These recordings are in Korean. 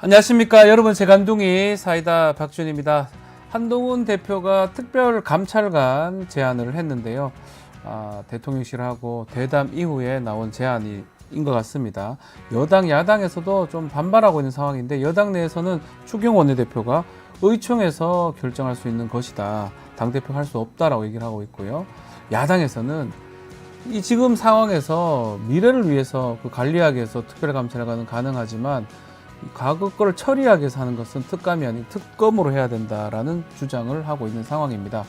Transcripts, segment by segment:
안녕하십니까 여러분, 제간둥이 사이다 박준입니다. 한동훈 대표가 특별 감찰관 제안을 했는데요. 대통령실하고 대담 이후에 나온 제안인 것 같습니다. 여당 야당에서도 좀 반발하고 있는 상황인데, 여당 내에서는 추경 원내대표가 의총에서 결정할 수 있는 것이다, 당대표 할 수 없다라고 얘기를 하고 있고요. 야당에서는 이 지금 상황에서 미래를 위해서 그 관리하기 위해서 특별감찰관은 가능하지만 과거 거를 처리하기 위해서 하는 것은 특감이 아닌 특검으로 해야 된다라는 주장을 하고 있는 상황입니다.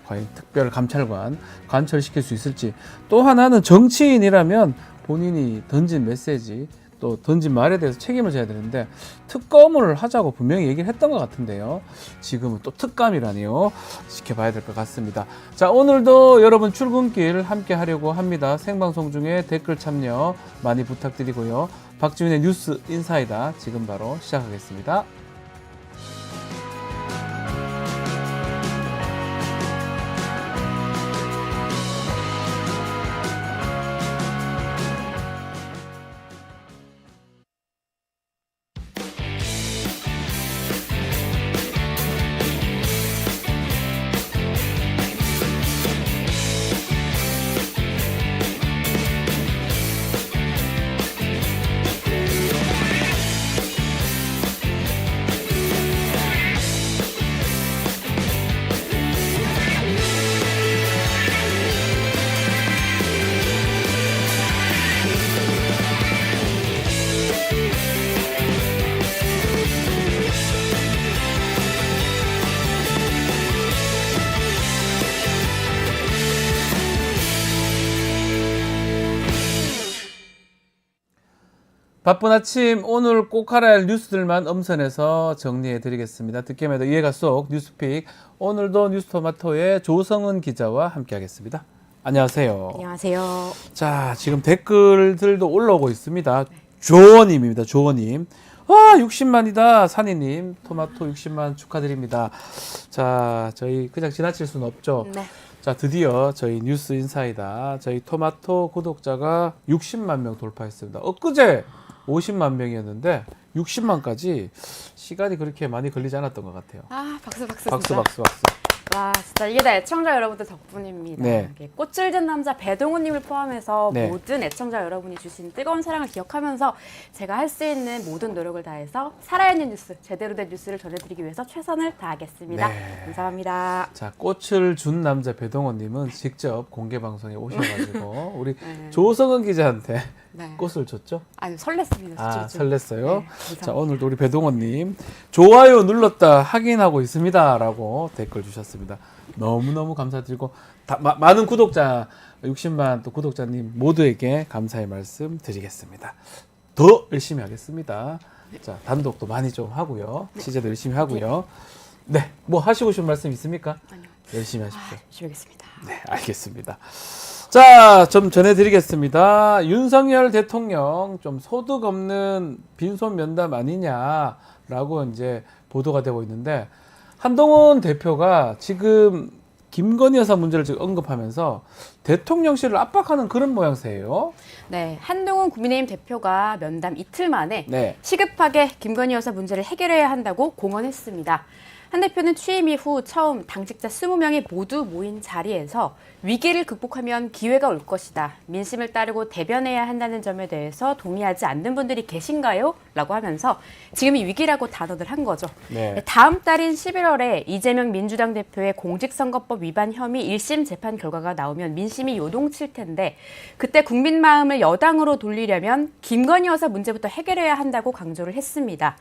과연 특별감찰관 관철시킬 수 있을지. 또 하나는 정치인이라면 본인이 던진 메시지, 또 던진 말에 대해서 책임을 져야 되는데, 특검을 하자고 분명히 얘기를 했던 것 같은데요. 지금은 또 특감이라니요. 지켜봐야 될 것 같습니다. 자, 오늘도 여러분 출근길 함께 하려고 합니다. 생방송 중에 댓글 참여 많이 부탁드리고요. 박지훈의 뉴스 인사이다 지금 바로 시작하겠습니다. 바쁜 아침, 오늘 꼭 알아야 할 뉴스들만 엄선해서 정리해 드리겠습니다. 듣기에도 이해가 쏙 뉴스픽. 오늘도 뉴스토마토의 조성은 기자와 함께 하겠습니다. 안녕하세요. 안녕하세요. 자, 지금 댓글들도 올라오고 있습니다. 조원님입니다. 조원님. 60만이다. 산이님, 토마토 60만 축하드립니다. 자, 저희 그냥 지나칠 수는 없죠. 네. 자, 드디어 저희 뉴스 인사이다, 저희 토마토 구독자가 60만 명 돌파했습니다. 엊그제 50만 명이었는데 60만까지 시간이 그렇게 많이 걸리지 않았던 것 같아요. 박수. 박수. 와, 진짜 이게 다 애청자 여러분들 덕분입니다. 네. 꽃을 든 남자 배동훈님을 포함해서 네. 모든 애청자 여러분이 주신 뜨거운 사랑을 기억하면서 제가 할 수 있는 모든 노력을 다해서 살아있는 뉴스, 제대로 된 뉴스를 전해드리기 위해서 최선을 다하겠습니다. 네. 감사합니다. 자, 꽃을 준 남자 배동원님은 직접 공개 방송에 오셔가지고 우리 네. 조성은 기자한테 네. 꽃을 줬죠? 아유, 설렜습니다. 설렜어요. 네, 감사합니다. 자, 오늘도 우리 배동원님 좋아요 눌렀다 확인하고 있습니다라고 댓글 주셨습니다. 너무너무 감사드리고 많은 구독자 60만 또 구독자님 모두에게 감사의 말씀 드리겠습니다. 더 열심히 하겠습니다. 자, 단독도 많이 좀 하고요. 취재도 열심히 하고요. 네, 뭐 하시고 싶은 말씀 있습니까? 아니요. 열심히 하십시오. 열심히 하겠습니다. 네, 알겠습니다. 자, 좀 전해드리겠습니다. 윤석열 대통령 좀 소득 없는 빈손 면담 아니냐라고 이제 보도가 되고 있는데, 한동훈 대표가 지금 김건희 여사 문제를 지금 언급하면서 대통령실을 압박하는 그런 모양새예요. 네, 한동훈 국민의힘 대표가 면담 이틀 만에 네. 시급하게 김건희 여사 문제를 해결해야 한다고 공언했습니다. 한 대표는 취임 이후 처음 당직자 20명이 모두 모인 자리에서 위기를 극복하면 기회가 올 것이다, 민심을 따르고 대변해야 한다는 점에 대해서 동의하지 않는 분들이 계신가요? 라고 하면서 지금이 위기라고 단언을 한 거죠. 네. 다음 달인 11월에 이재명 민주당 대표의 공직선거법 위반 혐의 1심 재판 결과가 나오면 민심이 요동칠 텐데, 그때 국민 마음을 여당으로 돌리려면 김건희 여사 문제부터 해결해야 한다고 강조를 했습니다.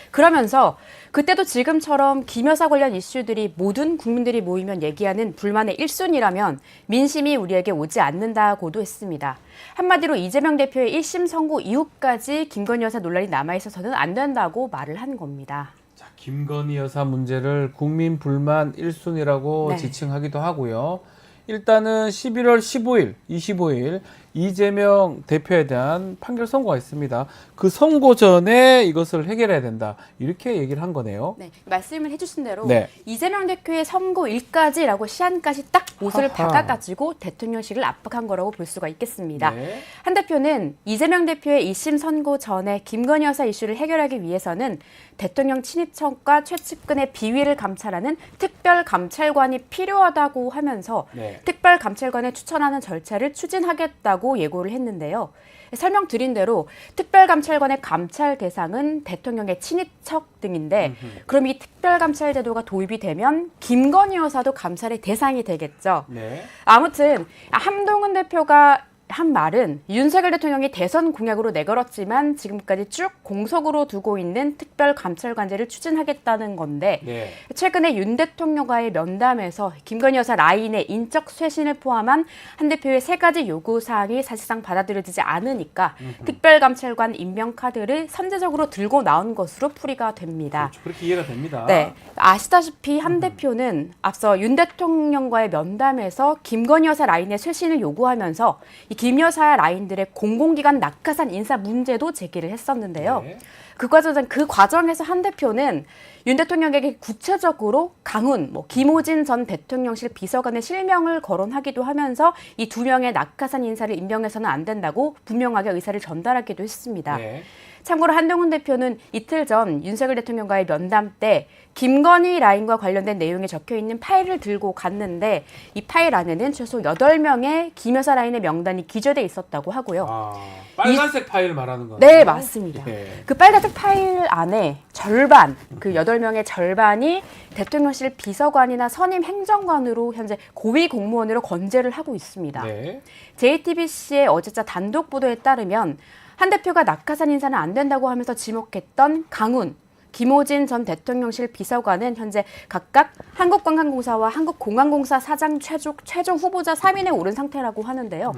그러면서 그때도 지금처럼 김 여사 관련 이슈들이 모든 국민들이 모이면 얘기하는 불만의 1순위라면 민심이 우리에게 오지 않는다고도 했습니다. 한마디로 이재명 대표의 1심 선고 이후까지 김건희 여사 논란이 남아있어서는 안 된다고 말을 한 겁니다. 자, 김건희 여사 문제를 국민 불만 1순위라고 네. 지칭하기도 하고요. 일단은 11월 15일, 25일 이재명 대표에 대한 판결 선고가 있습니다. 그 선고 전에 이것을 해결해야 된다. 이렇게 얘기를 한 거네요. 네, 말씀을 해주신 대로 네. 이재명 대표의 선고일까지라고 시한까지 딱 못을 하하. 박아가지고 대통령실을 압박한 거라고 볼 수가 있겠습니다. 네. 한 대표는 이재명 대표의 1심 선고 전에 김건희 여사 이슈를 해결하기 위해서는 대통령 친인척과 최측근의 비위를 감찰하는 특별감찰관이 필요하다고 하면서 네. 특별감찰관을 추천하는 절차를 추진하겠다고 예고를 했는데요. 설명드린 대로 특별감찰관의 감찰 대상은 대통령의 친인척 등인데 그럼 이 특별감찰 제도가 도입이 되면 김건희 여사도 감찰의 대상이 되겠죠. 네. 아무튼 한동훈 대표가 한 말은 윤석열 대통령이 대선 공약으로 내걸었지만 지금까지 쭉 공석으로 두고 있는 특별감찰관제를 추진하겠다는 건데 네. 최근에 윤 대통령과의 면담에서 김건희 여사 라인의 인적 쇄신을 포함한 한 대표의 3가지 요구사항이 사실상 받아들여지지 않으니까 특별감찰관 임명 카드를 선제적으로 들고 나온 것으로 풀이가 됩니다. 그렇죠. 그렇게 이해가 됩니다. 네, 아시다시피 한 대표는 앞서 윤 대통령과의 면담에서 김건희 여사 라인의 쇄신을 요구하면서 이 김 여사 라인들의 공공기관 낙하산 인사 문제도 제기를 했었는데요. 네. 그 과정에서 한 대표는 윤 대통령에게 구체적으로 강훈, 김호진 전 대통령실 비서관의 실명을 거론하기도 하면서 이 2명의 낙하산 인사를 임명해서는 안 된다고 분명하게 의사를 전달하기도 했습니다. 네. 참고로 한동훈 대표는 이틀 전 윤석열 대통령과의 면담 때 김건희 라인과 관련된 내용이 적혀있는 파일을 들고 갔는데 이 파일 안에는 최소 8명의 김 여사 라인의 명단이 기재돼 있었다고 하고요. 아, 빨간색 파일 말하는 거네요. 네, 맞습니다. 네. 그 빨간색 파일 안에 절반, 그 8명의 절반이 대통령실 비서관이나 선임 행정관으로 현재 고위 공무원으로 건재를 하고 있습니다. 네. JTBC의 어제자 단독 보도에 따르면 한 대표가 낙하산 인사는 안 된다고 하면서 지목했던 강훈, 김호진 전 대통령실 비서관은 현재 각각 한국관광공사와 한국공항공사 사장 최종 후보자 3인에 오른 상태라고 하는데요.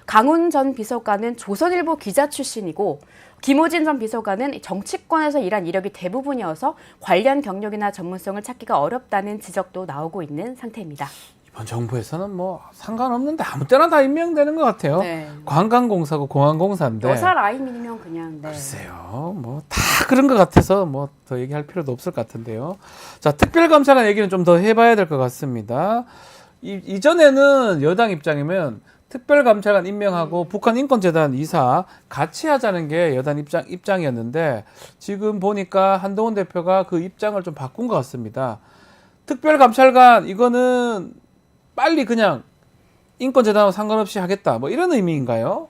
강훈 전 비서관은 조선일보 기자 출신이고 김호진 전 비서관은 정치권에서 일한 이력이 대부분이어서 관련 경력이나 전문성을 찾기가 어렵다는 지적도 나오고 있는 상태입니다. 이번 정부에서는 뭐 상관없는데 아무 때나 다 임명되는 것 같아요. 네. 관광공사고 공항공사인데. 여사 라인이면 그냥 네. 글쎄요, 뭐 다 그런 것 같아서 뭐 더 얘기할 필요도 없을 것 같은데요. 자, 특별감찰관 얘기는 좀 더 해봐야 될 것 같습니다. 이전에는 여당 입장이면 특별감찰관 임명하고 북한 인권재단 이사 같이 하자는 게 여당 입장이었는데 지금 보니까 한동훈 대표가 그 입장을 좀 바꾼 것 같습니다. 특별감찰관 이거는 빨리 그냥 인권재단하고 상관없이 하겠다 뭐 이런 의미인가요?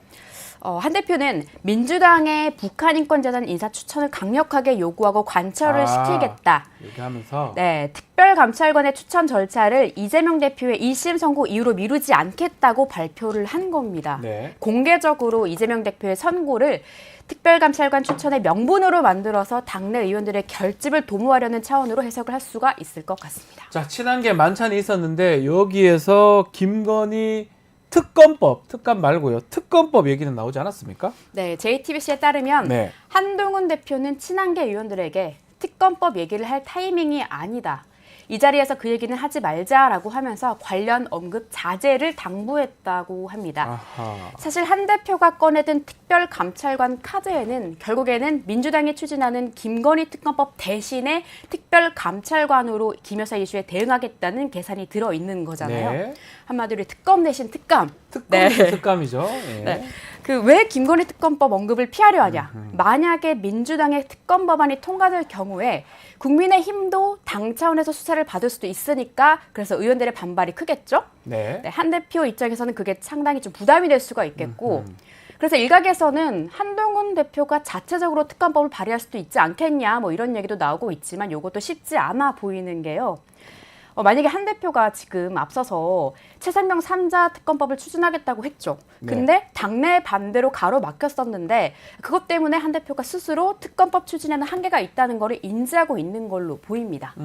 한 대표는 민주당의 북한 인권재단 인사 추천을 강력하게 요구하고 관철을 시키겠다. 얘기하면서 네, 특별감찰관의 추천 절차를 이재명 대표의 1심 선고 이후로 미루지 않겠다고 발표를 한 겁니다. 네. 공개적으로 이재명 대표의 선고를 특별감찰관 추천의 명분으로 만들어서 당내 의원들의 결집을 도모하려는 차원으로 해석을 할 수가 있을 것 같습니다. 자, 친한계 만찬이 있었는데 여기에서 김건희 특감 말고요. 특검법 얘기는 나오지 않았습니까? 네, JTBC에 따르면 네. 한동훈 대표는 친한계 의원들에게 특검법 얘기를 할 타이밍이 아니다. 이 자리에서 그 얘기는 하지 말자라고 하면서 관련 언급 자제를 당부했다고 합니다. 아하. 사실 한 대표가 꺼내든 특별감찰관 카드에는 결국에는 민주당이 추진하는 김건희 특검법 대신에 특별감찰관으로 김 여사 이슈에 대응하겠다는 계산이 들어있는 거잖아요. 네. 한마디로 특검 대신 특감. 특감이죠. 네. 네. 그 왜 김건희 특검법 언급을 피하려 하냐. 만약에 민주당의 특검 법안이 통과될 경우에 국민의힘도 당 차원에서 수사를 받을 수도 있으니까 그래서 의원들의 반발이 크겠죠. 네. 네, 한 대표 입장에서는 그게 상당히 좀 부담이 될 수가 있겠고 그래서 일각에서는 한동훈 대표가 자체적으로 특검법을 발의할 수도 있지 않겠냐 뭐 이런 얘기도 나오고 있지만 이것도 쉽지 않아 보이는 게요. 만약에 한 대표가 지금 앞서서 최상병 3자 특검법을 추진하겠다고 했죠. 근데 당내 반대로 가로막혔었는데 그것 때문에 한 대표가 스스로 특검법 추진에는 한계가 있다는 것을 인지하고 있는 걸로 보입니다.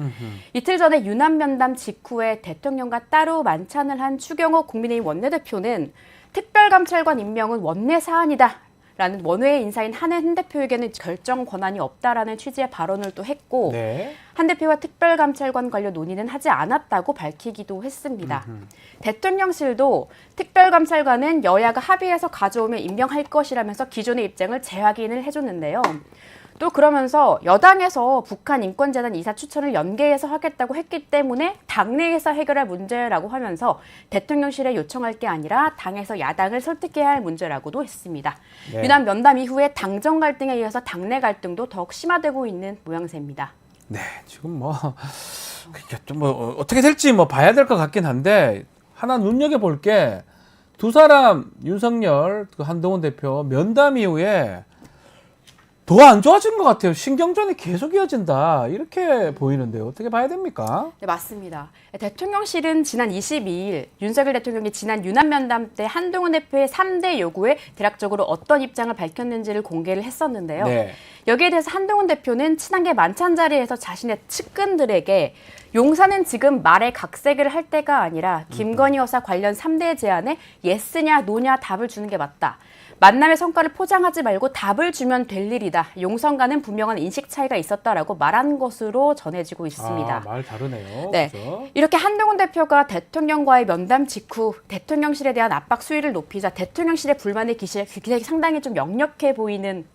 이틀 전에 유남 면담 직후에 대통령과 따로 만찬을 한 추경호 국민의힘 원내대표는 특별감찰관 임명은 원내 사안이다. 라는 원외 인사인 한 대표에게는 결정 권한이 없다라는 취지의 발언을 또 했고 네. 한 대표와 특별감찰관 관련 논의는 하지 않았다고 밝히기도 했습니다. 대통령실도 특별감찰관은 여야가 합의해서 가져오면 임명할 것이라면서 기존의 입장을 재확인을 해줬는데요. 또 그러면서 여당에서 북한 인권재단 이사 추천을 연계해서 하겠다고 했기 때문에 당내에서 해결할 문제라고 하면서 대통령실에 요청할 게 아니라 당에서 야당을 설득해야 할 문제라고도 했습니다. 네. 유난 면담 이후에 당정 갈등에 이어서 당내 갈등도 더욱 심화되고 있는 모양새입니다. 네, 지금 뭐 그게 좀 뭐 어떻게 될지 뭐 봐야 될 것 같긴 한데 하나 눈여겨 볼 게 두 사람 윤석열 그 한동훈 대표 면담 이후에 더 안 좋아진 것 같아요. 신경전이 계속 이어진다 이렇게 보이는데요. 어떻게 봐야 됩니까? 네, 맞습니다. 대통령실은 지난 22일 윤석열 대통령이 지난 유난 면담 때 한동훈 대표의 3대 요구에 대략적으로 어떤 입장을 밝혔는지를 공개를 했었는데요. 네. 여기에 대해서 한동훈 대표는 친한계 만찬 자리에서 자신의 측근들에게 용사는 지금 말에 각색을 할 때가 아니라 김건희 여사 관련 3대 제안에 예스냐 노냐 답을 주는 게 맞다. 만남의 성과를 포장하지 말고 답을 주면 될 일이다. 용선과는 분명한 인식 차이가 있었다라고 말한 것으로 전해지고 있습니다. 아, 말 다르네요. 네. 그렇죠? 이렇게 한동훈 대표가 대통령과의 면담 직후 대통령실에 대한 압박 수위를 높이자 대통령실의 불만의 기색이 상당히 좀 역력해 보이는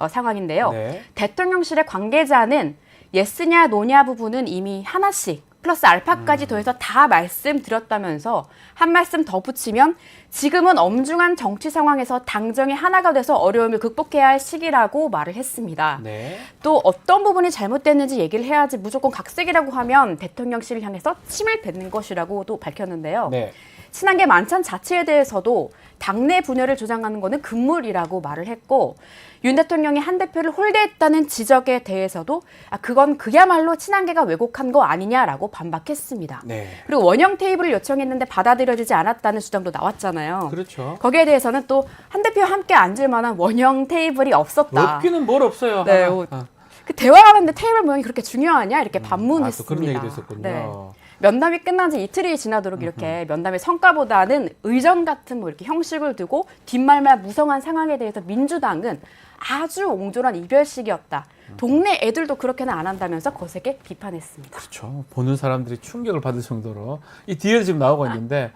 상황인데요. 네. 대통령실의 관계자는 예스냐 노냐 부분은 이미 하나씩 플러스 알파까지 더해서 다 말씀드렸다면서 한 말씀 더 붙이면 지금은 엄중한 정치 상황에서 당정이 하나가 돼서 어려움을 극복해야 할 시기라고 말을 했습니다. 네. 또 어떤 부분이 잘못됐는지 얘기를 해야지 무조건 각색이라고 하면 대통령실을 향해서 침을 뱉는 것이라고도 밝혔는데요. 네. 친한계 만찬 자체에 대해서도 당내 분열을 조장하는 것은 금물이라고 말을 했고 윤 대통령이 한 대표를 홀대했다는 지적에 대해서도 그건 그야말로 친한계가 왜곡한 거 아니냐라고 반박했습니다. 네. 그리고 원형 테이블을 요청했는데 받아들여지지 않았다는 주장도 나왔잖아요. 그렇죠. 거기에 대해서는 또 한 대표와 함께 앉을 만한 원형 테이블이 없었다. 없기는 뭘 없어요. 네, 하나. 그 대화하는데 테이블 모양이 그렇게 중요하냐 이렇게 반문했습니다. 또 그런 얘기도 있었군요. 네. 면담이 끝난 지 이틀이 지나도록 이렇게 면담의 성과보다는 의전 같은 뭐 이렇게 형식을 두고 뒷말만 무성한 상황에 대해서 민주당은 아주 옹졸한 이별식이었다. 동네 애들도 그렇게는 안 한다면서 거세게 비판했습니다. 그렇죠. 보는 사람들이 충격을 받을 정도로 이 뒤에 지금 나오고 있는데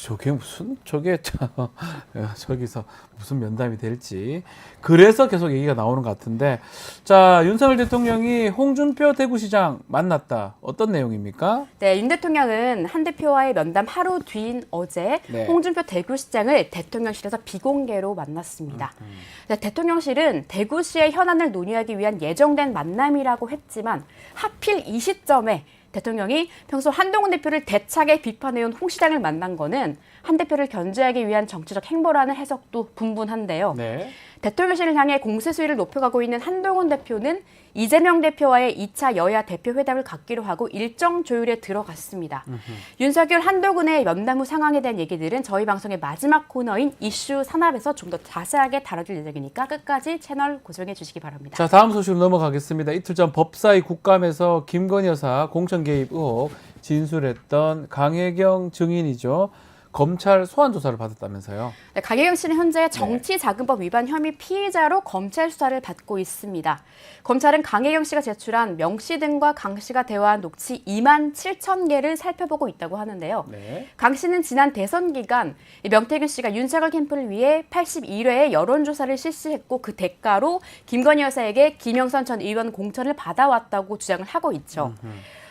저게 무슨 저기서 무슨 면담이 될지 그래서 계속 얘기가 나오는 것 같은데 자 윤석열 대통령이 홍준표 대구시장 만났다. 어떤 내용입니까? 네, 윤 대통령은 한 대표와의 면담 하루 뒤인 어제 네. 홍준표 대구시장을 대통령실에서 비공개로 만났습니다. 네, 대통령실은 대구시의 현안을 논의하기 위한 예정된 만남이라고 했지만 하필 이 시점에 대통령이 평소 한동훈 대표를 대차게 비판해온 홍 시장을 만난 거는 한 대표를 견제하기 위한 정치적 행보라는 해석도 분분한데요. 네. 대통령실을 향해 공세 수위를 높여가고 있는 한동훈 대표는 이재명 대표와의 2차 여야 대표 회담을 갖기로 하고 일정 조율에 들어갔습니다. 윤석열 한동훈의 면담 후 상황에 대한 얘기들은 저희 방송의 마지막 코너인 이슈 산업에서 좀 더 자세하게 다뤄줄 예정이니까 끝까지 채널 고정해 주시기 바랍니다. 자 다음 소식으로 넘어가겠습니다. 이틀 전 법사위 국감에서 김건희 여사 공천 개입 의혹 진술했던 강혜경 증인이죠. 검찰 소환 조사를 받았다면서요. 네, 강혜경 씨는 현재 정치자금법 위반 혐의 피의자로 검찰 수사를 받고 있습니다. 검찰은 강혜경 씨가 제출한 명 씨 등과 강 씨가 대화한 녹취 2만 7천 개를 살펴보고 있다고 하는데요. 네. 강 씨는 지난 대선 기간 명태균 씨가 윤석열 캠프를 위해 81회의 여론조사를 실시했고 그 대가로 김건희 여사에게 김영선 전 의원 공천을 받아왔다고 주장을 하고 있죠.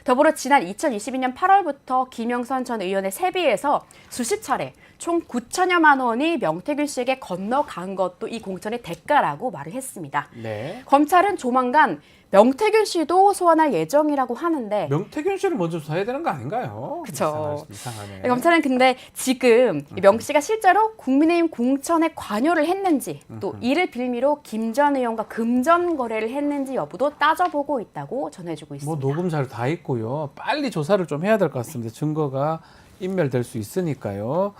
더불어 지난 2022년 8월부터 김영선 전 의원의 세비에서 수십 차례 총 9천여만 원이 명태균 씨에게 건너간 것도 이 공천의 대가라고 말을 했습니다. 네. 검찰은 조만간 명태균 씨도 소환할 예정이라고 하는데 명태균 씨를 먼저 조사해야 되는 거 아닌가요? 그쵸. 이상하네. 검찰은 근데 지금 명 씨가 실제로 국민의힘 공천에 관여를 했는지 또 이를 빌미로 김 전 의원과 금전 거래를 했는지 여부도 따져보고 있다고 전해주고 있습니다. 뭐 녹음 자료 다 있고요. 빨리 조사를 좀 해야 될 것 같습니다. 증거가 인멸될 수 있으니까요.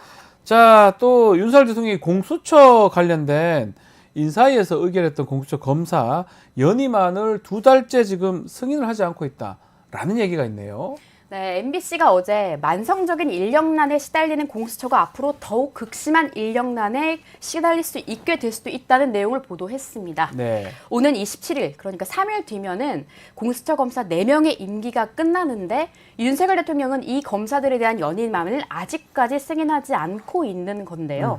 자, 또 윤석열 대통령이 공수처 관련된 인사위에서 의결했던 공수처 검사 연임안을 2달째 지금 승인을 하지 않고 있다라는 얘기가 있네요. 네, MBC가 어제 만성적인 인력난에 시달리는 공수처가 앞으로 더욱 극심한 인력난에 시달릴 수 있게 될 수도 있다는 내용을 보도했습니다. 네. 오는 27일, 그러니까 3일 뒤면은 공수처 검사 4명의 임기가 끝나는데 윤석열 대통령은 이 검사들에 대한 연임안을 아직까지 승인하지 않고 있는 건데요.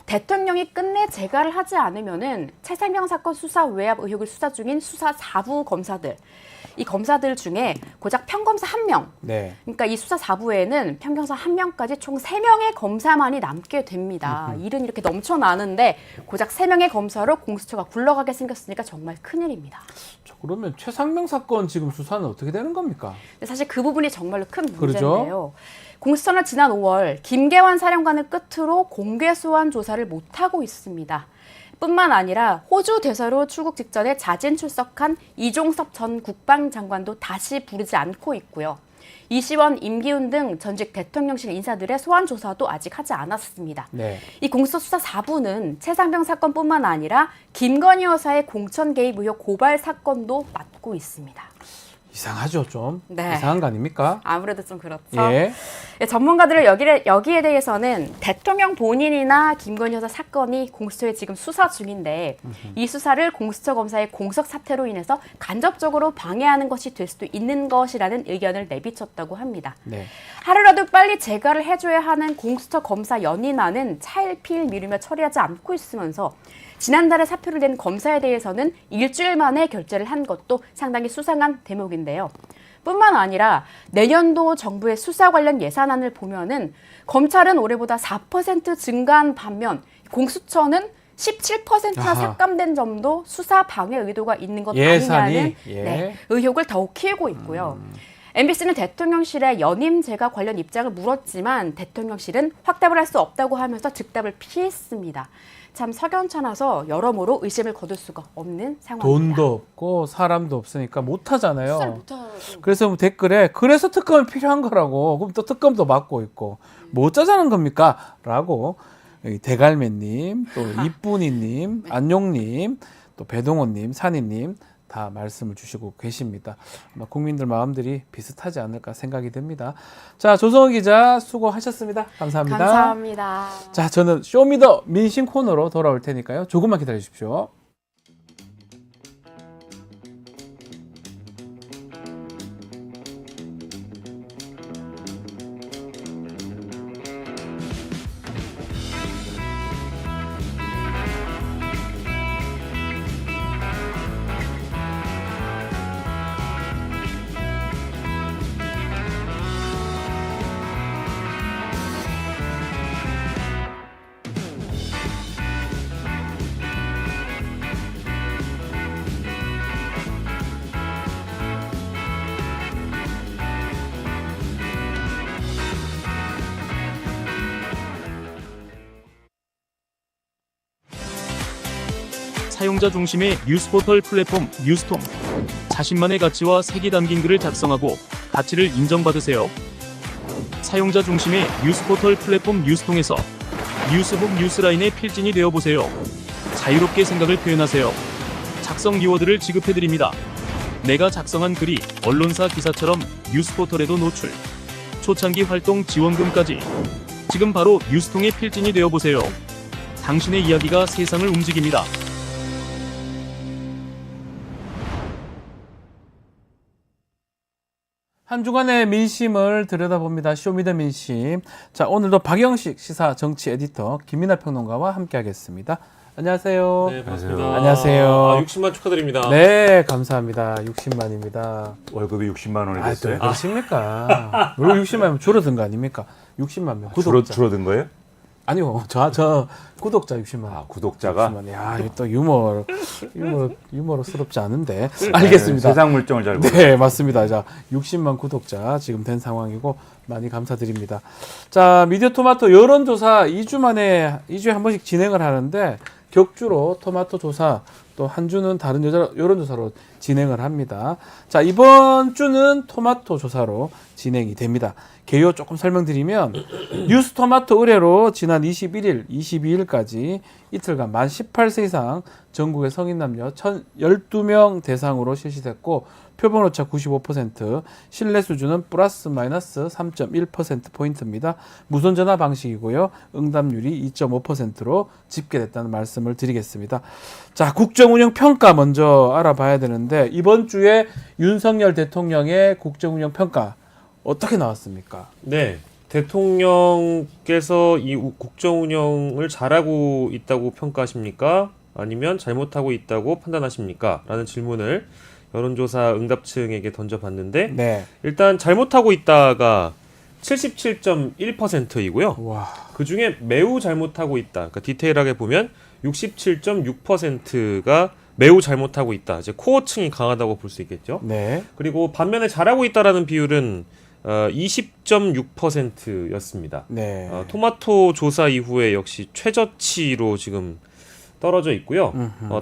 대통령이 끝내 재가를 하지 않으면은 최상병 사건 수사 외압 의혹을 수사 중인 수사 4부 검사들, 이 검사들 중에 고작 평검사 1명, 네. 그러니까 이 수사 4부에는 평검사 1명까지 총 3명의 검사만이 남게 됩니다. 일은 이렇게 넘쳐나는데 고작 3명의 검사로 공수처가 굴러가게 생겼으니까 정말 큰일입니다. 그러면 최상명 사건 지금 수사는 어떻게 되는 겁니까? 근데 사실 그 부분이 정말로 큰 문제인데요. 그렇죠? 공수처는 지난 5월 김계환 사령관을 끝으로 공개 소환 조사를 못하고 있습니다. 뿐만 아니라 호주 대사로 출국 직전에 자진 출석한 이종섭 전 국방장관도 다시 부르지 않고 있고요. 이시원, 임기훈 등 전직 대통령실 인사들의 소환 조사도 아직 하지 않았습니다. 네. 이 공수처 수사 4부는 최상병 사건뿐만 아니라 김건희 여사의 공천 개입 의혹 고발 사건도 맡고 있습니다. 이상하죠, 좀. 네. 이상한 거 아닙니까? 아무래도 좀 그렇죠. 예. 전문가들은 여기에 대해서는 대통령 본인이나 김건희 여사 사건이 공수처에 지금 수사 중인데 이 수사를 공수처 검사의 공석 사태로 인해서 간접적으로 방해하는 것이 될 수도 있는 것이라는 의견을 내비쳤다고 합니다. 네. 하루라도 빨리 재가를 해줘야 하는 공수처 검사 연임안은 차일피일 미루며 처리하지 않고 있으면서 지난달에 사표를 낸 검사에 대해서는 일주일 만에 결재를 한 것도 상당히 수상한 대목인데요. 뿐만 아니라 내년도 정부의 수사 관련 예산안을 보면은 검찰은 올해보다 4% 증가한 반면 공수처는 17%나 삭감된 점도 수사 방해 의도가 있는 것 아니냐는 네, 의혹을 더욱 키우고 있고요. MBC는 대통령실에 연임 재가 관련 입장을 물었지만 대통령실은 확답을 할 수 없다고 하면서 즉답을 피했습니다. 참 석연찮아서 여러모로 의심을 거둘 수가 없는 상황입니다. 돈도 없고 사람도 없으니까 못 하잖아요. 수사를 못 하죠. 그래서 뭐 댓글에 그래서 특검이 필요한 거라고. 그럼 또 특검도 맡고 있고 뭐 어쩌자는 겁니까? 라고 대갈매님, 또 이쁜이님, 안용님, 또 배동원님, 산이님 다 말씀을 주시고 계십니다. 아마 국민들 마음들이 비슷하지 않을까 생각이 듭니다. 자, 조성호 기자 수고하셨습니다. 감사합니다. 감사합니다. 자, 저는 쇼미더 민심 코너로 돌아올 테니까요. 조금만 기다려 주십시오. 사용자 중심의 뉴스포털 플랫폼 뉴스통. 자신만의 가치와 색이 담긴 글을 작성하고 가치를 인정받으세요. 사용자 중심의 뉴스포털 플랫폼 뉴스통에서 뉴스북 뉴스라인의 필진이 되어보세요. 자유롭게 생각을 표현하세요. 작성 키워드를 지급해드립니다. 내가 작성한 글이 언론사 기사처럼 뉴스포털에도 노출. 초창기 활동 지원금까지. 지금 바로 뉴스통의 필진이 되어보세요. 당신의 이야기가 세상을 움직입니다. 한 주간의 민심을 들여다봅니다. 쇼미더 민심. 자, 오늘도 박영식 시사 정치 에디터 김민하 평론가와 함께하겠습니다. 안녕하세요. 네, 반갑습니다. 안녕하세요. 60만 축하드립니다. 네, 감사합니다. 60만입니다. 월급이 60만 원이 아, 또 됐어요? 그러십니까? 왜 60만이면 줄어든 거 아닙니까? 60만 명 구독자. 줄어든 거예요? 아니요, 저 구독자 60만. 아, 구독자가? 60만. 야, 이거 또 유머러스럽지 않은데. 알겠습니다. 네, 세상 물정을 잘 모르. 네, 맞습니다. 자, 60만 구독자 지금 된 상황이고 많이 감사드립니다. 자, 미디어 토마토 여론조사 2주에 한 번씩 진행을 하는데 격주로 토마토 조사 또 한 주는 다른 여론조사로 진행을 합니다. 자, 이번 주는 토마토 조사로 진행이 됩니다. 개요 조금 설명드리면 뉴스토마토 의뢰로 지난 21일, 22일까지 이틀간 만 18세 이상 전국의 성인 남녀 12명 대상으로 실시됐고 표본 오차 95%, 신뢰 수준은 플러스 마이너스 3.1%포인트입니다. 무선 전화 방식이고요. 응답률이 2.5%로 집계됐다는 말씀을 드리겠습니다. 자, 국정운영 평가 먼저 알아봐야 되는데 이번 주에 윤석열 대통령의 국정운영 평가 어떻게 나왔습니까? 네. 대통령께서 이 국정 운영을 잘하고 있다고 평가하십니까? 아니면 잘못하고 있다고 판단하십니까? 라는 질문을 여론조사 응답층에게 던져봤는데 네. 일단 잘못하고 있다가 77.1%이고요. 와. 그중에 매우 잘못하고 있다. 그러니까 디테일하게 보면 67.6%가 매우 잘못하고 있다. 이제 코어층이 강하다고 볼 수 있겠죠. 네. 그리고 반면에 잘하고 있다라는 비율은 20.6%였습니다. 네. 토마토 조사 이후에 역시 최저치로 지금 떨어져 있고요.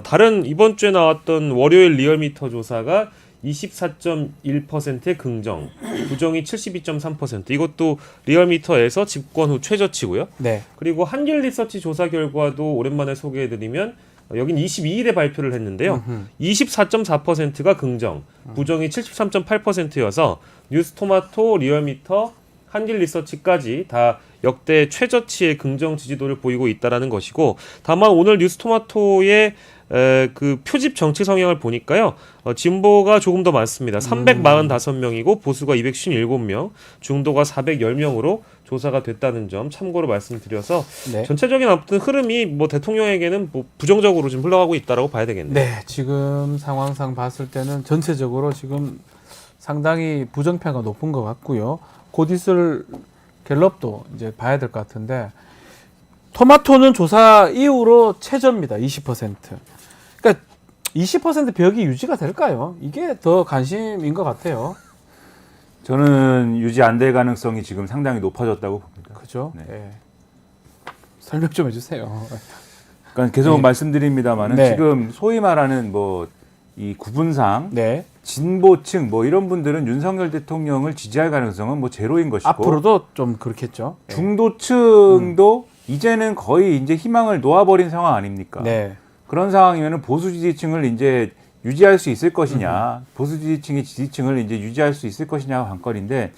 다른 이번 주에 나왔던 월요일 리얼미터 조사가 24.1%의 긍정, 부정이 72.3%. 이것도 리얼미터에서 집권 후 최저치고요. 네. 그리고 한길 리서치 조사 결과도 오랜만에 소개해드리면 여긴 22일에 발표를 했는데요. 24.4%가 긍정, 부정이 73.8%여서 뉴스토마토, 리얼미터, 한길 리서치까지 다 역대 최저치의 긍정 지지도를 보이고 있다라는 것이고, 다만 오늘 뉴스토마토의 그 표집 정치 성향을 보니까요, 진보가 조금 더 많습니다. 345명이고 보수가 257명, 중도가 410명으로 조사가 됐다는 점 참고로 말씀드려서 네. 전체적인 아무튼 흐름이 뭐 대통령에게는 뭐 부정적으로 지금 흘러가고 있다라고 봐야 되겠네요. 네, 지금 상황상 봤을 때는 전체적으로 지금 상당히 부정평가 높은 것 같고요. 곧 있을 갤럽도 이제 봐야 될 것 같은데 토마토는 조사 이후로 최저입니다. 20%. 그러니까 20% 벽이 유지가 될까요? 이게 더 관심인 것 같아요. 저는 유지 안 될 가능성이 지금 상당히 높아졌다고 봅니다. 그죠? 네. 네. 설명 좀 해주세요. 그러니까 계속 네. 말씀드립니다만은 네. 지금 소위 말하는 뭐 이 구분상 네. 진보층 뭐 이런 분들은 윤석열 대통령을 지지할 가능성은 뭐 제로인 것이고 앞으로도 좀 그렇겠죠. 네. 중도층도 이제는 거의 이제 희망을 놓아버린 상황 아닙니까? 네. 그런 상황이면은 보수 지지층을 이제 유지할 수 있을 것이냐, 보수 지지층의 지지층을 이제 유지할 수 있을 것이냐가 관건인데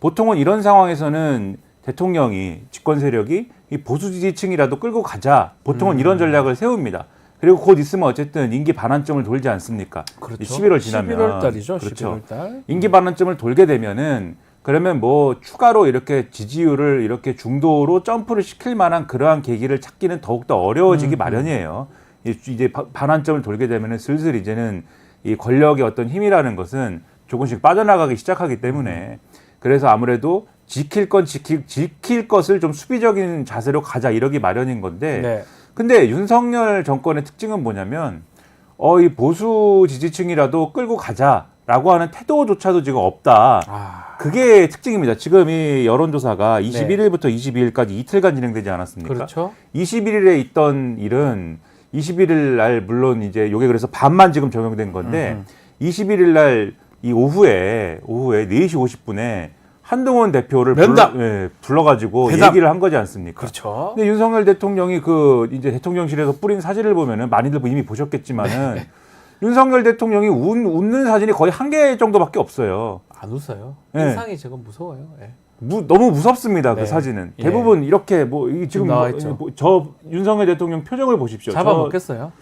보통은 이런 상황에서는 대통령이 집권 세력이 이 보수 지지층이라도 끌고 가자. 보통은 이런 전략을 세웁니다. 그리고 곧 있으면 어쨌든 임기 반환점을 돌지 않습니까? 그렇죠. 11월 지나면 11월 달이죠. 그렇죠. 11월 달. 임기 반환점을 돌게 되면은 그러면 뭐 추가로 이렇게 지지율을 이렇게 중도로 점프를 시킬 만한 그러한 계기를 찾기는 더욱더 어려워지기 마련이에요. 이제 반환점을 돌게 되면은 슬슬 이제는 이 권력의 어떤 힘이라는 것은 조금씩 빠져나가기 시작하기 때문에 그래서 아무래도 지킬 것을 좀 수비적인 자세로 가자 이러기 마련인 건데 네. 근데 윤석열 정권의 특징은 뭐냐면 이 보수 지지층이라도 끌고 가자라고 하는 태도조차도 지금 없다. 아, 그게 특징입니다. 지금 이 여론조사가 21일부터 22일까지 이틀간 진행되지 않았습니까? 그렇죠. 21일에 있던 일은 21일 날 물론 이제 요게 그래서 반만 지금 적용된 건데 21일 날 이 오후에 4시 50분에 한동훈 대표를 면담! 불러가지고 대담! 얘기를 한 거지 않습니까? 그렇죠. 근데 윤석열 대통령이 이제 대통령실에서 뿌린 사진을 보면은 많이들 이미 보셨겠지만은 윤석열 대통령이 웃는 사진이 거의 1개 정도밖에 없어요. 안 웃어요. 네. 인상이 지금 무서워요. 네. 너무 무섭습니다. 네. 그 사진은. 예. 대부분 이렇게 이게 지금 나와 있죠. 저 윤석열 대통령 표정을 보십시오. 잡아먹겠어요.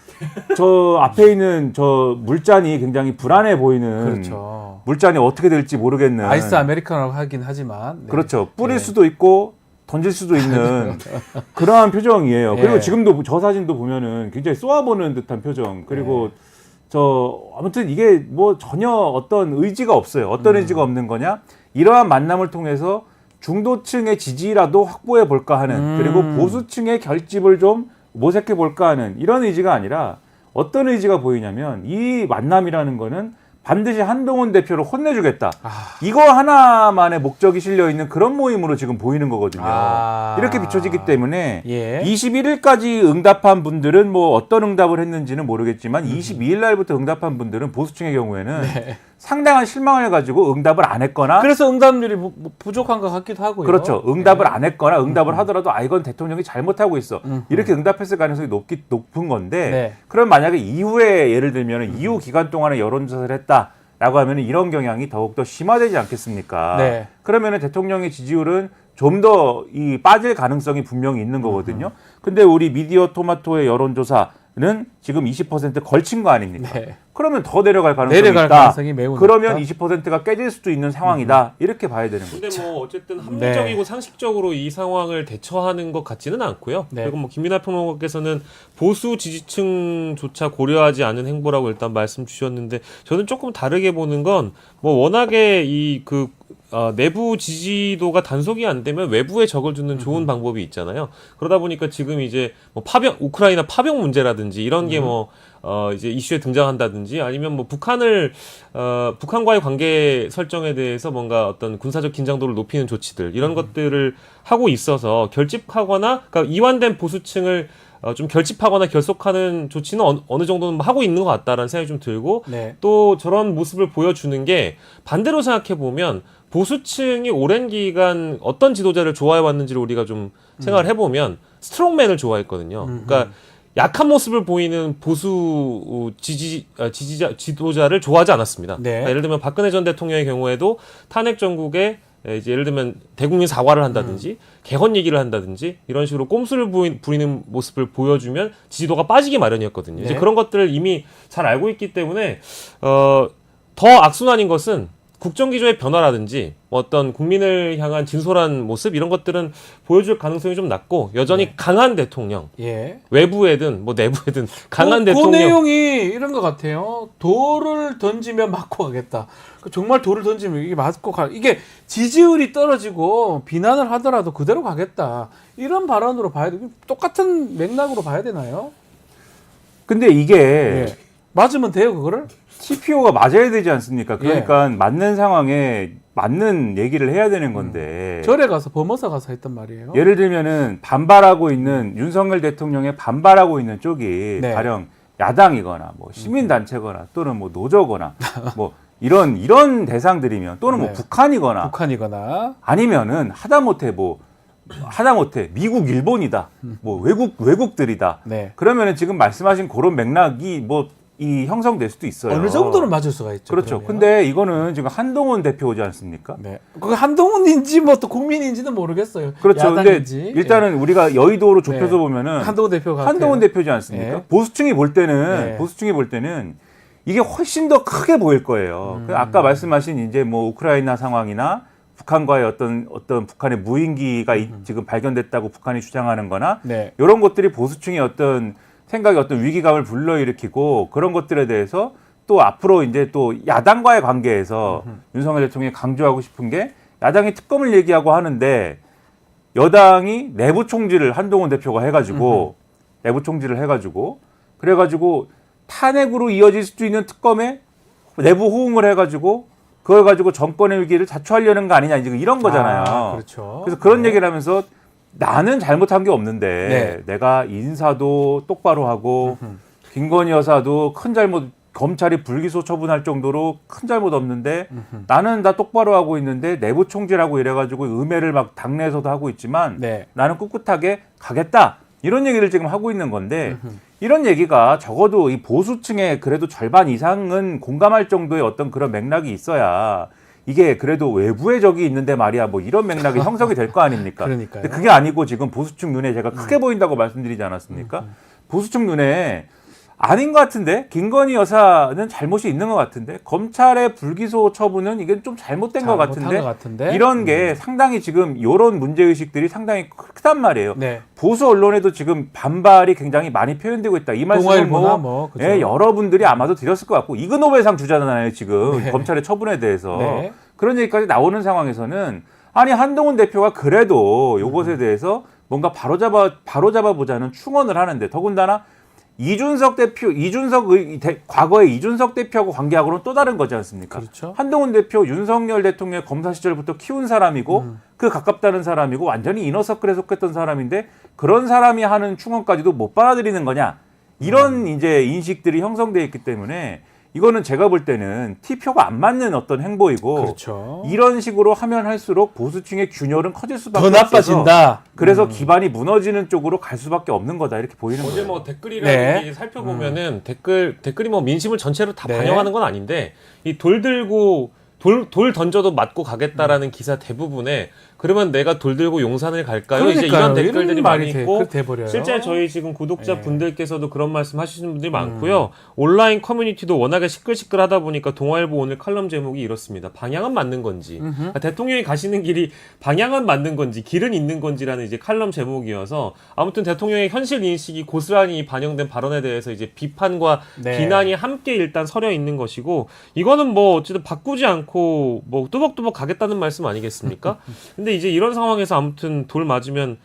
저 앞에 있는 저 물잔이 굉장히 불안해 보이는 그렇죠. 물잔이 어떻게 될지 모르겠는 아이스 아메리카노라고 하긴 하지만. 네. 그렇죠. 뿌릴 네. 수도 있고 던질 수도 있는 그러한 표정이에요. 예. 그리고 지금도 저 사진도 보면은 굉장히 쏘아보는 듯한 표정. 그리고 아무튼 이게 뭐 전혀 어떤 의지가 없어요. 어떤 의지가 없는 거냐? 이러한 만남을 통해서 중도층의 지지라도 확보해 볼까 하는 그리고 보수층의 결집을 좀 모색해 볼까 하는 이런 의지가 아니라 어떤 의지가 보이냐면 이 만남이라는 거는 반드시 한동훈 대표를 혼내주겠다. 이거 하나만의 목적이 실려 있는 그런 모임으로 지금 보이는 거거든요. 이렇게 비춰지기 때문에 예. 21일까지 응답한 분들은 뭐 어떤 응답을 했는지는 모르겠지만 22일 날부터 응답한 분들은 보수층의 경우에는 상당한 실망을 가지고 응답을 안 했거나 그래서 응답률이 부족한 것 같기도 하고요. 그렇죠. 응답을 안 했거나 응답을 하더라도 이건 대통령이 잘못하고 있어. 이렇게 응답했을 가능성이 높은 건데 네. 그럼 만약에 이후에 예를 들면 이후 기간 동안에 여론조사를 했다라고 하면 이런 경향이 더욱더 심화되지 않겠습니까? 네. 그러면 대통령의 지지율은 좀 더 이 빠질 가능성이 분명히 있는 거거든요. 근데 우리 미디어 토마토의 여론조사는 지금 20% 걸친 거 아닙니까? 네. 그러면 더 내려갈 가능성이 내려갈 있다. 가능성이 매우 그러면 높다. 20%가 깨질 수도 있는 상황이다. 이렇게 봐야 되는 거죠. 근데 뭐 어쨌든 합리적이고 상식적으로 이 상황을 대처하는 것 같지는 않고요. 네. 그리고 뭐 김민하 평론가께서는 보수 지지층조차 고려하지 않은 행보라고 일단 말씀 주셨는데 저는 조금 다르게 보는 건 뭐 워낙에 내부 지지도가 단속이 안 되면 외부에 적을 주는 좋은 방법이 있잖아요. 그러다 보니까 지금 이제 뭐 우크라이나 파병 문제라든지 이런 게 이제 이슈에 등장한다든지 아니면 뭐 북한과의 관계 설정에 대해서 뭔가 어떤 군사적 긴장도를 높이는 조치들 이런 것들을 하고 있어서 결집하거나 그러니까 이완된 보수층을 좀 결집하거나 결속하는 조치는 어느 정도는 하고 있는 것 같다라는 생각이 좀 들고 네. 또 저런 모습을 보여주는 게 반대로 생각해 보면 보수층이 오랜 기간 어떤 지도자를 좋아해 왔는지를 우리가 좀 생각을 해보면 스트롱맨을 좋아했거든요. 그러니까 약한 모습을 보이는 보수 지도자를 좋아하지 않았습니다. 네. 그러니까 예를 들면 박근혜 전 대통령의 경우에도 탄핵 정국에 이제 예를 들면 대국민 사과를 한다든지 개헌 얘기를 한다든지 이런 식으로 꼼수를 부리는 모습을 보여주면 지지도가 빠지기 마련이었거든요. 네. 이제 그런 것들을 이미 잘 알고 있기 때문에 더 악순환인 것은 국정기조의 변화라든지 어떤 국민을 향한 진솔한 모습 이런 것들은 보여줄 가능성이 좀 낮고 여전히 강한 대통령 예. 외부에든 뭐 내부에든 강한 그 대통령 내용이 이런 것 같아요. 돌을 던지면 맞고 가겠다. 정말 돌을 던지면 이게 맞고 이게 지지율이 떨어지고 비난을 하더라도 그대로 가겠다. 이런 발언으로 봐야 돼. 똑같은 맥락으로 봐야 되나요? 근데 이게 예. 맞으면 돼요, 그거를? TPO가 맞아야 되지 않습니까? 그러니까 맞는 상황에 맞는 얘기를 해야 되는 건데 절에 가서 범어사 가서 했단 말이에요. 예를 들면은 반발하고 있는 윤석열 대통령에 반발하고 있는 쪽이 네. 가령 야당이거나 뭐 시민단체거나 또는 뭐 노조거나 뭐 이런 대상들이면 또는 뭐 네. 북한이거나 아니면은 하다못해 미국, 일본이다. 뭐 외국들이다. 네. 그러면은 지금 말씀하신 그런 맥락이 이 형성될 수도 있어요. 어느 정도는 맞을 수가 있죠. 그렇죠. 그러면. 근데 이거는 지금 한동훈 대표지 않습니까? 네. 그 한동훈인지 뭐 또 국민인지는 모르겠어요. 그렇죠. 야당인지. 근데 일단은 우리가 여의도로 좁혀서 네. 보면은 한동훈 대표가 한동훈 대표지 않습니까? 네. 보수층이 볼 때는 이게 훨씬 더 크게 보일 거예요. 아까 말씀하신 이제 뭐 우크라이나 상황이나 북한과의 어떤 북한의 무인기가 지금 발견됐다고 북한이 주장하는 거나 네. 이런 것들이 보수층의 어떤 생각이 어떤 위기감을 불러일으키고 그런 것들에 대해서 또 앞으로 이제 또 야당과의 관계에서 윤석열 대통령이 강조하고 싶은 게 야당이 특검을 얘기하고 하는데 여당이 내부 총질을 한동훈 대표가 해가지고 내부 총질을 해가지고 그래가지고 탄핵으로 이어질 수도 있는 특검에 내부 호응을 해가지고 그걸 가지고 정권의 위기를 자초하려는 거 아니냐 이제 이런 거잖아요. 그렇죠. 그래서 그런 얘기를 하면서 나는 잘못한 게 없는데 네. 내가 인사도 똑바로 하고 김건희 여사도 큰 잘못 검찰이 불기소 처분할 정도로 큰 잘못 없는데 나는 다 똑바로 하고 있는데 내부 총질하고 이래가지고 음해를 막 당내에서도 하고 있지만 네. 나는 꿋꿋하게 가겠다 이런 얘기를 지금 하고 있는 건데 이런 얘기가 적어도 이 보수층의 그래도 절반 이상은 공감할 정도의 어떤 그런 맥락이 있어야 이게 그래도 외부의 적이 있는데 말이야 뭐 이런 맥락이 형성이 될 거 아닙니까? 그러니까요. 근데 그게 아니고 지금 보수층 눈에 제가 크게 보인다고 말씀드리지 않았습니까? 보수층 눈에 아닌 것 같은데 김건희 여사는 잘못이 있는 것 같은데 검찰의 불기소 처분은 이게 좀 잘못된 것 같은데 이런 게 상당히 지금 이런 문제의식들이 상당히 크단 말이에요. 네. 보수 언론에도 지금 반발이 굉장히 많이 표현되고 있다. 이 말씀은 그죠. 예, 여러분들이 아마도 드렸을 것 같고 이그노벨상 주잖아요 지금 네. 검찰의 처분에 대해서 네. 그런 얘기까지 나오는 상황에서는 아니 한동훈 대표가 그래도 이것에 대해서 뭔가 바로잡아 보자는 충언을 하는데 더군다나 이준석 과거의 이준석 대표하고 관계하고는 또 다른 거지 않습니까? 그렇죠. 한동훈 대표 윤석열 대통령 검사 시절부터 키운 사람이고 그 가깝다는 사람이고 완전히 이너서클에 속했던 사람인데 그런 사람이 하는 충언까지도 못 받아들이는 거냐 이런 이제 인식들이 형성돼 있기 때문에 이거는 제가 볼 때는 T표가 안 맞는 어떤 행보이고 그렇죠. 이런 식으로 하면 할수록 보수층의 균열은 커질 수밖에 더 없어서 나빠진다. 그래서 기반이 무너지는 쪽으로 갈 수밖에 없는 거다 이렇게 보이는 어제 거예요. 뭐 댓글이라는 네. 게 살펴보면은 댓글이 뭐 민심을 전체로 다 네. 반영하는 건 아닌데 이 돌 들고 돌 던져도 맞고 가겠다라는 기사 대부분에 그러면 내가 돌 들고 용산을 갈까요? 이제 이런 댓글들이 많이 있고 돼버려요. 실제 저희 지금 구독자분들께서도 그런 말씀 하시는 분들이 많고요. 온라인 커뮤니티도 워낙에 시끌시끌하다 보니까 동아일보 오늘 칼럼 제목이 이렇습니다. 방향은 맞는 건지 그러니까 대통령이 가시는 길이 방향은 맞는 건지 길은 있는 건지라는 이제 칼럼 제목이어서 아무튼 대통령의 현실 인식이 고스란히 반영된 발언에 대해서 이제 비판과 네. 비난이 함께 일단 서려 있는 것이고 이거는 뭐 어쨌든 바꾸지 않고 뭐 뚜벅뚜벅 가겠다는 말씀 아니겠습니까? 근데 이제 이런 상황에서 아무튼 돌 맞으면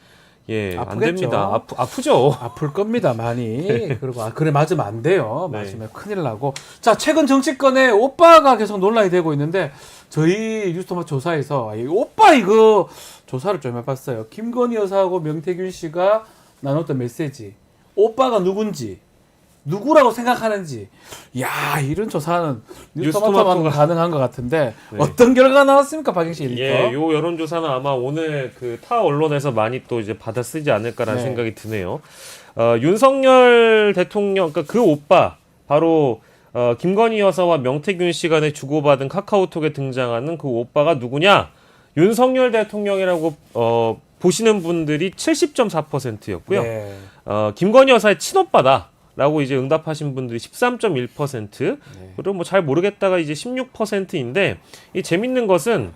안 아프겠죠. 됩니다. 아프죠. 아플 겁니다, 많이. 그리고 그래 맞으면 안 돼요. 네. 맞으면 큰일 나고. 자, 최근 정치권에 오빠가 계속 논란이 되고 있는데 저희 뉴스토마 조사에서 이 오빠 이거 조사를 좀 해봤어요. 김건희 여사하고 명태균 씨가 나눴던 메시지, 오빠가 누군지, 누구라고 생각하는지, 야 이런 조사는 뉴스토마토만 뉴스토마토가- 가능한 것 같은데 네. 어떤 결과가 나왔습니까, 박영식 에디터? 예, 요 여론조사는 아마 오늘 그 타 언론에서 많이 또 이제 받아 쓰지 않을까라는 네. 생각이 드네요. 윤석열 대통령, 그러니까 그 오빠 바로 김건희 여사와 명태균 씨 간에 주고받은 카카오톡에 등장하는 그 오빠가 누구냐? 윤석열 대통령이라고 보시는 분들이 70.4%였고요. 네. 김건희 여사의 친오빠다. 라고 이제 응답하신 분들이 13.1%, 그리고 뭐 잘 모르겠다가 이제 16%인데, 이 재밌는 것은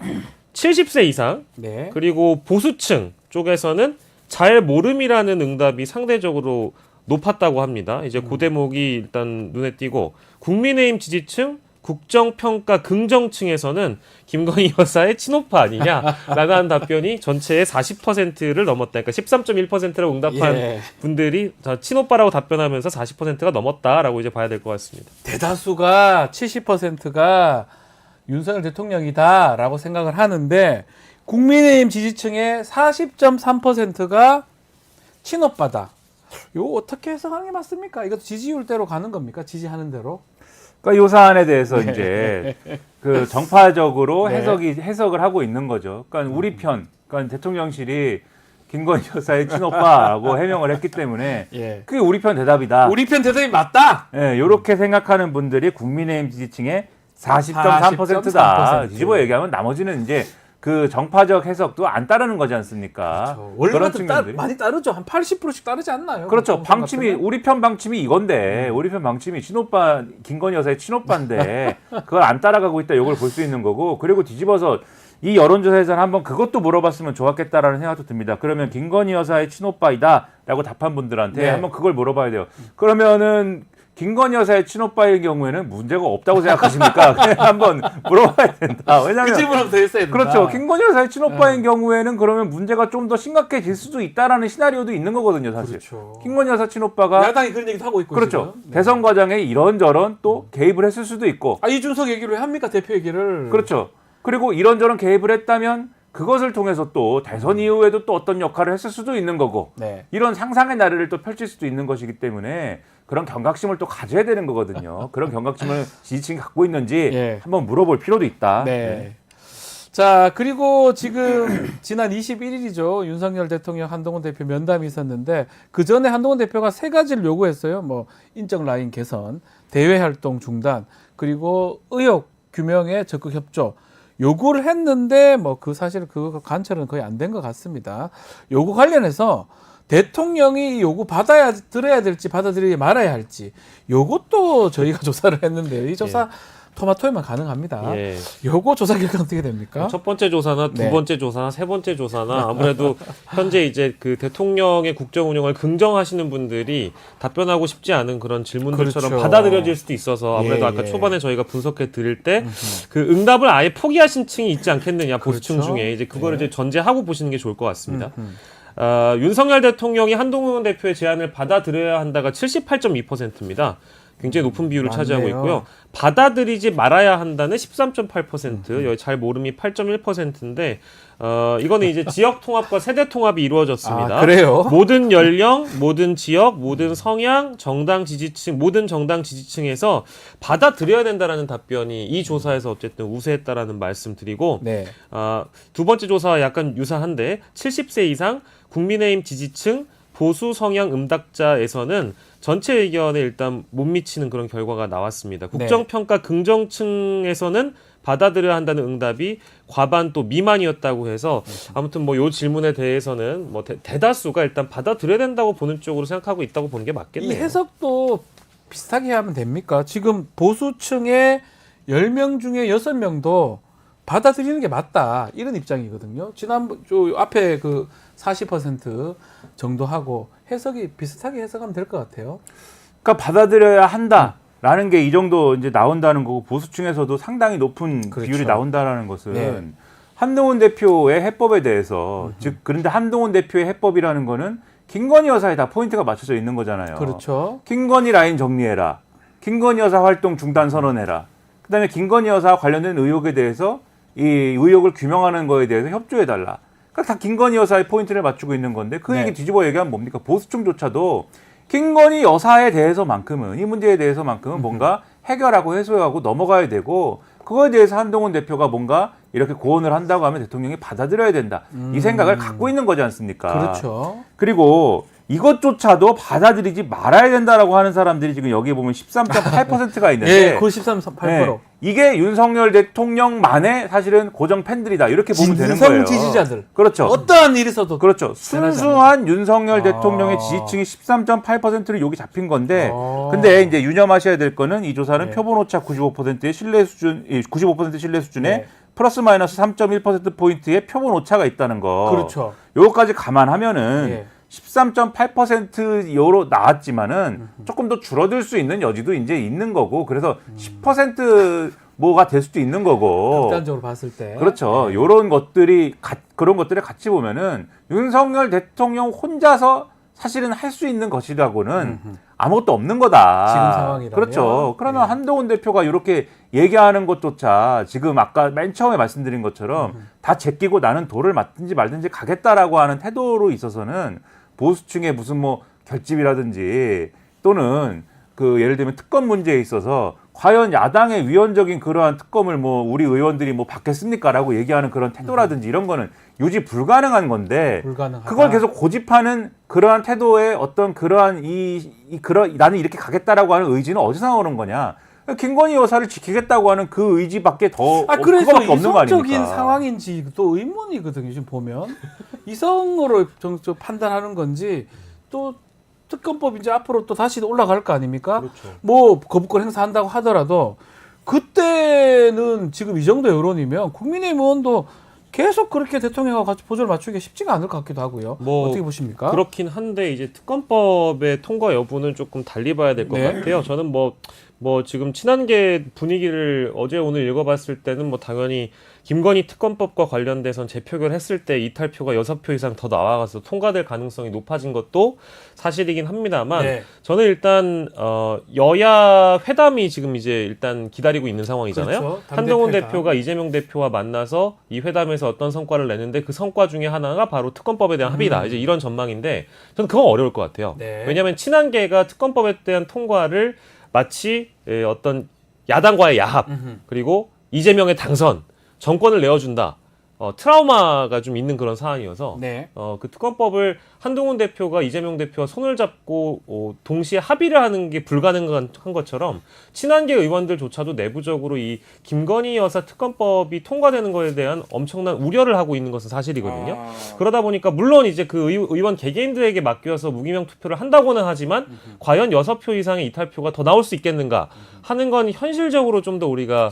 70세 이상, 네. 그리고 보수층 쪽에서는 잘 모름이라는 응답이 상대적으로 높았다고 합니다. 이제 그 대목이 일단 눈에 띄고, 국민의힘 지지층, 국정평가 긍정층에서는 김건희 여사의 친오빠 아니냐라는 답변이 전체의 40%를 넘었다. 그러니까 13.1%라고 응답한 예. 분들이 친오빠라고 답변하면서 40%가 넘었다라고 이제 봐야 될 것 같습니다. 대다수가 70%가 윤석열 대통령이다라고 생각을 하는데 국민의힘 지지층의 40.3%가 친오빠다. 이거 어떻게 해석하는 게 맞습니까? 이것도 지지율대로 가는 겁니까? 지지하는 대로? 그러니까 요 사안에 대해서 이제 그 정파적으로 네. 해석을 하고 있는 거죠. 그러니까 우리 편, 그러니까 대통령실이 김건희 여사의 친오빠라고 해명을 했기 때문에 예. 그게 우리 편 대답이다. 우리 편 대답이 맞다. 예, 이렇게 생각하는 분들이 국민의힘 지지층의 40.3%다. 40.3%. 뒤집어 얘기하면 나머지는 이제 그 정파적 해석도 안 따르는 거지 않습니까? 원래 그런 같은 측면들이. 많이 따르죠. 한 80%씩 따르지 않나요? 그렇죠. 보통 방침이 같으면? 우리 편 방침이 이건데 우리 편 방침이 친오빠 김건희 여사의 친오빠인데 그걸 안 따라가고 있다. 이걸 볼 수 있는 거고 그리고 뒤집어서 이 여론조사에서는 한번 그것도 물어봤으면 좋았겠다라는 생각도 듭니다. 그러면 김건희 여사의 친오빠이다라고 답한 분들한테 네. 한번 그걸 물어봐야 돼요. 그러면은 김건희 여사의 친오빠의 경우에는 문제가 없다고 생각하십니까? 그냥 한번 물어봐야 된다. 그 왜냐하면 질문을 더 했어야 된다. 그렇죠. 김건희 여사의 친오빠인 경우에는 그러면 문제가 좀 더 심각해질 수도 있다라는 시나리오도 있는 거거든요, 사실. 그렇죠. 김건희 여사 친오빠가 야당이 그런 얘기도 하고 있고 그렇죠. 지금. 네. 대선 과정에 이런저런 또 개입을 했을 수도 있고. 이준석 얘기를 왜 합니까? 대표 얘기를. 그렇죠. 그리고 이런저런 개입을 했다면 그것을 통해서 또 대선 이후에도 또 어떤 역할을 했을 수도 있는 거고. 네. 이런 상상의 나래를 또 펼칠 수도 있는 것이기 때문에 그런 경각심을 또 가져야 되는 거거든요. 그런 경각심을 지지층이 갖고 있는지 예. 한번 물어볼 필요도 있다. 네. 자, 그리고 지금 지난 21일이죠. 윤석열 대통령 한동훈 대표 면담이 있었는데 그 전에 한동훈 대표가 세 가지를 요구했어요. 뭐 인적 라인 개선, 대외 활동 중단, 그리고 의혹 규명에 적극 협조. 요구를 했는데 뭐 그 사실 그 관철은 거의 안 된 것 같습니다. 요구 관련해서 대통령이 이 요구 들어야 될지 받아들이지 말아야 할지 요것도 저희가 조사를 했는데요. 이 조사 토마토에만 가능합니다. 예. 요거 조사 결과 어떻게 됩니까? 첫 번째 조사나 두 네. 번째 조사나 세 번째 조사나 아무래도 현재 이제 그 대통령의 국정 운영을 긍정하시는 분들이 답변하고 싶지 않은 그런 질문들처럼 그렇죠. 받아들여질 수도 있어서 아무래도 예, 아까 예. 초반에 저희가 분석해 드릴 때 그 응답을 아예 포기하신 층이 있지 않겠느냐 보수층 그렇죠. 중에 이제 그거를 네. 이제 전제하고 보시는 게 좋을 것 같습니다. 윤석열 대통령이 한동훈 대표의 제안을 받아들여야 한다가 78.2%입니다. 굉장히 높은 비율을 많네요. 차지하고 있고요. 받아들이지 말아야 한다는 13.8%, 여기 잘 모름이 8.1%인데 이거는 이제 지역 통합과 세대 통합이 이루어졌습니다. 아, 그래요? 모든 연령, 모든 지역, 모든 성향, 정당 지지층, 모든 정당 지지층에서 받아들여야 된다라는 답변이 이 조사에서 어쨌든 우세했다라는 말씀드리고 네. 두 번째 조사와 약간 유사한데 70세 이상 국민의힘 지지층 보수 성향 응답자에서는 전체 의견에 일단 못 미치는 그런 결과가 나왔습니다. 국정평가 긍정층에서는 받아들여야 한다는 응답이 과반 또 미만이었다고 해서 아무튼 뭐 요 질문에 대해서는 뭐 대다수가 일단 받아들여야 된다고 보는 쪽으로 생각하고 있다고 보는 게 맞겠네요. 이 해석도 비슷하게 하면 됩니까? 지금 보수층의 10명 중에 6명도 받아들이는 게 맞다. 이런 입장이거든요. 지난번 저 앞에 그 40% 정도 하고 해석이 비슷하게 해석하면 될 것 같아요. 그러니까 받아들여야 한다라는 게 이 정도 이제 나온다는 거고 보수층에서도 상당히 높은 그렇죠. 비율이 나온다라는 것은 네. 한동훈 대표의 해법에 대해서 즉 그런데 한동훈 대표의 해법이라는 거는 김건희 여사에 다 포인트가 맞춰져 있는 거잖아요. 그렇죠. 김건희 라인 정리해라. 김건희 여사 활동 중단 선언해라. 그다음에 김건희 여사 관련된 의혹에 대해서 이 의혹을 규명하는 거에 대해서 협조해달라. 그러니까 다 김건희 여사의 포인트를 맞추고 있는 건데 그 네. 얘기 뒤집어 얘기하면 뭡니까? 보수층조차도 김건희 여사에 대해서만큼은 이 문제에 대해서만큼은 뭔가 해결하고 해소하고 넘어가야 되고 그거에 대해서 한동훈 대표가 뭔가 이렇게 고언을 한다고 하면 대통령이 받아들여야 된다. 이 생각을 갖고 있는 거지 않습니까? 그렇죠. 그리고 이것조차도 받아들이지 말아야 된다라고 하는 사람들이 지금 여기에 보면 13.8%가 있는데 예, 그 13.8%. 네, 이게 윤석열 대통령만의 사실은 고정 팬들이다. 이렇게 보면 되는 진성 거예요. 지지자들. 그렇죠. 어떠한 일이 있어도 그렇죠. 순수한 윤석열 아. 대통령의 지지층이 13.8%를 여기 잡힌 건데, 아. 근데 이제 유념하셔야 될 거는 이 조사는 네. 표본 오차 95%의 신뢰 수준, 95% 신뢰 수준에 네. 플러스 마이너스 3.1% 포인트의 표본 오차가 있다는 거. 그렇죠. 요거까지 감안하면은 예. 13.8%로 나왔지만은 조금 더 줄어들 수 있는 여지도 이제 있는 거고, 그래서 10% 뭐가 될 수도 있는 거고. 극단적으로 봤을 때. 그렇죠. 요런 것들이 그런 것들을 같이 보면은 윤석열 대통령 혼자서 사실은 할 수 있는 것이라고는 아무것도 없는 거다. 지금 상황이라면. 그렇죠. 그러면 네. 한동훈 대표가 이렇게 얘기하는 것조차 지금 아까 맨 처음에 말씀드린 것처럼 다 제끼고 나는 돌을 맞든지 말든지 가겠다라고 하는 태도로 있어서는 보수층의 무슨 뭐 결집이라든지 또는 그 예를 들면 특검 문제에 있어서 과연 야당의 위헌적인 그러한 특검을 뭐 우리 의원들이 뭐 받겠습니까라고 얘기하는 그런 태도라든지 이런 거는 유지 불가능한 건데 불가능하다. 그걸 계속 고집하는 그러한 태도의 어떤 그러한 그런 나는 이렇게 가겠다라고 하는 의지는 어디서 나오는 거냐? 김건희 여사를 지키겠다고 하는 그 의지밖에 더 그래서 그거밖에 없는 거 이성적인 아닙니까? 상황인지 또 의문이거든요. 지금 보면 이성으로 정적 판단하는 건지 또 특검법 이제 앞으로 또 다시 올라갈 거 아닙니까? 그렇죠. 뭐 거부권 행사한다고 하더라도 그때는 지금 이 정도 여론이면 국민의힘 의원도 계속 그렇게 대통령하고 같이 보조를 맞추기가 쉽지가 않을 것 같기도 하고요. 뭐 어떻게 보십니까? 그렇긴 한데 이제 특검법의 통과 여부는 조금 달리 봐야 될 것 네. 같아요. 저는 뭐 지금 친한계 분위기를 어제 오늘 읽어봤을 때는 뭐 당연히 김건희 특검법과 관련돼선 재표결 했을 때 이탈표가 6표 이상 더 나와가서 통과될 가능성이 높아진 것도 사실이긴 합니다만 네. 저는 일단 여야 회담이 지금 이제 일단 기다리고 있는 상황이잖아요. 그렇죠. 한동훈 당대표 회담. 대표가 이재명 대표와 만나서 이 회담에서 어떤 성과를 내는데 그 성과 중에 하나가 바로 특검법에 대한 합의다. 이제 이런 전망인데 저는 그건 어려울 것 같아요. 네. 왜냐하면 친한계가 특검법에 대한 통과를 마치 어떤 야당과의 야합 그리고 이재명의 당선 정권을 내어준다. 트라우마가 좀 있는 그런 상황이어서 네. 그 특검법을 한동훈 대표가 이재명 대표와 손을 잡고 동시에 합의를 하는 게 불가능한 것처럼 친한계 의원들조차도 내부적으로 이 김건희 여사 특검법이 통과되는 것에 대한 엄청난 우려를 하고 있는 것은 사실이거든요. 그러다 보니까 물론 이제 그 의원 개개인들에게 맡겨서 무기명 투표를 한다고는 하지만 과연 6표 이상의 이탈표가 더 나올 수 있겠는가 하는 건 현실적으로 좀 더 우리가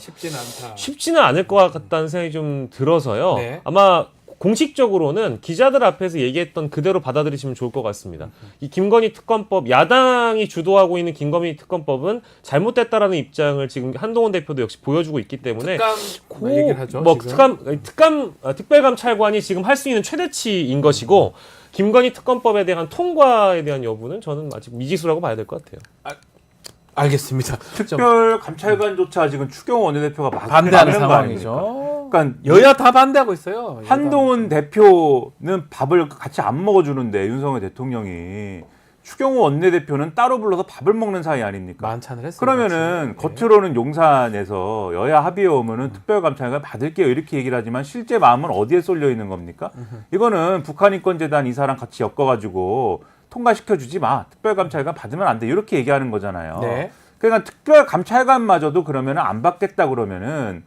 쉽지는 않을 것 같다는 생각이 좀 들어서요. 네. 아마 공식적으로는 기자들 앞에서 얘기했던 그대로 받아들이시면 좋을 것 같습니다. 이 김건희 특검법, 야당이 주도하고 있는 김건희 특검법은 잘못됐다라는 입장을 지금 한동훈 대표도 역시 보여주고 있기 때문에 특감 얘기를 하죠. 뭐 지금. 특별감찰관이 지금 할 수 있는 최대치인 것이고 김건희 특검법에 대한 통과에 대한 여부는 저는 아직 미지수라고 봐야 될 것 같아요. 알겠습니다. 특별 감찰관조차 지금 추경호 원내대표가 반대하는 거 상황이죠. 아닙니까? 그러니까 여야 다 반대하고 있어요. 한동훈 대표는 밥을 같이 안 먹어주는데 윤석열 대통령이 추경호 원내대표는 따로 불러서 밥을 먹는 사이 아닙니까? 만찬을 했어요. 그러면은 겉으로는 용산에서 여야 합의에 오면은 특별감찰관 받을게요 이렇게 얘기를 하지만 실제 마음은 어디에 쏠려 있는 겁니까? 이거는 북한인권재단 이사랑 같이 엮어가지고 통과시켜주지 마. 특별감찰관 받으면 안 돼. 이렇게 얘기하는 거잖아요. 네. 그러니까 특별감찰관마저도 그러면은 안 받겠다 그러면은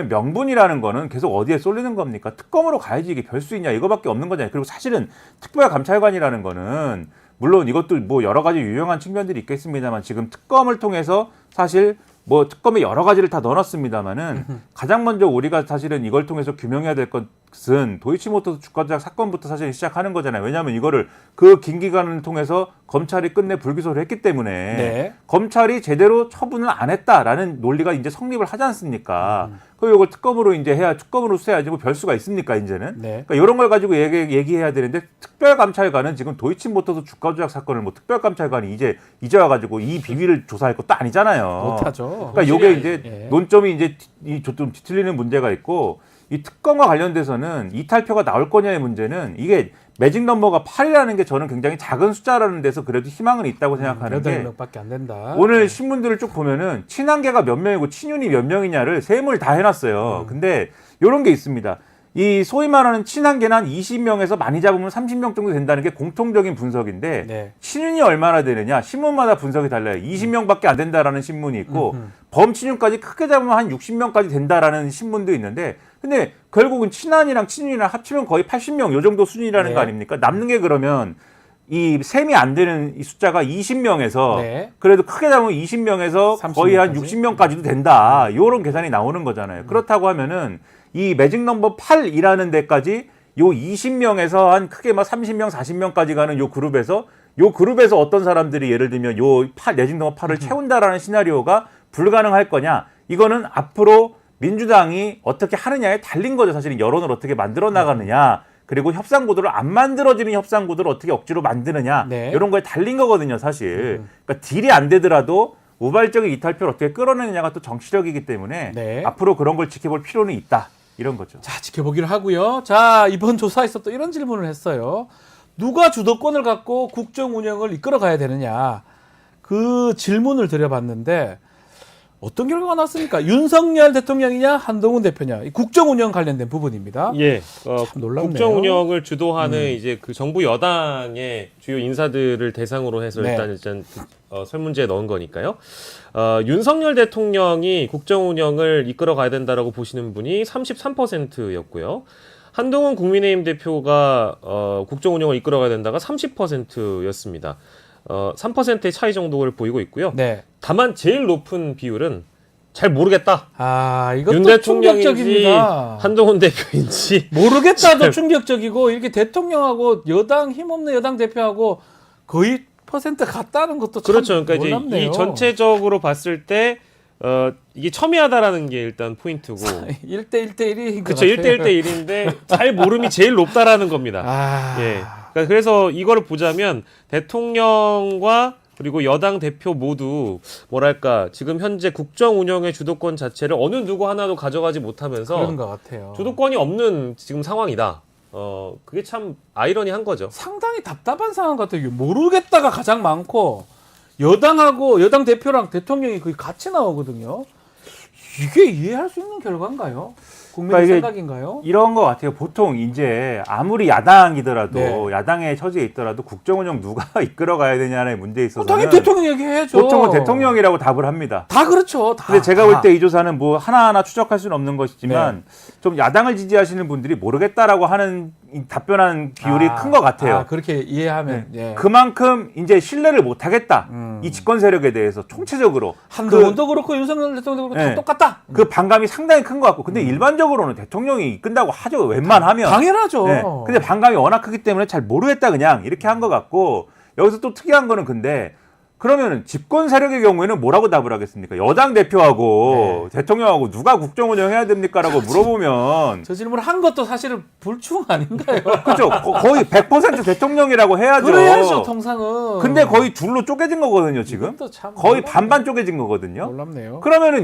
명분이라는 거는 계속 어디에 쏠리는 겁니까? 특검으로 가야지 이게 별 수 있냐 이거밖에 없는 거잖아요. 그리고 사실은 특별감찰관이라는 거는 물론 이것도 뭐 여러 가지 유용한 측면들이 있겠습니다만 지금 특검을 통해서 사실 뭐 특검에 여러 가지를 다 넣어놨습니다만은 가장 먼저 우리가 사실은 이걸 통해서 규명해야 될 것은 도이치모터스 주가 조작 사건부터 사실 시작하는 거잖아요. 왜냐하면 이거를 그 긴 기간을 통해서 검찰이 끝내 불기소를 했기 때문에 네. 검찰이 제대로 처분을 안 했다라는 논리가 이제 성립을 하지 않습니까? 그리고 이걸 특검으로 이제 해야 특검으로 수해야지 뭐 별 수가 있습니까 이제는? 네. 그러니까 이런 걸 가지고 얘기해야 되는데 특별감찰관은 지금 도이치모터스 주가 조작 사건을 뭐 특별감찰관이 이제 와가지고 이 비밀을 조사할 것도 아니잖아요. 못하죠. 그러니까 요게 이제 예. 논점이 이제 좀 뒤틀리는 문제가 있고 이 특검과 관련돼서는 이탈표가 나올 거냐의 문제는 이게 매직 넘버가 8이라는 게 저는 굉장히 작은 숫자라는 데서 그래도 희망은 있다고 생각하는 게 8명밖에 안 된다. 오늘 신문들을 쭉 보면은 친한계가 몇 명이고 친윤이 몇 명이냐를 세무를 다 해놨어요. 근데 이런 게 있습니다. 이 소위 말하는 친한계는 한 20명에서 많이 잡으면 30명 정도 된다는 게 공통적인 분석인데 네. 친윤이 얼마나 되느냐 신문마다 분석이 달라요. 20명밖에 안 된다라는 신문이 있고 범친윤까지 크게 잡으면 한 60명까지 된다라는 신문도 있는데 근데 결국은 친한이랑 친윤이랑 합치면 거의 80명 요 정도 수준이라는 네. 거 아닙니까? 남는 게 그러면 이 셈이 안 되는 이 숫자가 20명에서 네. 그래도 크게 잡으면 20명에서 30명 거의 한 까지? 60명까지도 된다. 이런 계산이 나오는 거잖아요. 그렇다고 하면은 이 매직 넘버 8이라는 데까지 요 20명에서 한 크게 막 30명, 40명까지 가는 요 그룹에서 어떤 사람들이 예를 들면 요 매직 넘버 8을 채운다라는 시나리오가 불가능할 거냐? 이거는 앞으로 민주당이 어떻게 하느냐에 달린 거죠. 사실은 여론을 어떻게 만들어 나가느냐. 그리고 협상 구도를 안 만들어지는 협상 구도를 어떻게 억지로 만드느냐. 네. 이런 거에 달린 거거든요, 사실. 그러니까 딜이 안 되더라도 우발적인 이탈표를 어떻게 끌어내느냐가 또 정치력이기 때문에 네. 앞으로 그런 걸 지켜볼 필요는 있다. 이런 거죠. 자, 지켜보기로 하고요. 자, 이번 조사에서 또 이런 질문을 했어요. 누가 주도권을 갖고 국정 운영을 이끌어 가야 되느냐. 그 질문을 드려봤는데 어떤 결과가 나왔습니까? 윤석열 대통령이냐 한동훈 대표냐. 이 국정 운영 관련된 부분입니다. 예, 참 놀랍네요. 국정 운영을 주도하는 이제 그 정부 여당의 주요 인사들을 대상으로 해서 네. 일단 설문지에 넣은 거니까요. 윤석열 대통령이 국정 운영을 이끌어 가야 된다라고 보시는 분이 33%였고요. 한동훈 국민의힘 대표가 국정 운영을 이끌어 가야 된다가 30%였습니다. 3%의 차이 정도를 보이고 있고요. 네. 다만 제일 높은 비율은 잘 모르겠다. 아, 이것도 윤 대통령인지 충격적입니다. 한동훈 대표인지 모르겠다도 충격적이고 이렇게 대통령하고 힘없는 여당 대표하고 거의 퍼센트 같다는 것도 참 그렇죠. 그러니까 놀랍네요. 이제 이 전체적으로 봤을 때 이게 첨예하다라는 게 일단 포인트고. 1대 1대1인 그렇죠. 1대 1대 1인데 잘 모름이 제일 높다라는 겁니다. 아. 예. 그러니까 그래서 이거를 보자면 대통령과 그리고 여당 대표 모두 뭐랄까 지금 현재 국정 운영의 주도권 자체를 어느 누구 하나도 가져가지 못하면서 그런 것 같아요. 주도권이 없는 지금 상황이다. 그게 참 아이러니한 거죠. 상당히 답답한 상황 같아요. 모르겠다가 가장 많고 여당 대표랑 대통령이 거의 같이 나오거든요. 이게 이해할 수 있는 결과인가요? 국민의 그러니까 생각인가요? 이런 것 같아요. 보통 이제 아무리 야당이더라도 네. 야당의 처지에 있더라도 국정 운영 누가 이끌어 가야 되냐의 문제에 있어서는 당연히 대통령 얘기해야죠. 보통은 대통령이라고 답을 합니다. 다 그렇죠. 다. 근데 제가 다. 볼 때 이 조사는 뭐 하나하나 추적할 수는 없는 것이지만 좀 야당을 지지하시는 분들이 모르겠다라고 하는 답변한 비율이 큰 것 같아요. 그렇게 이해하면 예. 그만큼 이제 신뢰를 못 하겠다. 이 집권 세력에 대해서 총체적으로 한동훈도 그렇고 윤석열 대통령도 그렇고 다 네. 똑같다. 그 반감이 상당히 큰 것 같고 근데 일반적으로는 대통령이 이끈다고 하죠. 웬만하면. 당연하죠. 네. 근데 반감이 워낙 크기 때문에 잘 모르겠다 그냥 이렇게 한 것 같고 여기서 또 특이한 거는 근데 그러면 집권 세력의 경우에는 뭐라고 답을 하겠습니까? 여당 대표하고 대통령하고 누가 국정 운영해야 됩니까라고 물어보면 저 질문을 한 것도 사실은 불충 아닌가요? 그죠? 거의 100% 대통령이라고 해야죠. 그래야죠, 통상은. 근데 거의 둘로 쪼개진 거거든요, 지금. 이것도 참 거의 놀랍네요. 반반 쪼개진 거거든요. 놀랍네요. 그러면은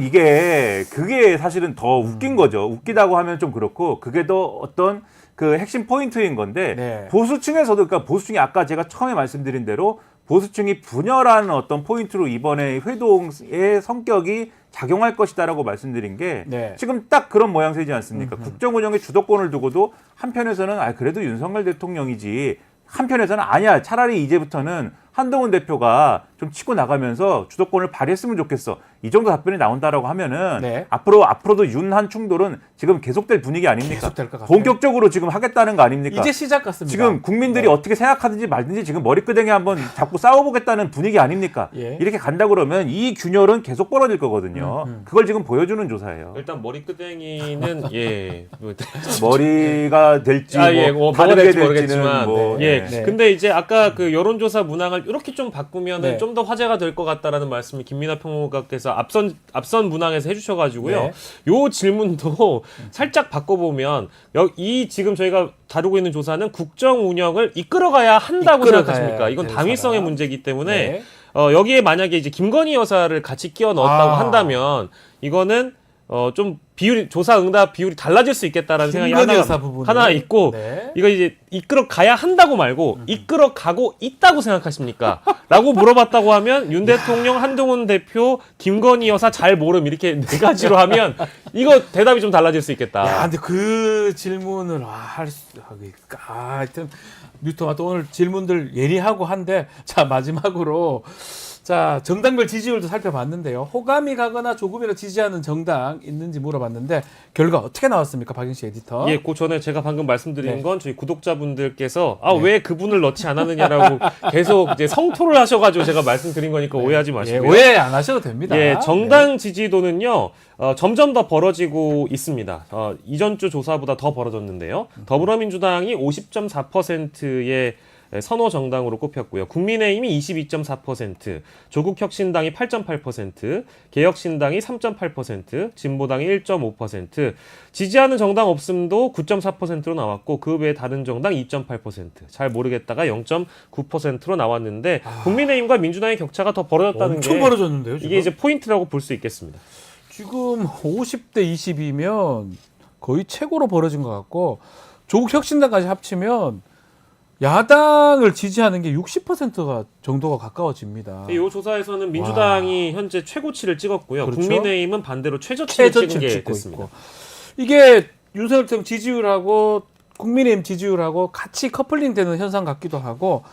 그게 사실은 더 웃긴 거죠. 웃기다고 하면 좀 그렇고 그게 더 어떤 그 핵심 포인트인 건데 네. 보수층에서도 그러니까 보수층이 아까 제가 처음에 말씀드린 대로 보수층이 분열하는 어떤 포인트로 이번에 회동의 성격이 작용할 것이다라고 말씀드린 게 네. 지금 딱 그런 모양새이지 않습니까? 국정 운영의 주도권을 두고도 한편에서는 그래도 윤석열 대통령이지 한편에서는 아니야 차라리 이제부터는 한동훈 대표가 좀 치고 나가면서 주도권을 발휘했으면 좋겠어. 이 정도 답변이 나온다라고 하면은 네. 앞으로도 윤한 충돌은 지금 계속될 분위기 아닙니까? 계속될 것 같아요. 본격적으로 지금 하겠다는 거 아닙니까? 이제 시작 같습니다. 지금 국민들이 네. 어떻게 생각하든지 말든지 지금 머리끄댕이 한번 잡고 싸워보겠다는 분위기 아닙니까? 예. 이렇게 간다 그러면 이 균열은 계속 벌어질 거거든요. 그걸 지금 보여주는 조사예요. 일단 머리끄댕이는 예. 머리가 될지 뭐가 다르게 될지 될지는 모르겠지만 뭐, 예. 네. 근데 이제 아까 그 여론조사 문항을 이렇게 좀 바꾸면은 네. 좀 더 화제가 될 것 같다라는 말씀을 김민하 평론가께서 앞선 문항에서 해주셔가지고요. 네. 요 질문도 살짝 바꿔보면 이 지금 저희가 다루고 있는 조사는 국정 운영을 이끌어가야 한다고 이끌어가야 생각하십니까? 이건 될 당위성의 사람. 문제이기 때문에 네. 여기에 만약에 이제 김건희 여사를 같이 끼워 넣었다고 아. 한다면 이거는 좀 조사 응답 비율이 달라질 수 있겠다라는 생각이 김건희 여사 부분은. 하나 있고 네. 이거 이제 이끌어 가야 한다고 말고 이끌어 가고 있다고 생각하십니까? 라고 물어봤다고 하면 윤 대통령, 한동훈 대표, 김건희 여사 잘 모름 이렇게 네 가지로 하면 이거 대답이 좀 달라질 수 있겠다. 야, 근데 그 질문을 하여튼 뉴토마토 오늘 질문들 예리하고 한데 자 마지막으로 자 정당별 지지율도 살펴봤는데요. 호감이 가거나 조금이라도 지지하는 정당 있는지 물어봤는데 결과 어떻게 나왔습니까, 박영식 에디터? 예, 그 전에 제가 방금 말씀드린 네. 건 저희 구독자분들께서 왜 그분을 넣지 않았느냐라고 계속 이제 성토를 하셔가지고 제가 말씀드린 거니까 오해하지 예, 마시고요. 오해 안 하셔도 됩니다. 예, 정당 지지도는요, 점점 더 벌어지고 있습니다. 이전 주 조사보다 더 벌어졌는데요. 더불어민주당이 50.4%의 선호 정당으로 꼽혔고요. 국민의힘이 22.4%, 조국혁신당이 8.8%, 개혁신당이 3.8%, 진보당이 1.5%, 지지하는 정당 없음도 9.4%로 나왔고 그 외에 다른 정당 2.8%, 잘 모르겠다가 0.9%로 나왔는데 국민의힘과 민주당의 격차가 더 벌어졌다는 엄청 게 벌어졌는데요. 지금? 이게 이제 포인트라고 볼 수 있겠습니다. 지금 50대 20이면 거의 최고로 벌어진 것 같고 조국 혁신당까지 합치면 야당을 지지하는 게 60%가 정도가 가까워집니다. 이 조사에서는 민주당이 현재 최고치를 찍었고요. 그렇죠. 국민의힘은 반대로 최저치를 찍은 게 찍고 됐습니다. 있고. 이게 윤석열 대통령 지지율하고 국민의힘 지지율하고 같이 커플링되는 현상 같기도 하고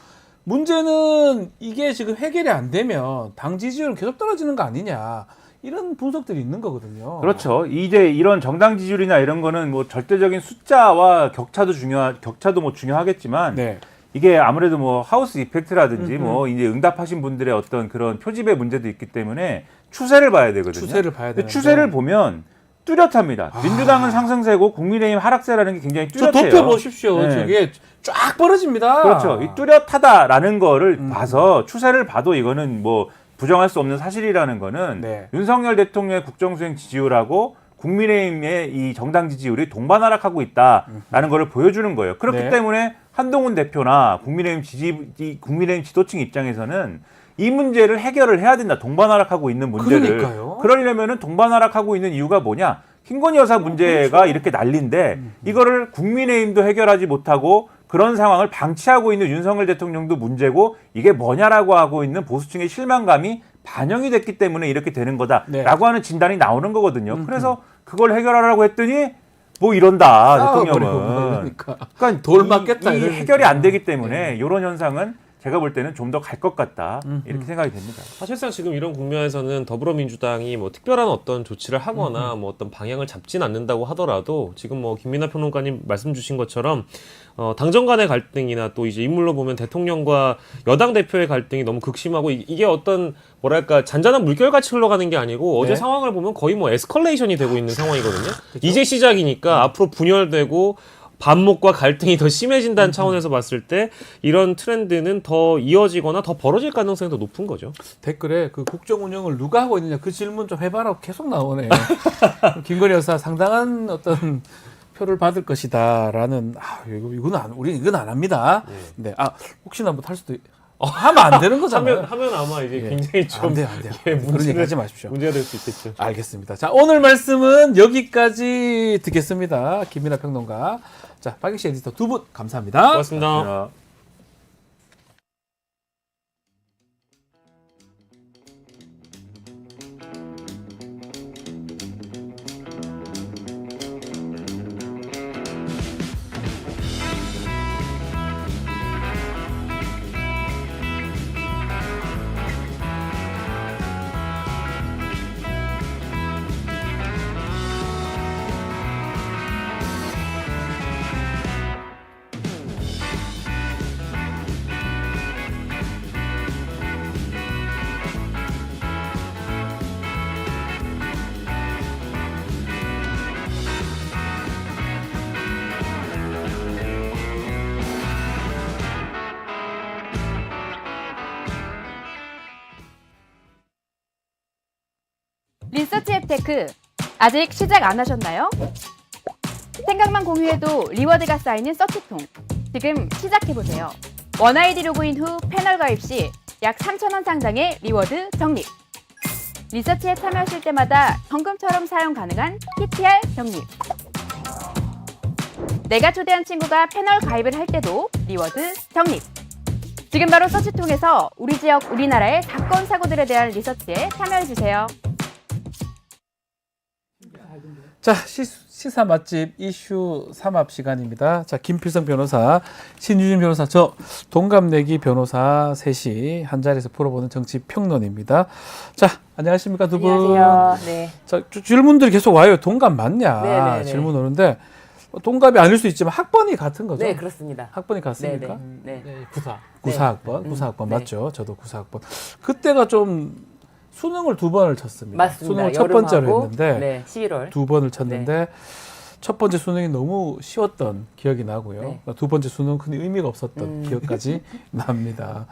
문제는 이게 지금 해결이 안 되면 당 지지율은 계속 떨어지는 거 아니냐. 이런 분석들이 있는 거거든요. 그렇죠. 이제 이런 정당 지지율이나 이런 거는 뭐 절대적인 숫자와 격차도 뭐 중요하겠지만 네. 이게 아무래도 뭐 하우스 이펙트라든지 뭐 이제 응답하신 분들의 어떤 그런 표집의 문제도 있기 때문에 추세를 봐야 되거든요. 추세를 봐야 근데 되는데. 추세를 보면 뚜렷합니다. 민주당은 상승세고 국민의힘 하락세라는 게 굉장히 저 뚜렷해요. 도표 보십시오. 네. 저게 쫙 벌어집니다. 그렇죠. 이 뚜렷하다라는 거를 봐서 추세를 봐도 이거는 뭐 부정할 수 없는 사실이라는 거는 네. 윤석열 대통령의 국정수행 지지율하고 국민의힘의 이 정당 지지율이 동반하락하고 있다라는 것을 보여주는 거예요. 그렇기 네. 때문에 한동훈 대표나 국민의힘 지도층 입장에서는 이 문제를 해결을 해야 된다. 동반하락하고 있는 문제를. 그러니까요. 그러려면은 동반하락하고 있는 이유가 뭐냐? 김건희 여사 문제가 이렇게 난리인데 이거를 국민의힘도 해결하지 못하고 그런 상황을 방치하고 있는 윤석열 대통령도 문제고 이게 뭐냐라고 하고 있는 보수층의 실망감이 반영이 됐기 때문에 이렇게 되는 거다라고 네. 하는 진단이 나오는 거거든요. 그래서 그걸 해결하라고 했더니 뭐 이런다 대통령은. 그러니까 돌 맞겠다. 이 이러니까. 해결이 안 되기 때문에 이런 현상은 제가 볼 때는 좀 더 갈 것 같다 이렇게 생각이 됩니다. 사실상 지금 이런 국면에서는 더불어민주당이 뭐 특별한 어떤 조치를 하거나 뭐 어떤 방향을 잡진 않는다고 하더라도 지금 뭐 김민하 평론가님 말씀 주신 것처럼 당정 간의 갈등이나 또 이제 인물로 보면 대통령과 여당 대표의 갈등이 너무 극심하고 이게 어떤 뭐랄까 잔잔한 물결같이 흘러가는 게 아니고 어제 네. 상황을 보면 거의 뭐 에스컬레이션이 되고 있는 상황이거든요. 이제 시작이니까 앞으로 분열되고 반목과 갈등이 더 심해진다는 차원에서 봤을 때 이런 트렌드는 더 이어지거나 더 벌어질 가능성이 더 높은 거죠. 댓글에 그 국정 운영을 누가 하고 있느냐 그 질문 좀 해봐라 계속 나오네. 김건희 여사 상당한 어떤 표를 받을 것이다라는 이건 안 합니다. 네. 혹시나 뭐 탈 수도 하면 안 되는 거잖아요. 하면 아마 이제 예. 굉장히 좀 안 돼요. 그런 얘기 하지 마십시오. 문제가 될 수 있겠죠. 알겠습니다. 자, 오늘 말씀은 여기까지 듣겠습니다. 김민하 평론가. 자, 박익시 에디터 두 분 감사합니다. 고맙습니다. 리서치 앱테크 아직 시작 안 하셨나요? 생각만 공유해도 리워드가 쌓이는 서치통. 지금 시작해보세요. 원아이디 로그인 후 패널 가입 시 약 3,000원 상당의 리워드 적립. 리서치에 참여하실 때마다 현금처럼 사용 가능한 PTR 적립. 내가 초대한 친구가 패널 가입을 할 때도 리워드 적립. 지금 바로 서치통에서 우리 지역, 우리나라의 사건, 사고들에 대한 리서치에 참여해주세요. 자, 시사 맛집 이슈 삼합 시간입니다. 자, 김필성 변호사, 신유진 변호사, 저 동갑내기 변호사 셋이 한 자리에서 풀어보는 정치 평론입니다. 자, 안녕하십니까 두 분. 안녕하세요. 네. 자, 질문들이 계속 와요. 동갑 맞냐? 네네네. 질문 오는데 동갑이 아닐 수 있지만 학번이 같은 거죠? 네, 그렇습니다. 학번이 같습니까? 네. 구사학번, 네. 구사학번 네. 맞죠? 저도 구사학번. 그때가 좀 수능을 두 번을 쳤습니다. 맞습니다. 수능을 첫 번째로 여름하고, 했는데 네, 11월. 두 번을 쳤는데 첫 번째 수능이 너무 쉬웠던 기억이 나고요. 네. 두 번째 수능은 큰 의미가 없었던 기억까지 납니다.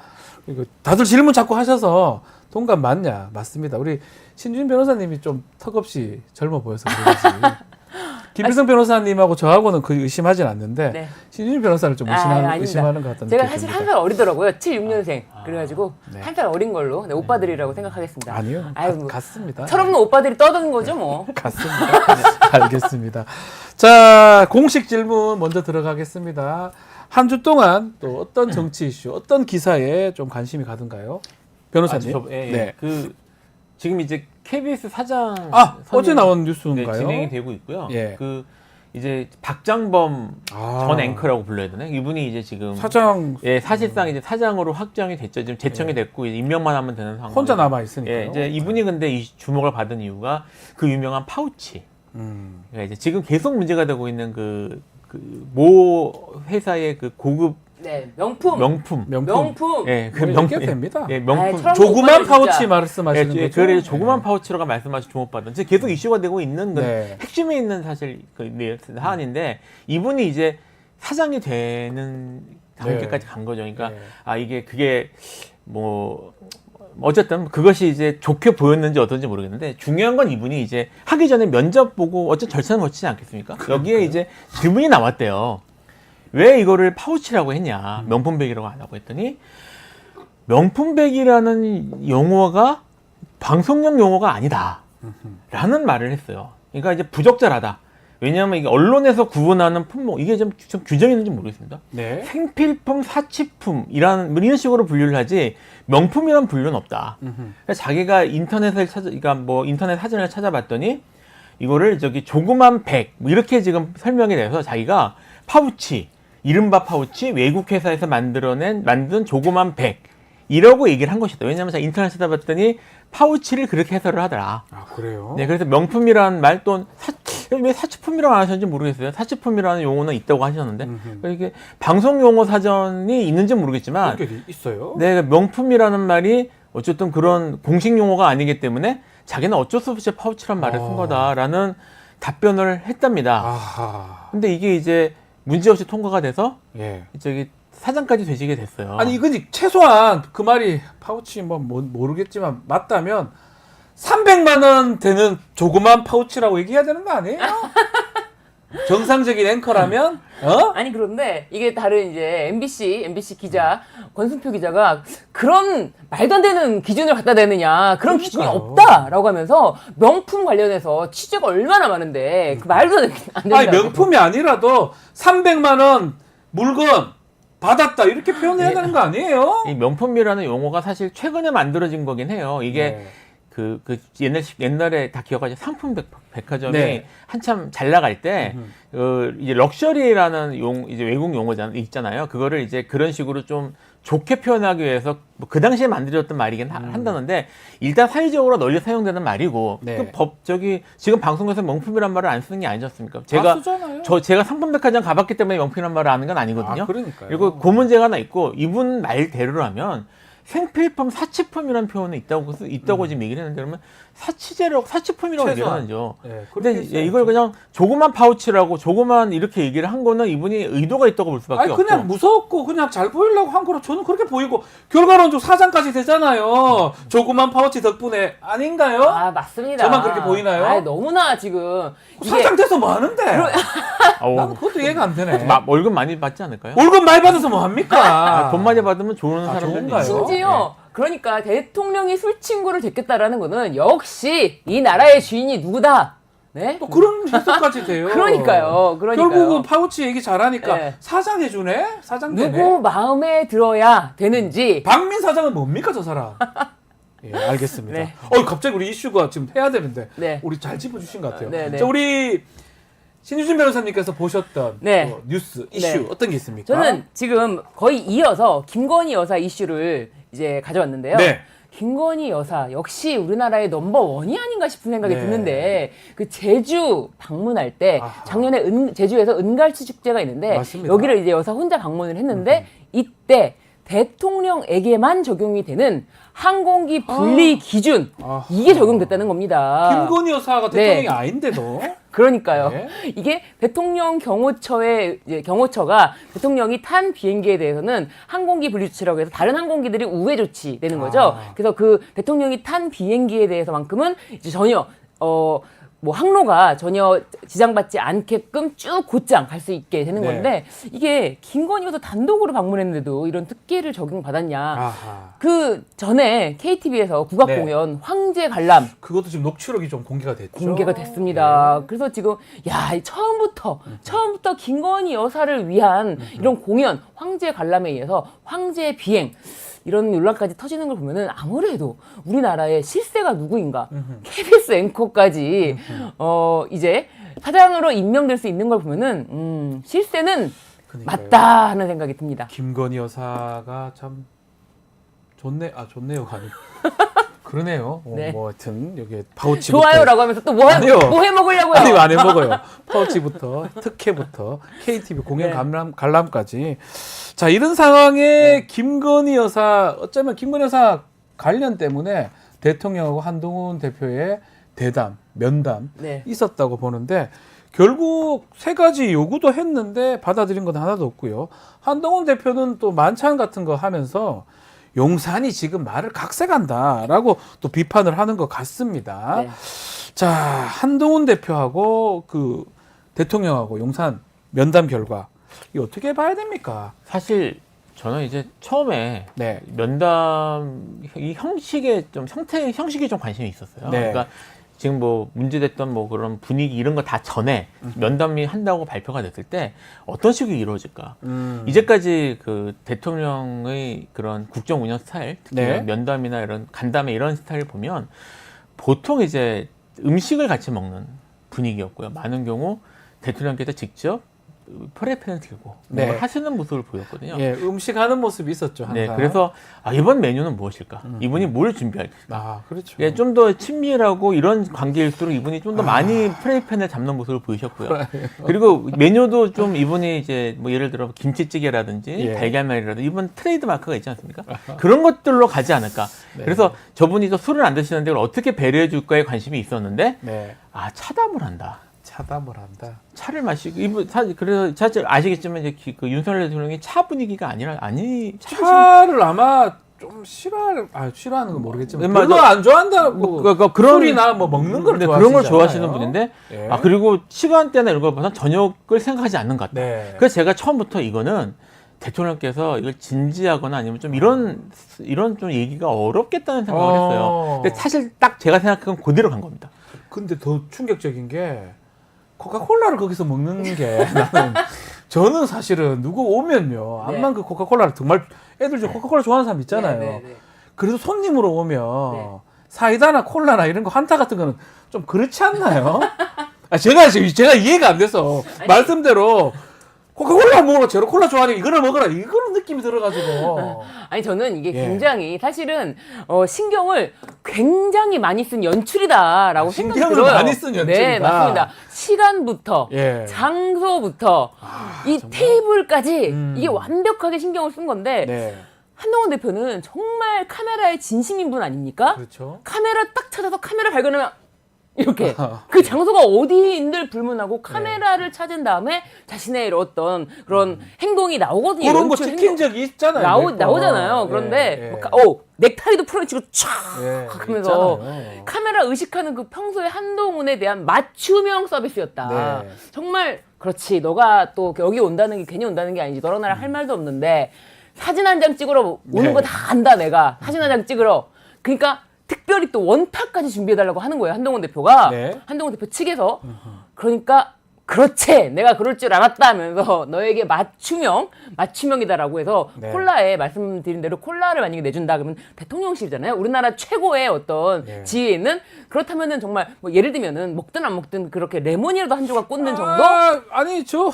그리고 다들 질문 자꾸 하셔서 동갑 맞냐? 맞습니다. 우리 신준 변호사님이 좀 턱없이 젊어 보여서 그런지 김필성 변호사님하고 저하고는 거의 의심하진 않는데 네. 신준 변호사를 좀 아닙니다. 의심하는 것 같다는 제가 느낌이 사실 듭니다. 한 살 어리더라고요. 76년생. 그래가지고 네. 한 살 어린 걸로 네, 오빠들이라고 생각하겠습니다. 아니요. 아유, 뭐, 같습니다. 철없는 오빠들이 떠드는 거죠, 뭐. 같습니다. 네, 알겠습니다. 자, 공식 질문 먼저 들어가겠습니다. 한 주 동안 또 어떤 정치 이슈, 어떤 기사에 좀 관심이 가든가요? 변호사님. 네. 지금 이제 KBS 사장 어제 나온 네, 뉴스인가요? 진행이 되고 있고요. 예. 이제 박장범 아. 전 앵커라고 불러야 되나? 이분이 이제 지금 사장 사실상 이제 사장으로 확정이 됐죠. 지금 제청이 됐고 이제 임명만 하면 되는 상황. 혼자 남아 있으니까요. 예, 이제 이분이 근데 이 주목을 받은 이유가 그 유명한 파우치. 그러니까 이제 지금 계속 문제가 되고 있는 모 회사의 그 고급 네, 명품. 명품. 예, 그 우리 명품. 얘기해도 됩니다. 예, 명품. 철없는 조그만 오빠들 파우치 진짜. 말씀하시는 거죠? 그래 조그만 파우치로가 말씀하신 주목받은 지금 계속 이슈가 되고 있는 건 네. 핵심에 있는 사실 사안인데 이분이 이제 사장이 되는 단계까지 간 거죠. 그러니까 네. 그게 뭐 어쨌든 그것이 이제 좋게 보였는지 어떤지 모르겠는데 중요한 건 이분이 이제 하기 전에 면접 보고 어쨌든 절차는 거치지 않겠습니까? 여기에 이제 질문이 나왔대요. 왜 이거를 파우치라고 했냐? 명품백이라고 안 하고 했더니 명품백이라는 용어가 방송용 용어가 아니다. 라는 말을 했어요. 그러니까 이제 부적절하다. 왜냐하면 이게 언론에서 구분하는 품목, 이게 좀 규정이 있는지 모르겠습니다. 네. 생필품, 사치품, 이런 식으로 분류를 하지, 명품이란 분류는 없다. 그래서 자기가 그러니까 뭐 인터넷 사전을 찾아봤더니, 이거를 조그만 백, 이렇게 지금 설명이 돼서 자기가 파우치, 이른바 파우치, 외국 회사에서 만든 조그만 백, 이라고 얘기를 한 것이다. 왜냐하면 제가 인터넷 찾아봤더니 파우치를 그렇게 해설을 하더라. 아, 그래요? 네, 그래서 명품이라는 말 또 왜 사치품이라고 안 하셨는지 모르겠어요. 사치품이라는 용어는 있다고 하셨는데 이게 방송 용어 사전이 있는지 모르겠지만 그게 있어요? 네, 명품이라는 말이 어쨌든 그런 공식 용어가 아니기 때문에 자기는 어쩔 수 없이 파우치란 말을 쓴 거다라는 답변을 했답니다. 아하. 근데 이게 이제 문제없이 통과가 돼서 예. 저기 사장까지 되시게 됐어요. 아니 이건 최소한 그 말이 파우치 모르겠지만 맞다면 300만 원 되는 조그만 파우치라고 얘기해야 되는 거 아니에요? 정상적인 앵커라면 아니 그런데 이게 다른 이제 MBC 기자 권순표 기자가 그런 말도 안 되는 기준을 갖다 대느냐 그런 기준이 없다라고 하면서 명품 관련해서 취재가 얼마나 많은데 그 말도 안 된다고. 아니 명품이 아니라도 300만 원 물건 받았다 이렇게 표현해야 되는 거 아니에요? 이 명품이라는 용어가 사실 최근에 만들어진 거긴 해요. 이게 네. 그 옛날에 다 기억하죠. 상품 백화점이 네. 한참 잘 나갈 때 이제 럭셔리라는 이제 외국 용어잖아요. 있잖아요. 그거를 이제 그런 식으로 좀 좋게 표현하기 위해서 뭐그 당시에 만들어졌던 말이긴 한다는데 일단 사회적으로 널리 사용되는 말이고 네. 지금 방송에서 명품이란 말을 안 쓰는 게 아니었습니까? 쓰잖아요. 제가 상품 백화점 가봤기 때문에 명품이란 말을 아는 건 아니거든요. 아, 그러니까요. 그리고 그 문제가 하나 있고 이분 말대로라면 생필품, 사치품이라는 표현이 있다고 지금 얘기를 했는데 그러면 사치품이라고 얘기를 최소한. 하죠. 네, 근데 그렇게 이걸 그냥 조그만 파우치라고 조그만 이렇게 얘기를 한 거는 이분이 의도가 있다고 볼 수밖에 아니 없고. 그냥 무섭고 그냥 잘 보이려고 한 거로 저는 그렇게 보이고 결과론적 사장까지 되잖아요. 조그만 파우치 덕분에 아닌가요? 아 맞습니다. 저만 그렇게 보이나요? 아 너무나 지금 이게 사장 돼서 뭐 하는데? 아우, 나는 그것도 이해가 안 되네. 월급 많이 받지 않을까요? 월급 많이 받아서 뭐 합니까? 돈 많이 받으면 좋은 사람들도 좋은가요? 있어요. 심지어 그러니까 대통령이 술친구를 됐겠다라는 거는 역시 이 나라의 주인이 누구다. 네? 또 그런 해석까지 돼요. 그러니까요. 결국은 파우치 얘기 잘하니까 네. 사장 해주네? 사장 되네? 누구 마음에 들어야 되는지. 박민 사장은 뭡니까 저 사람? 예, 알겠습니다. 네. 갑자기 우리 이슈가 지금 해야 되는데 네. 우리 잘 짚어주신 것 같아요. 네, 네. 자, 우리 신유진 변호사님께서 보셨던 네. 뉴스, 이슈 네. 어떤 게 있습니까? 저는 지금 거의 이어서 김건희 여사 이슈를 이제 가져왔는데요. 네. 김건희 여사 역시 우리나라의 넘버원이 아닌가 싶은 생각이 네. 드는데 그 제주 방문할 때 아하. 작년에 제주에서 은갈치 축제가 있는데 맞습니다. 여기를 이제 여사 혼자 방문을 했는데 이때 대통령에게만 적용이 되는 항공기 분리 기준 아하. 이게 적용됐다는 겁니다. 김건희 여사가 네. 대통령이 아닌데도 그러니까요. 네. 이게 대통령 경호처가 대통령이 탄 비행기에 대해서는 항공기 분리 조치라고 해서 다른 항공기들이 우회 조치 되는 거죠. 그래서 그 대통령이 탄 비행기에 대해서만큼은 이제 전혀 뭐 항로가 전혀 지장받지 않게끔 쭉 곧장 갈 수 있게 되는 네. 건데 이게 김건희 여사 단독으로 방문했는데도 이런 특기를 적용받았냐. 아하. 그 전에 KTV에서 국악 네. 공연 황제 관람 그것도 지금 녹취록이 좀 공개가 됐죠. 공개가 됐습니다. 그래서 지금 처음부터 김건희 여사를 위한 이런 공연 황제 관람에 의해서 황제 비행 이런 논란까지 터지는 걸 보면은 아무래도 우리나라의 실세가 누구인가 KBS 앵커까지 이제 사장으로 임명될 수 있는 걸 보면은 실세는 그러니까요. 맞다 하는 생각이 듭니다. 김건희 여사가 참 좋네요. 그러네요. 네. 뭐 하여튼 여기 파우치 좋아요라고 하면서 또 뭐 아니요. 해 먹으려고요? 아니 안 해먹어요. 파우치부터 특혜부터 KTV 공연 네. 관람까지. 자 이런 상황에 김건희 여사 어쩌면 김건희 여사 관련 때문에 대통령하고 한동훈 대표의 면담 네. 있었다고 보는데 결국 세 가지 요구도 했는데 받아들인 건 하나도 없고요. 한동훈 대표는 또 만찬 같은 거 하면서 용산이 지금 말을 각색한다라고 또 비판을 하는 것 같습니다. 네. 자, 한동훈 대표하고 그 대통령하고 용산 면담 결과 이거 어떻게 봐야 됩니까? 사실 저는 이제 처음에 네. 면담 이 형식에 좀 형식에 좀 관심이 있었어요. 네. 그러니까 지금 뭐 문제됐던 뭐 그런 분위기 이런 거 다 전에 면담이 한다고 발표가 됐을 때 어떤 식으로 이루어질까? 이제까지 그 대통령의 그런 국정 운영 스타일, 특히 네. 면담이나 이런 간담회 이런 스타일을 보면 보통 이제 음식을 같이 먹는 분위기였고요. 많은 경우 대통령께서 직접 프라이팬을 들고 네. 뭔가 하시는 모습을 보였거든요. 예, 음식하는 모습이 있었죠. 항상. 네, 그래서 이번 메뉴는 무엇일까? 이분이 뭘 준비할까? 그렇죠. 예, 좀 더 친밀하고 이런 관계일수록 이분이 좀 더 많이 프라이팬을 잡는 모습을 보이셨고요. 그리고 메뉴도 좀 이분이 이제 뭐 예를 들어 김치찌개라든지 예. 달걀말이라든지 이번 트레이드 마크가 있지 않습니까? 그런 것들로 가지 않을까? 네. 그래서 저분이 또 술을 안 드시는데 이걸 어떻게 배려해 줄까에 관심이 있었는데 네. 차담을 한다. 차담을 한다. 차를 마시고 그래서 사실 아시겠지만 이제 그 윤석열 대통령이 차 분위기가 차를 아마 좀 싫어하는 건 모르겠지만 네, 별로 맞아. 안 좋아한다고. 그런 술이나 뭐 먹는 걸 네, 좋아하시잖아요. 그런 걸 좋아하시는 분인데 예. 그리고 시간대나 이런 걸 봐서 저녁을 생각하지 않는 것 같다. 네. 그래서 제가 처음부터 이거는 대통령께서 이걸 진지하거나 아니면 좀 이런 좀 얘기가 어렵겠다는 생각을 했어요. 근데 사실 딱 제가 생각한 건 그대로 간 겁니다. 근데 더 충격적인 게 코카콜라를 거기서 먹는 게 저는 사실은 누구 오면요. 네. 암만 그 코카콜라를 정말 애들 중 코카콜라 좋아하는 사람 있잖아요. 네. 그래도 손님으로 오면 네. 사이다나 콜라나 이런 거 한타 같은 거는 좀 그렇지 않나요? 제가 이해가 안 돼서 말씀대로 코카콜라 먹으러 제로 콜라 좋아하니까 이거를 먹어라 이거는 느낌이 들어가지고 아니 저는 이게 예. 굉장히 사실은 신경을 굉장히 많이 쓴 연출이다라고 생각이 신경을 들어요. 많이 쓴 연출이다. 네, 맞습니다. 시간부터 예. 장소부터 이 정말? 테이블까지 이게 완벽하게 신경을 쓴 건데 네 한동훈 대표는 정말 카메라의 진심인 분 아닙니까? 그렇죠. 카메라 딱 찾아서 카메라 발견하면 이렇게 그 장소가 어디인들 불문하고 카메라를 찾은 다음에 자신의 어떤 그런 행동이 나오거든요. 그런 거 연출 찍힌 행동. 적이 있잖아요. 몇 번. 나오잖아요. 그런데 예, 예. 넥타이도 풀어치고 촥 예, 하면서 있잖아요. 카메라 의식하는 그 평소의 한동훈에 대한 맞춤형 서비스였다. 네. 정말 그렇지. 너가 또 여기 온다는 게 괜히 온다는 게 아니지. 너랑 나랑 할 말도 없는데 사진 한 장 찍으러 오는 네. 거 다 안다 내가. 사진 한 장 찍으러. 그러니까 특별히 또 원탁까지 준비해달라고 하는 거예요. 한동훈 대표가. 네. 한동훈 대표 측에서. 그러니까 그렇지. 내가 그럴 줄 알았다 하면서 너에게 맞춤형이다라고 해서 네. 콜라에 말씀드린 대로 콜라를 만약에 내준다 그러면 대통령실이잖아요. 우리나라 최고의 어떤 네. 지위에 있는 그렇다면은 정말 뭐 예를 들면은 먹든 안 먹든 그렇게 레몬이라도 한 조각 꽂는 정도? 아니 저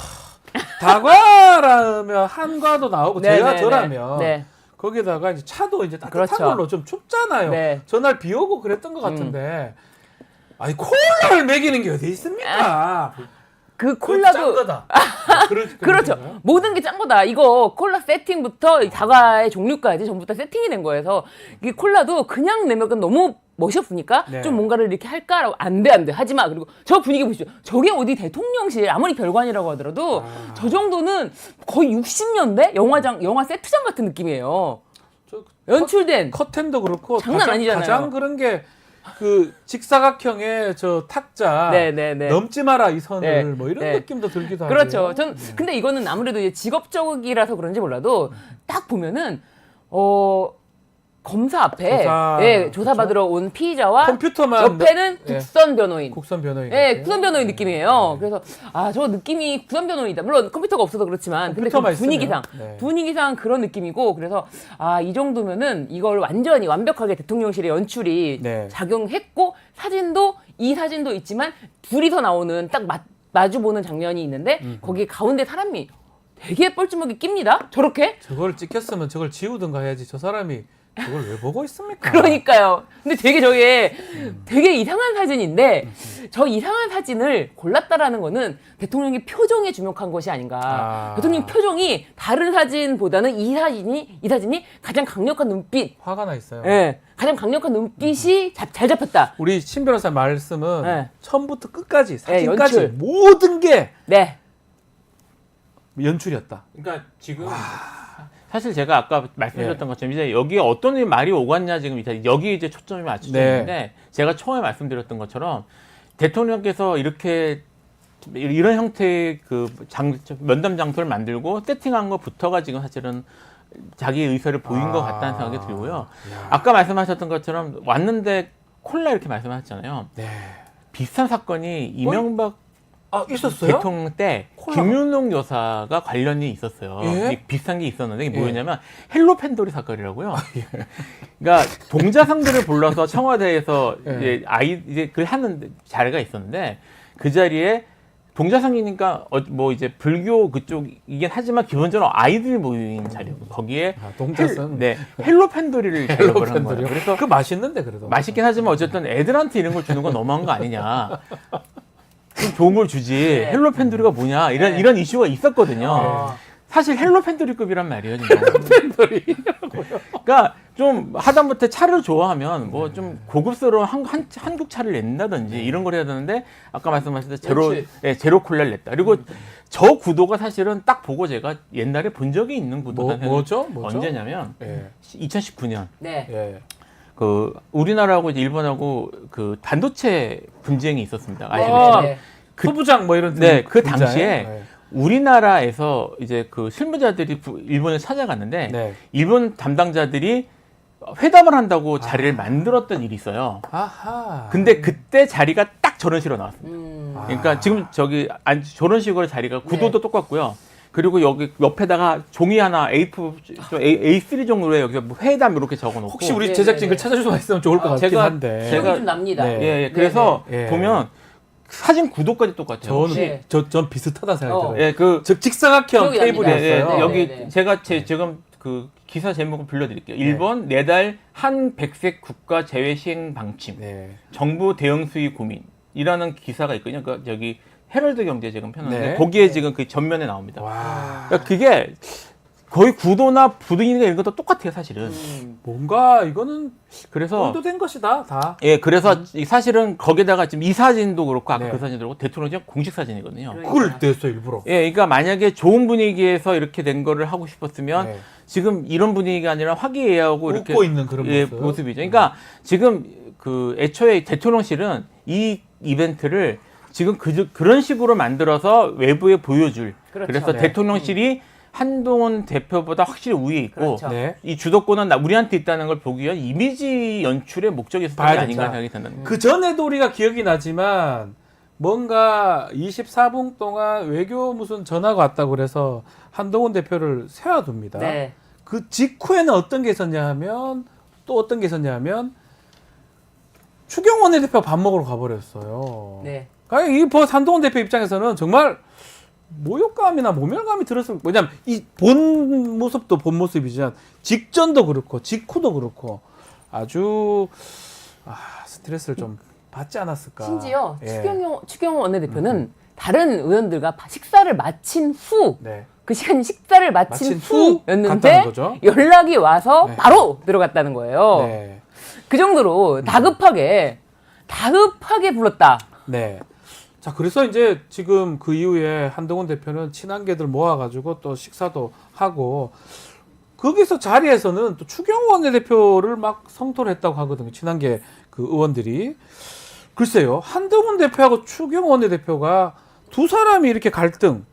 다과라면 한과도 나오고 네, 제가 네, 저라면 네. 거기다가 이제 차도 이제 따뜻한 그렇죠. 걸로 좀 춥잖아요. 네. 전날 비 오고 그랬던 것 같은데 아니 콜라를 먹이는 게 어디 있습니까? 그 그건 짠 콜라도 거다. 그렇죠. 건가요? 모든 게 짠 거다. 이거 콜라 세팅부터 이 다과의 종류까지 전부 다 세팅이 된 거여서 이 콜라도 그냥 내면 너무 멋이 없으니까 네. 좀 뭔가를 이렇게 할까라고 안 돼 하지 마. 그리고 저 분위기 보시죠. 저게 어디 대통령실 아무리 별관이라고 하더라도 저 정도는 거의 60년대 영화 세트장 같은 느낌이에요. 저 연출된 커튼도 그렇고 장난 아니잖아요. 가장 그런 게 그 직사각형의 저 탁자 네. 넘지 마라 이 선을 네, 뭐 이런 네. 느낌도 들기도 하고 그렇죠. 전 근데 이거는 아무래도 이제 직업적이라서 그런지 몰라도 딱 보면은 검사 앞에 조사 받으러 온 피의자와 컴퓨터만 옆에는 예. 국선 변호인. 국선 변호인 네, 국선 변호인 느낌이에요. 그래서 저 느낌이 국선 변호인이다. 물론 컴퓨터가 없어서 그렇지만 근데 그 컴퓨터만 분위기상 있으면. 네. 분위기상 그런 느낌이고 그래서 이 정도면은 이걸 완전히 완벽하게 대통령실의 연출이 네. 작용했고 이 사진도 있지만 둘이서 나오는 딱 마주 보는 장면이 있는데 거기 가운데 사람이 되게 뻘쭘하게 낍니다. 저렇게. 저걸 찍혔으면 저걸 지우든가 해야지 저 사람이 저걸 왜 보고 있습니까? 그러니까요. 근데 되게 저게 되게 이상한 사진인데 저 이상한 사진을 골랐다라는 거는 대통령의 표정에 주목한 것이 아닌가. 대통령 표정이 다른 사진보다는 이 사진이 가장 강력한 눈빛. 화가 나 있어요. 예. 가장 강력한 눈빛이 잘 잡혔다. 우리 신 변호사 말씀은 네. 처음부터 끝까지 사진까지 연출. 모든 게 네. 연출이었다. 그러니까 지금 사실 제가 아까 말씀드렸던 것처럼 이제 여기에 어떤 말이 오갔냐 지금 여기 이제 초점이 맞춰져 있는데 제가 처음에 말씀드렸던 것처럼 대통령께서 이렇게 이런 형태의 그 면담 장소를 만들고 세팅한 것부터가 지금 사실은 자기 의사를 보인 것 같다는 생각이 들고요. 아까 말씀하셨던 것처럼 왔는데 콜라 이렇게 말씀하셨잖아요. 네. 비슷한 사건이 이명박 있었어요? 대통령 때 콜라. 김윤옥 여사가 관련이 있었어요. 예? 이게 비슷한 게 있었는데 이게 예. 뭐였냐면 헬로 팬더리 사건이라고요. 그러니까 동자상들을 불러서 청와대에서 예. 이제 그 하는 자리가 있었는데 그 자리에 동자상이니까 뭐 이제 불교 그쪽이긴 하지만 기본적으로 아이들이 모인 자리였고 거기에 동자상. 헬로 팬더리를 대접을 한 거예요. 그래서 그 맛있는데 그래도 맛있긴 하지만 어쨌든 애들한테 이런 걸 주는 건 너무한 거 아니냐. 좀 좋은 걸 주지. 헬로 팬더리가 뭐냐. 이런 이슈가 있었거든요. 사실 헬로 팬더리급이란 말이에요. 팬더리. 그러니까 좀 하다못해 차를 좋아하면 뭐 좀 고급스러운 한국 차를 낸다든지 이런 걸 해야 되는데 아까 말씀하셨듯이 제로 콜라를 냈다. 그리고 저 구도가 사실은 딱 보고 제가 옛날에 본 적이 있는 구도다. 뭐죠? 언제냐면 예. 2019년 네. 예. 그 우리나라하고 이제 일본하고 그 반도체 분쟁이 있었습니다. 아시겠지만 네. 소부장 뭐 이런 네, 그 분자에? 당시에 네. 우리나라에서 이제 그 실무자들이 일본을 찾아갔는데 네. 일본 담당자들이 회담을 한다고 자리를 만들었던 일이 있어요. 아하. 근데 그때 자리가 딱 저런 식으로 나왔습니다. 아. 그러니까 지금 저기 저런 식으로 자리가 구도도 똑같고요. 그리고 여기 옆에다가 종이 하나 A3 정도에 여기서 뭐 회담 이렇게 적어놓고 혹시 우리 네, 제작진 네, 그 찾아줄 수가 있으면 좋을 것 같긴 제가- 한데. 기억이 좀 납니다. 네. 예, 그래서 네. 보면 사진 구도까지 똑같아요. 저는 네. 전 비슷하다 생각해요. 예, 그 즉 직사각형 기억이 납니다. 테이블이었어요. 네, 여기 네. 제가 지금 그 기사 제목을 불러드릴게요. 일본 내달 한 백색 국가 제외 시행 방침, 네. 정부 대응 수위 고민이라는 기사가 있거든요. 그 저기 헤럴드 경제 지금 펴놨는데 네. 거기에 지금 그 전면에 나옵니다. 와. 그러니까 그게 거의 구도나 분위기가 이런 것도 똑같아요, 사실은. 뭔가 이거는 그래서 의도된 것이다 다. 예, 그래서 이 사실은 거기다가 지금 이 사진도 그렇고 아까 네. 그 사진도 그렇고 대통령 공식 사진이거든요. 그걸 냈어 일부러. 예, 그러니까 만약에 좋은 분위기에서 이렇게 된 거를 하고 싶었으면 네. 지금 이런 분위기가 아니라 화기애애하고 이렇게 웃고 있는 그런 예, 모습. 모습이죠. 그러니까 지금 그 애초에 대통령실은 이 이벤트를 지금 그런 식으로 만들어서 외부에 보여줄. 그렇죠. 그래서 네. 대통령실이 한동훈 대표보다 확실히 우위에 있고 그렇죠. 네. 이 주도권은 우리한테 있다는 걸 보기 위한 이미지 연출의 목적이 있었던 게 봐야 아닌가 된다. 생각이 든다. 그 전에도 우리가 기억이 나지만 뭔가 24분 동안 외교 무슨 전화가 왔다고 그래서 한동훈 대표를 세워둡니다. 네. 그 직후에는 어떤 게 있었냐 하면 또 어떤 게 있었냐 하면 추경호 원내대표가 밥 먹으러 가버렸어요. 네. 그러니까 이 한동훈 대표 입장에서는 정말 모욕감이나 모멸감이 들었을 왜냐면 이 본 모습도 본 모습이지만 직전도 그렇고 직후도 그렇고 아주 스트레스를 좀 받지 않았을까. 심지어 예. 추경호 원내대표는 다른 의원들과 식사를 마친 후 네. 그 시간이 식사를 마친 마친 후 후였는데 갔다는 거죠. 연락이 와서 네. 바로 들어갔다는 거예요. 네. 그 정도로 다급하게 불렀다. 네. 자, 그래서 이제 지금 그 이후에 한동훈 대표는 친한계들 모아가지고 또 식사도 하고 거기서 자리에서는 또 추경호 원내대표를 막 성토를 했다고 하거든요. 친한계 그 의원들이. 글쎄요. 한동훈 대표하고 추경호 원내대표가 두 사람이 이렇게 갈등,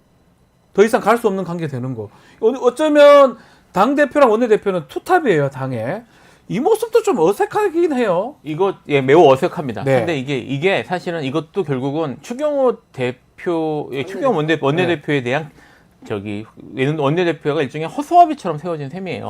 더 이상 갈 수 없는 관계 되는 거. 어쩌면 당대표랑 원내대표는 투탑이에요, 당에. 이 모습도 좀 어색하긴 해요. 이거 예, 매우 어색합니다. 네. 근데 이게 사실은 이것도 결국은 추경호 대표, 추경호 원내대표에 대한 저기 원내대표가 일종의 허수아비처럼 세워진 셈이에요.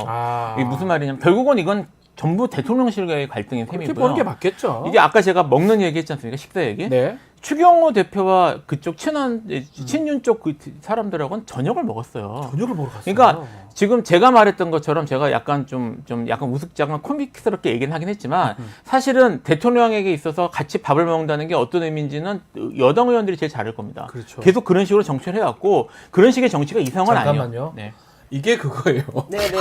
이게 무슨 말이냐면 결국은 이건 전부 대통령실과의 갈등인 그렇게 보는 게 셈이고요. 맞겠죠. 이게 아까 제가 먹는 얘기 했지 않습니까? 식사 얘기. 네. 추경호 대표와 그쪽 친윤 쪽 그 사람들하고는 저녁을 먹었어요. 저녁을 먹으러 갔어요. 그러니까 지금 제가 말했던 것처럼 제가 약간 좀 약간 우스꽝한 코믹스럽게 얘기는 하긴 했지만 사실은 대통령에게 있어서 같이 밥을 먹는다는 게 어떤 의미인지는 여당 의원들이 제일 잘 알 겁니다. 그렇죠. 계속 그런 식으로 정치를 해왔고 그런 식의 정치가 이상은 잠깐만요. 아니에요. 네. 이게 그거예요. 네네.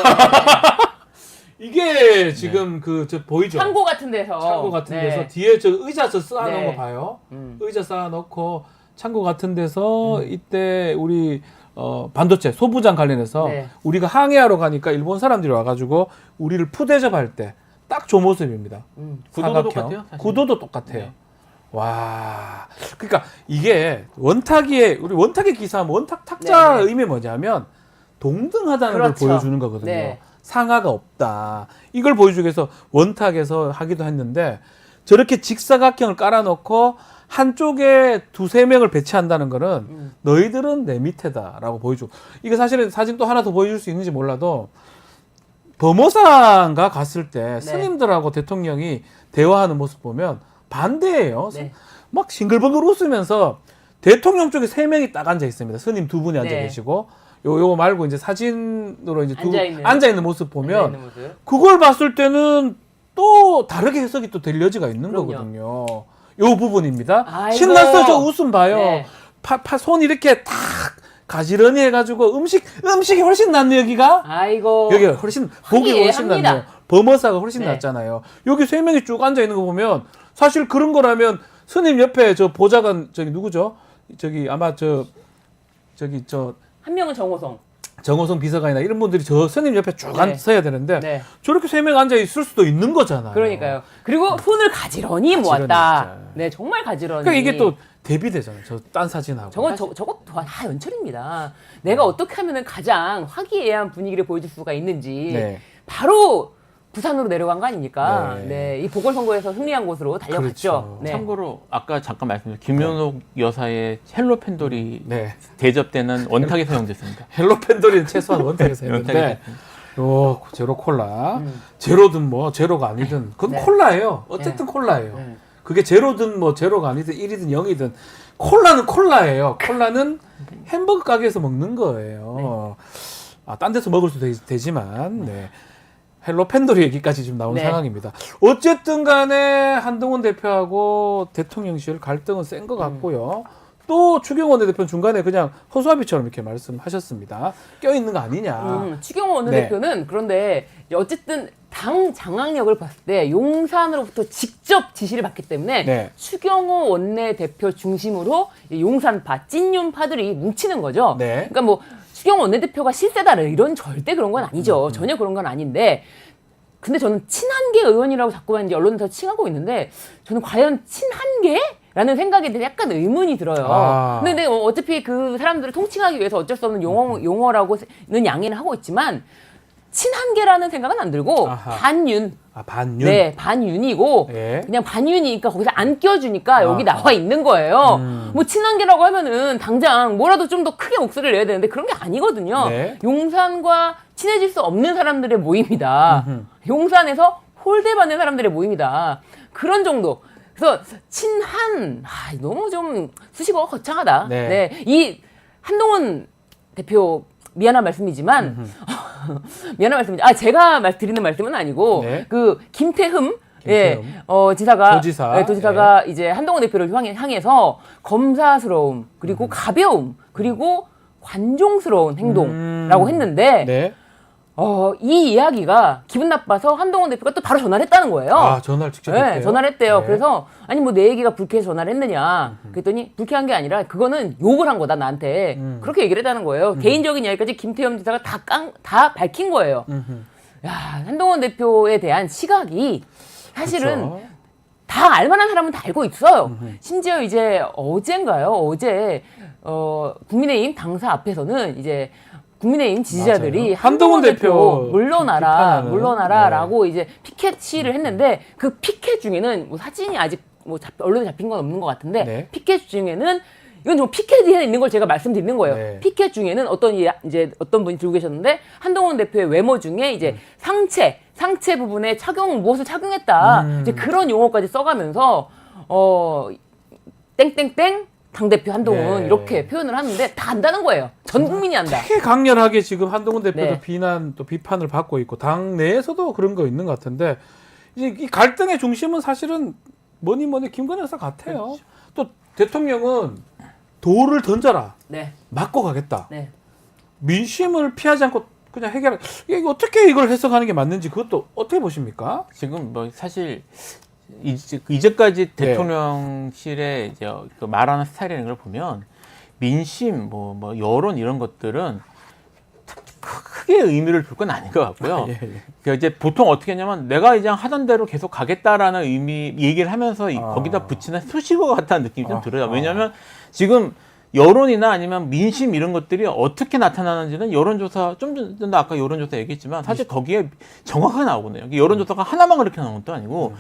이게 지금 저 보이죠? 창고 같은 데서. 창고 같은 네. 데서 뒤에 저 의자 쌓아놓은 네. 거 봐요. 음. 의자 쌓아놓고 창고 같은 데서 이때 우리 반도체 소부장 관련해서 네. 우리가 항해하러 가니까 일본 사람들이 와가지고 우리를 푸대접할 때 딱 저 모습입니다. 구도도 사각형. 똑같아요, 사실. 구도도 똑같아요. 네. 와, 그러니까 이게 우리 원탁의 기사하면 원탁 탁자 네, 네. 의미 뭐냐면 동등하다는 그렇죠. 걸 보여주는 거거든요. 네. 상하가 없다. 이걸 보여주기 위해서 원탁에서 하기도 했는데 저렇게 직사각형을 깔아놓고 한쪽에 2-3명을 배치한다는 거는 너희들은 내 밑에다라고 보여주고 이게 사실은 사진 또 하나 더 보여줄 수 있는지 몰라도 범어상가 갔을 때 스님들하고 대통령이 대화하는 모습 보면 반대예요. 네. 막 싱글벙글 웃으면서 대통령 쪽에 3명이 딱 앉아 있습니다. 스님 2분이 앉아 네. 계시고 요거 말고 이제 사진으로 이제 앉아 있는 모습 보면 앉아있는 모습. 그걸 봤을 때는 또 다르게 해석이 또 될 여지가 있는 그럼요. 거거든요. 요 부분입니다. 아이고. 신났어 저 웃음 봐요. 네. 손 이렇게 탁 가지런히 해가지고 음식이 훨씬 낫네 여기가. 아이고. 여기가 훨씬 보기 훨씬 화기애애합니다. 낫네요. 범어사가 훨씬 네. 낫잖아요. 여기 3명이 쭉 앉아 있는 거 보면 사실 그런 거라면 스님 옆에 저 보좌관 저기 누구죠? 저기 아마 저 한 명은 정호성. 정호성 비서관이나 이런 분들이 저 스님 옆에 쭉 네. 앉아야 되는데 네. 저렇게 3명 앉아 있을 수도 있는 거잖아요. 그러니까요. 그리고 손을 가지런히 모았다. 진짜. 네, 정말 가지런히. 그러니까 이게 또 대비되잖아요. 저 딴 사진하고. 저거 다 연출입니다. 내가 어떻게 하면 가장 화기애애한 분위기를 보여줄 수가 있는지 네. 바로 부산으로 내려간 거 아닙니까? 네. 네, 이 보궐선거에서 승리한 곳으로 달려갔죠. 그렇죠. 네. 참고로 아까 잠깐 말씀드린 김연옥 여사의 헬로 팬돌이 네. 대접 때는 원탁에 사용됐습니다. 헬로 팬돌이는 최소한 원탁에서 원탁에 했는데 요 제로 콜라 제로든 뭐 제로가 아니든 그건 네. 콜라예요. 어쨌든 콜라예요. 네. 그게 제로든 뭐 제로가 아니든 1이든 0이든 콜라는 콜라예요. 콜라는 햄버거 가게에서 먹는 거예요. 아, 딴 데서 먹을 수도 되지만 네. 헬로 팬돌이 얘기까지 지금 나온 네. 상황입니다. 어쨌든 간에 한동훈 대표하고 대통령실 갈등은 센 것 같고요. 또 추경호 원내대표는 중간에 그냥 허수아비처럼 이렇게 말씀하셨습니다. 껴있는 거 아니냐. 추경호 원내대표는 그런데 어쨌든 당 장악력을 봤을 때 용산으로부터 직접 지시를 받기 때문에 네. 추경호 원내대표 중심으로 용산파, 찐윤파들이 뭉치는 거죠. 네. 그러니까 뭐 추경호 원내대표가 실세다 이런 절대 그런 건 아니죠. 전혀 그런 건 아닌데 근데 저는 친한계 의원이라고 자꾸만 이제 언론에서 칭하고 있는데 저는 과연 친한계? 라는 생각에 대해 약간 의문이 들어요. 아. 근데 어차피 그 사람들을 통칭하기 위해서 어쩔 수 없는 용어라고는 양해는 하고 있지만 친한계라는 생각은 안 들고 아하. 반윤. 아, 반윤? 네, 반윤이고 예. 그냥 반윤이니까 거기서 안 껴주니까 여기 아하. 나와 있는 거예요. 뭐 친한계라고 하면은 당장 뭐라도 좀 더 크게 목소리를 내야 되는데 그런 게 아니거든요. 네. 용산과 친해질 수 없는 사람들의 모임이다. 용산에서 홀대받는 사람들의 모임이다. 그런 정도. 그래서 친한 너무 좀 수식어가 거창하다. 네. 네. 이 한동훈 대표 미안한 말씀이지만 미안한 말씀이죠. 제가 드리는 말씀은 아니고 네. 그 김태흠 김태흠. 지사가 도지사. 네, 도지사가 이제 한동훈 대표를 향해서 검사스러움 그리고 가벼움 그리고 관종스러운 행동라고 했는데 네. 이 이야기가 기분 나빠서 한동훈 대표가 또 바로 전화를 했다는 거예요. 아, 전화를 직접 네, 했대요? 전화를 했대요. 네. 그래서 아니 뭐 내 얘기가 불쾌해서 전화를 했느냐 그랬더니 불쾌한 게 아니라 그거는 욕을 한 거다 나한테 그렇게 얘기를 했다는 거예요. 개인적인 이야기까지 김태흠 지사가 다 밝힌 거예요. 야, 한동훈 대표에 대한 시각이 사실은 그렇죠. 다 알만한 사람은 다 알고 있어요. 심지어 이제 어제 국민의힘 당사 앞에서는 이제 국민의힘 지지자들이 맞아요. 한동훈 대표 비판하는. 물러나라라고 이제 피켓 시위를 했는데 그 피켓 중에는 뭐 사진이 아직 뭐 언론에 잡힌 건 없는 것 같은데 네. 피켓 중에는 이건 좀 피켓에 있는 걸 제가 말씀드리는 거예요. 네. 피켓 중에는 어떤 분이 들고 계셨는데 한동훈 대표의 외모 중에 이제 상체 부분에 무엇을 착용했다. 이제 그런 용어까지 써가면서 땡땡땡 당대표 한동훈 네. 이렇게 표현을 하는데 다 안다는 거예요. 전 국민이 안다. 되게 강렬하게 지금 한동훈 대표도 네. 비판을 받고 있고 당 내에서도 그런 거 있는 것 같은데 이제 이 갈등의 중심은 사실은 뭐니 김건희 여사 같아요. 그렇죠. 또 대통령은 돌을 던져라. 네. 맞고 가겠다. 네. 민심을 피하지 않고 그냥 해결. 이게 어떻게 이걸 해석하는 게 맞는지 그것도 어떻게 보십니까? 지금 뭐 사실 이제까지 네. 대통령실에 이제 그 말하는 스타일이라는 걸 보면 민심, 뭐 여론 이런 것들은 크게 의미를 둘 건 아닌 것 같고요. 예. 그러니까 이제 보통 어떻게 했냐면 내가 이제 하던 대로 계속 가겠다라는 얘기를 하면서 거기다 붙이는 수식어 같다는 느낌이 좀 들어요. 왜냐하면 지금 여론이나 아니면 민심 이런 것들이 어떻게 나타나는지는 여론조사 좀 전에 아까 여론조사 얘기했지만 사실 거기에 정확하게 나오거든요. 여론조사가 하나만 그렇게 나오는 것도 아니고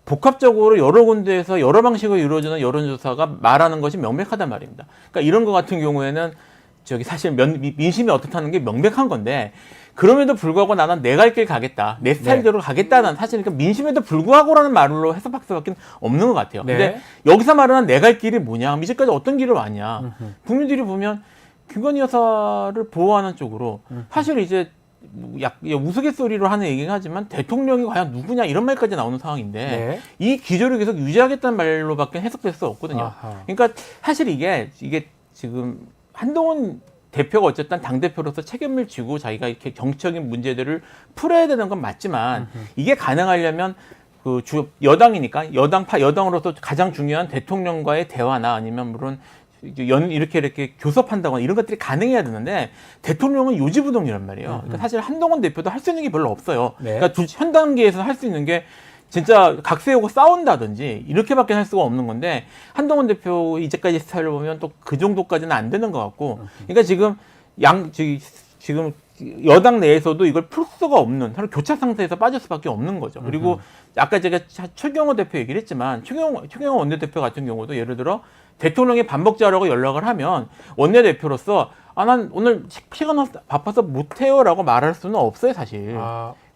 복합적으로 여러 군데에서 여러 방식으로 이루어지는 여론조사가 말하는 것이 명백하단 말입니다. 그러니까 이런 것 같은 경우에는 사실 민심이 어떻다는 게 명백한 건데 그럼에도 불구하고 나는 내 갈 길 가겠다. 내 스타일대로 가겠다는 사실 그러니까 민심에도 불구하고라는 말로 해석할 수밖에 없는 것 같아요. 네. 근데 여기서 말하는 내 갈 길이 뭐냐? 이제까지 어떤 길을 왔냐? 국민들이 보면 김건희 여사를 보호하는 쪽으로 사실 이제 우스갯소리로 하는 얘기긴 하지만 대통령이 과연 누구냐 이런 말까지 나오는 상황인데 네. 이 기조를 계속 유지하겠다는 말로밖에 해석될 수 없거든요. 아하. 그러니까 사실 이게 지금 한동훈 대표가 어쨌든 당대표로서 책임을 지고 자기가 이렇게 정치적인 문제들을 풀어야 되는 건 맞지만 이게 가능하려면 그 여당이니까 여당으로서 가장 중요한 대통령과의 대화나 아니면 물론 이렇게 교섭한다거나 이런 것들이 가능해야 되는데 대통령은 요지부동이란 말이에요. 그러니까 사실 한동훈 대표도 할 수 있는 게 별로 없어요. 네. 그러니까 현 단계에서 할 수 있는 게 진짜 각 세우고 싸운다든지 이렇게밖에 할 수가 없는 건데 한동훈 대표 이제까지 스타일을 보면 또 그 정도까지는 안 되는 것 같고 그러니까 지금 지금 여당 내에서도 이걸 풀 수가 없는 서로 교착 상태에서 빠질 수밖에 없는 거죠. 그리고 아까 제가 최경호 대표 얘기를 했지만 최경호 원내대표 같은 경우도 예를 들어 대통령이 밥 먹자라고 연락을 하면 원내대표로서 난 오늘 시간 바빠서 못해요라고 말할 수는 없어요 사실.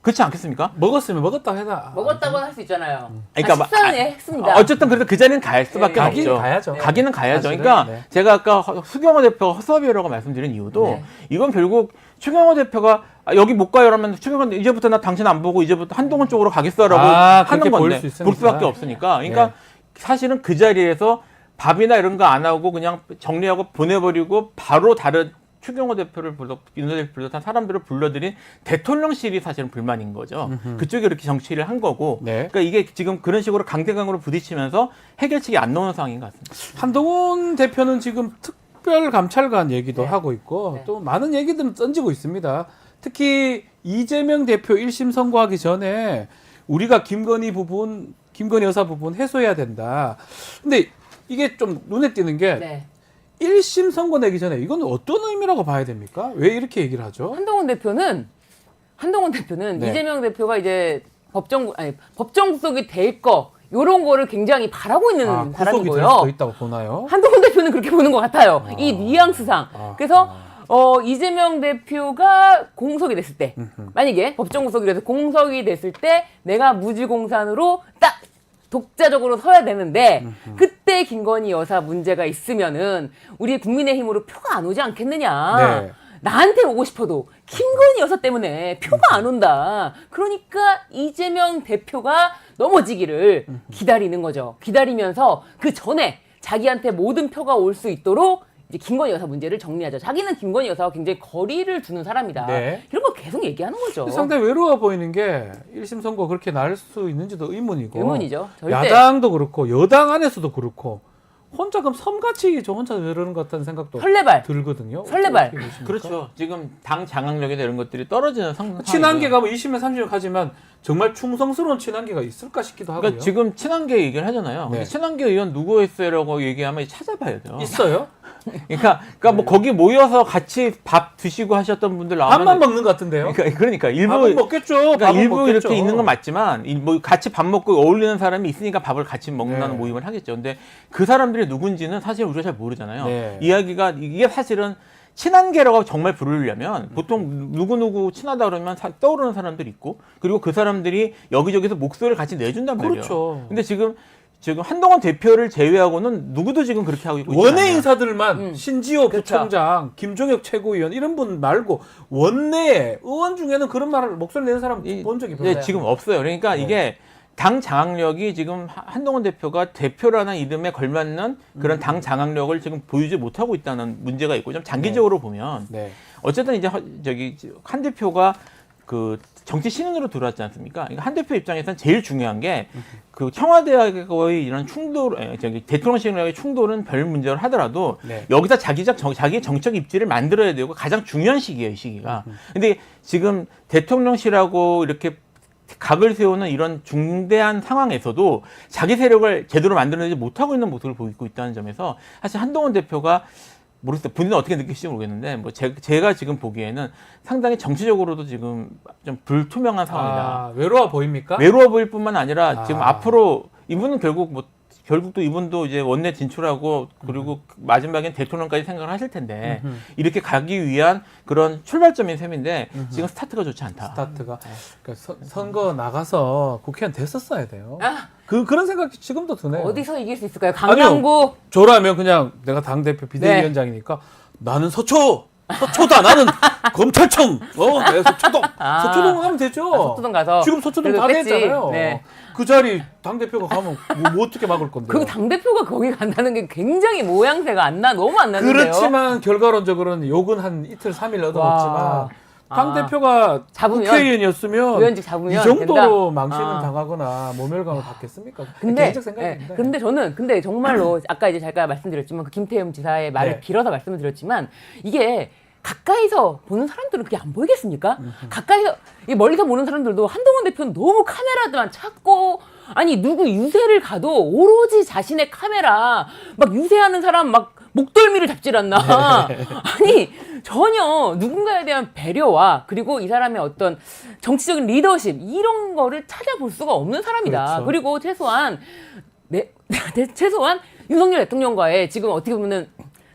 그렇지 않겠습니까? 먹었으면 먹었다고 해라. 먹었다고는 할 수 있잖아요. 그러니까 식사는 했습니다. 어쨌든 그래서 그 자리는 갈 수밖에 가긴 없죠. 가야죠. 가기는 가야죠. 사실은, 그러니까 네. 제가 아까 수경호 대표가 허수아비라고 말씀드린 이유도 네. 이건 결국 최경호 대표가 여기 못 가요 그러면 최경호 이제부터 나 당신 안 보고 이제부터 한동훈 쪽으로 가겠어라고 하는 그렇게 보일 건데 수 있으니까. 볼 수밖에 없으니까 그러니까 네. 사실은 그 자리에서 밥이나 이런 거 안 하고 그냥 정리하고 보내버리고 바로 다른 추경호 대표를 비롯한 사람들을 불러들인 대통령실이 사실은 불만인 거죠. 그쪽이 이렇게 정치를 한 거고. 네. 그러니까 이게 지금 그런 식으로 강대강으로 부딪히면서 해결책이 안 나오는 상황인 것 같습니다. 한동훈 대표는 지금 특별감찰관 얘기도 네. 하고 있고 네. 또 많은 얘기들은 던지고 있습니다. 특히 이재명 대표 1심 선고하기 전에 우리가 김건희 여사 부분 해소해야 된다. 근데 이게 좀 눈에 띄는 게 네. 1심 선고 내기 전에 이건 어떤 의미라고 봐야 됩니까? 왜 이렇게 얘기를 하죠? 한동훈 대표는 네. 이재명 대표가 이제 법정 구속이 될 거 요런 거를 굉장히 바라고 있는 구속이 될 사람이고요. 수도 있다고 보나요? 한동훈 대표는 그렇게 보는 것 같아요. 이 뉘앙스상. 그래서 이재명 대표가 공석이 됐을 때, 만약에 법정 구속이 돼서 공석이 됐을 때 내가 무지공산으로 딱 독자적으로 서야 되는데 그때 김건희 여사 문제가 있으면은 우리 국민의힘으로 표가 안 오지 않겠느냐. 네. 나한테 오고 싶어도 김건희 여사 때문에 표가 안 온다. 그러니까 이재명 대표가 넘어지기를 기다리는 거죠. 기다리면서 그 전에 자기한테 모든 표가 올 수 있도록 이제 김건희 여사 문제를 정리하죠. 자기는 김건희 여사와 굉장히 거리를 두는 사람이다. 네. 이런 걸 계속 얘기하는 거죠. 상당히 외로워 보이는 게 1심 선고 그렇게 날 수 있는지도 의문이고 의문이죠. 절대. 야당도 그렇고 여당 안에서도 그렇고 혼자 그럼 섬같이 저 혼자 저러는 것 같다는 생각도 설레발. 들거든요. 설레발. 어떻게 보십니까? 그렇죠. 지금 당 장악력이나 이런 것들이 떨어지는 상황이고요. 친한계가 뭐 2심에 3심에 가지만 정말 충성스러운 친한계가 있을까 싶기도 하고요. 그러니까 지금 친한계 얘기를 하잖아요. 네. 근데 친한계 의원 누구였어요라고 얘기하면 찾아봐야 돼요. 있어요? 그러니까 뭐 거기 모여서 같이 밥 드시고 하셨던 분들 나오면 밥만 먹는 것 같은데요? 그러니까 일부 밥은 먹겠죠. 그러니까 밥은 일부 먹겠죠. 이렇게 있는 건 맞지만 뭐 같이 밥 먹고 어울리는 사람이 있으니까 밥을 같이 먹는다는 네. 모임을 하겠죠. 근데 그 사람들이 누군지는 사실 우리가 잘 모르잖아요. 네. 이야기가 이게 사실은 친한계라고 정말 부르려면 보통 누구누구 친하다 그러면 떠오르는 사람들이 있고 그리고 그 사람들이 여기저기서 목소리를 같이 내준단 말이에요. 그렇죠. 근데 지금 한동훈 대표를 제외하고는 누구도 지금 그렇게 하고 있고 있지 원내 않아요. 인사들만 신지호 그렇죠. 부총장, 김종혁 최고위원 이런 분 말고 원내 의원 중에는 그런 말을 목소리 내는 사람 본 적이 별로 네, 지금 없어요. 그러니까 이게 당 장악력이 지금 한동훈 대표가 대표라는 이름에 걸맞는 그런 당 장악력을 지금 보이지 못하고 있다는 문제가 있고 좀 장기적으로 보면 네. 어쨌든 이제 한 대표가 그 정치 신인으로 들어왔지 않습니까? 그러니까 한 대표 입장에서는 제일 중요한 게 그 청와대와의 이런 대통령실과의 충돌은 별 문제를 하더라도 네. 여기서 자기의 정책 입지를 만들어야 되고 가장 중요한 시기예요, 이 시기가. 근데 지금 대통령실하고 이렇게 각을 세우는 이런 중대한 상황에서도 자기 세력을 제대로 만들어내지 못하고 있는 모습을 보이고 있다는 점에서 사실 한동훈 대표가 모르겠어요. 본인은 어떻게 느낄지 모르겠는데 뭐 제가 지금 보기에는 상당히 정치적으로도 지금 좀 불투명한 상황이다. 외로워 보입니까? 외로워 보일 뿐만 아니라 지금 아. 앞으로 이분은 결국 또 이분도 이제 원내 진출하고 그리고 마지막엔 대통령까지 생각을 하실 텐데 이렇게 가기 위한 그런 출발점인 셈인데 지금 스타트가 좋지 않다. 스타트가 그러니까 선거 나가서 국회의원 됐었어야 돼요. 아. 그런 생각이 지금도 드네요. 어디서 이길 수 있을까요? 강남구. 저라면 그냥 내가 당대표 비대위원장이니까 나는 서초 서초다 나는 검찰청 네, 서초동 서초동 하면 되죠. 서초동 가서 지금 서초동 그래도 다 뺐지. 됐잖아요. 네. 그 자리 당 대표가 가면 뭐 어떻게 막을 건데요? 그리고 당대표가 거기 간다는 게 굉장히 모양새가 너무 안 나는데요. 그렇지만 결과론적으로는 욕은 한 이틀 3일 얻어먹지만 당 대표가 잡으면, 국회의원이었으면 의원직 잡으면 이 정도로 된다? 망신을 당하거나 모멸감을 받겠습니까? 근데, 개인적 생각입니다. 근데 저는 정말로 아까 이제 잠깐 말씀드렸지만 그 김태흠 지사의 말을 네. 길어서 말씀을 드렸지만 이게 가까이서 보는 사람들은 그게 안 보이겠습니까? 가까이서 이 멀리서 보는 사람들도 한동훈 대표는 너무 카메라만 찾고 아니 누구 유세를 가도 오로지 자신의 카메라 막 유세하는 사람 막 목덜미를 잡질 않나. 아니 전혀 누군가에 대한 배려와 그리고 이 사람의 어떤 정치적인 리더십 이런 거를 찾아볼 수가 없는 사람이다. 그렇죠. 그리고 최소한 최소한 윤석열 대통령과의 지금 어떻게 보면은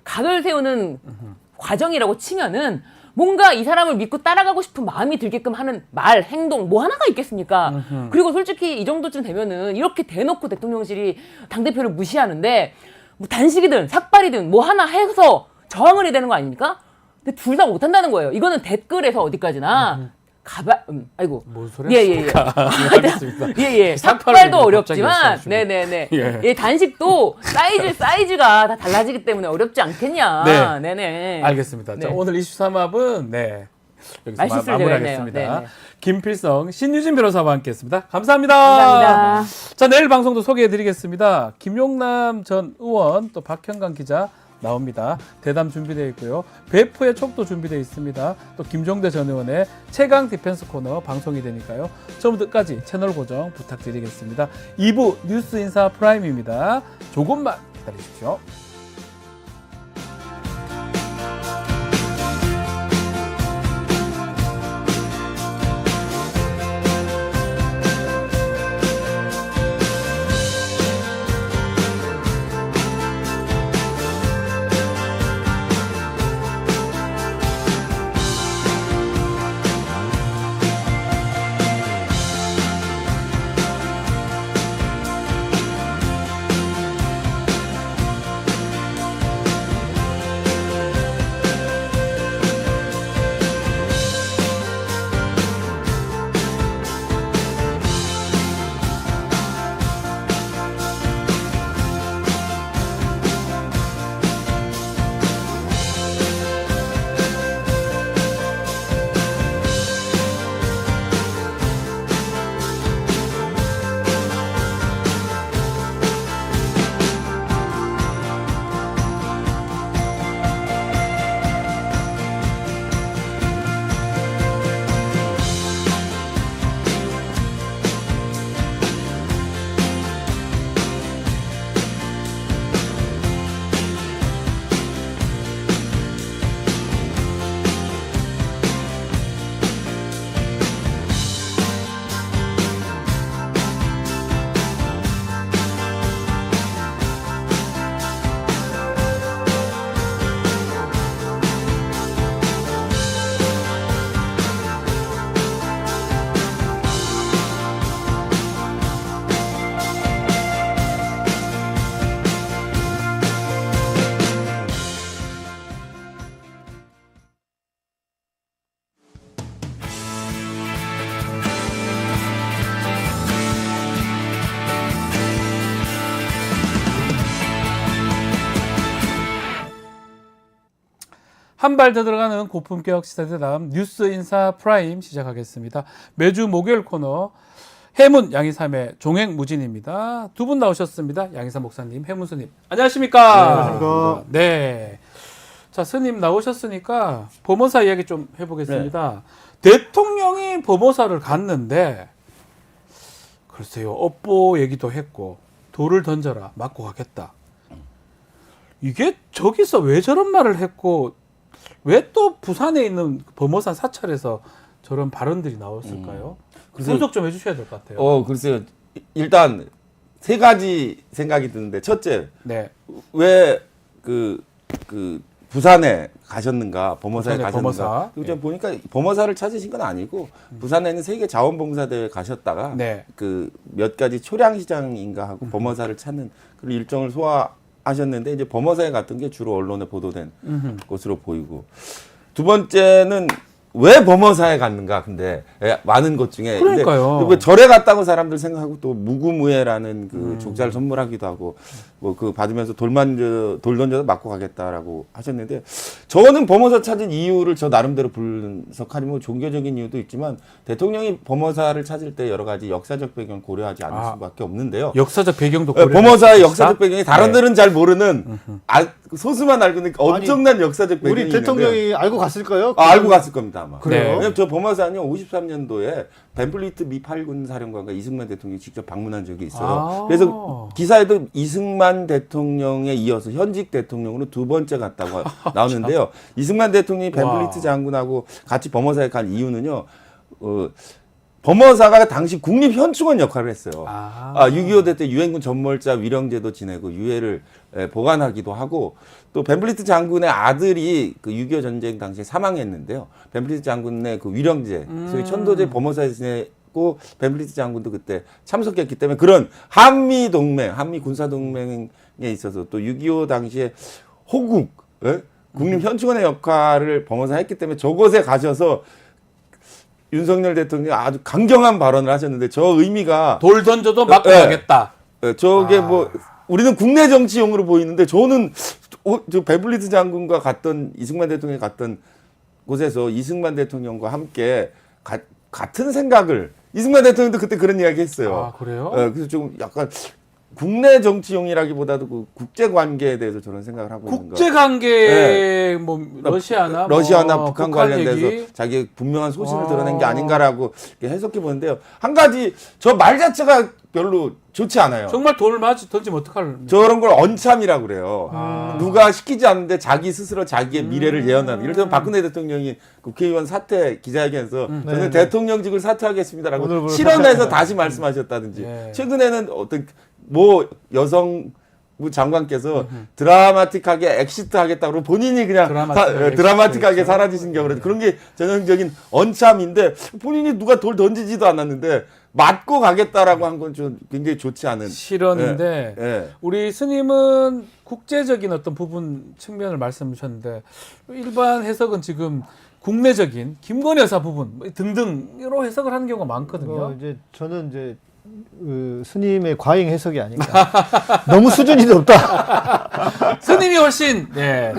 각을 세우는 과정이라고 치면은 뭔가 이 사람을 믿고 따라가고 싶은 마음이 들게끔 하는 말, 행동 뭐 하나가 있겠습니까? 그리고 솔직히 이 정도쯤 되면은 이렇게 대놓고 대통령실이 당대표를 무시하는데 뭐 단식이든 삭발이든 뭐 하나 해서 저항을 해야 되는 거 아닙니까? 근데 둘 다 못한다는 거예요. 이거는 댓글에서 어디까지나 아이고. 뭔 소리 하십니까? 알겠습니다. 예. 삭발을 삭발도 갑자기 어렵지만, 말씀하시고. 네네네. 예. 예, 단식도 사이즈가 다 달라지기 때문에 어렵지 않겠냐. 네. 네네. 알겠습니다. 자, 네. 오늘 23합은 여기서 말실수를 제가 마무리하겠습니다. 했네요. 네네. 김필성, 신유진 변호사와 함께했습니다. 감사합니다. 감사합니다. 자, 내일 방송도 소개해드리겠습니다. 김용남 전 의원 또 박형강 기자 나옵니다. 대담 준비되어 있고요. 배프의 촉도 준비되어 있습니다. 또 김종대 전 의원의 최강 디펜스 코너 방송이 되니까요. 처음부터 끝까지 채널 고정 부탁드리겠습니다. 2부 뉴스 인사 프라임입니다. 조금만 기다리십시오. 한 발 더 들어가는 고품격 시사대담 뉴스 인사 프라임 시작하겠습니다. 매주 목요일 코너 해문 양희삼의 종횡무진입니다. 두 분 나오셨습니다. 양희삼 목사님, 해문 스님. 안녕하십니까? 안녕하십니까? 네. 자, 스님 나오셨으니까 범어사 이야기 좀 해보겠습니다. 대통령이 범어사를 갔는데 글쎄요, 업보 얘기도 했고 돌을 던져라, 맞고 가겠다. 이게 저기서 왜 저런 말을 했고 왜 또 부산에 있는 범어산 사찰에서 저런 발언들이 나왔을까요? 분석 좀 해주셔야 될 것 같아요. 글쎄요. 일단 세 가지 생각이 드는데 첫째, 네. 왜 그 부산에 가셨는가, 범어사에 부산에 가셨는가. 범어사. 그리고 제가 보니까 범어사를 찾으신 건 아니고 부산에 있는 세계 자원봉사대회 가셨다가 네. 그 몇 가지 초량시장인가 하고 범어사를 찾는 그런 일정을 소화하셨는데 이제 범어사에 갔던 게 주로 언론에 보도된 것으로 보이고 두 번째는 왜 범어사에 갔는가? 근데 많은 것 중에 그러니까요. 근데 왜 절에 갔다고 사람들 생각하고 또 무구무해라는 그 족자를 선물하기도 하고 뭐 그 받으면서 돌 던져서 맞고 가겠다라고 하셨는데 저는 범어사 찾은 이유를 저 나름대로 분석하려면 뭐 종교적인 이유도 있지만 대통령이 범어사를 찾을 때 여러 가지 역사적 배경 고려하지 않을 수밖에 없는데요. 역사적 배경도 범어사의 역사적 배경이 다른 데는 잘 모르는 소수만 알고 있는 엄청난 역사적 배경이 우리 대통령이 알고 갔을까요? 알고 갔을 겁니다 아마. 그래요? 왜냐면 저 범어사는요 53년도에 벤플리트 미 8군 사령관과 이승만 대통령이 직접 방문한 적이 있어요. 그래서 기사에도 이승만 대통령에 이어서 현직 대통령으로 두 번째 갔다고 나오는데요. 이승만 대통령이 벤플리트 장군하고 같이 범어사에 간 이유는요. 범어사가 당시 국립현충원 역할을 했어요. 6.25 대 때 유엔군 전몰자 위령제도 지내고 유해를 보관하기도 하고 또 벤플리트 장군의 아들이 그 6.25 전쟁 당시에 사망했는데요. 벤플리트 장군의 그 위령제, 소위 천도제 범어사에 지내고 벤플리트 장군도 그때 참석했기 때문에 그런 한미 동맹, 한미 군사 동맹에 있어서 또 6.25 당시에 호국, 국립현충원의 역할을 범어사 했기 때문에 저곳에 가셔서 윤석열 대통령이 아주 강경한 발언을 하셨는데 저 의미가 돌 던져도 맞고 가겠다. 저게 뭐 우리는 국내 정치용으로 보이는데 저는 저 벤플리트 장군과 갔던 이승만 대통령이 갔던 곳에서 이승만 대통령과 함께 같은 생각을 이승만 대통령도 그때 그런 이야기 했어요. 그래요? 그래서 좀 약간 국내 정치용이라기보다도 그 국제 관계에 대해서 저런 생각을 하고 있는 거. 국제 관계 뭐 러시아나 북한 북한 관련돼서 얘기? 자기의 분명한 소신을 드러낸 게 아닌가라고 해석해 보는데요. 한 가지 저 말 자체가 별로 좋지 않아요. 정말 돌 던지면 어떡할? 저런 걸 언참이라고 그래요. 누가 시키지 않는데 자기 스스로 자기의 미래를 예언하는. 이럴 때는 박근혜 대통령이 국회의원 사퇴 기자회견에서 저는 대통령직을 사퇴하겠습니다라고 실언해서 다시 말씀하셨다든지. 최근에는 어떤 뭐 여성 장관께서 드라마틱하게 엑시트 하겠다고 본인이 그냥 드라마틱하게 사라지신 경우는 그런 게 전형적인 언참인데 본인이 누가 돌 던지지도 않았는데 맞고 가겠다라고 한 건 좀 굉장히 좋지 않은 실언인데 우리 스님은 국제적인 어떤 부분 측면을 말씀해 주셨는데 일반 해석은 지금 국내적인 김건희 여사 부분 등등으로 해석을 하는 경우가 많거든요. 이제 저는 이제 스님의 과잉 해석이 아닌가. 너무 수준이 높다. 스님이 훨씬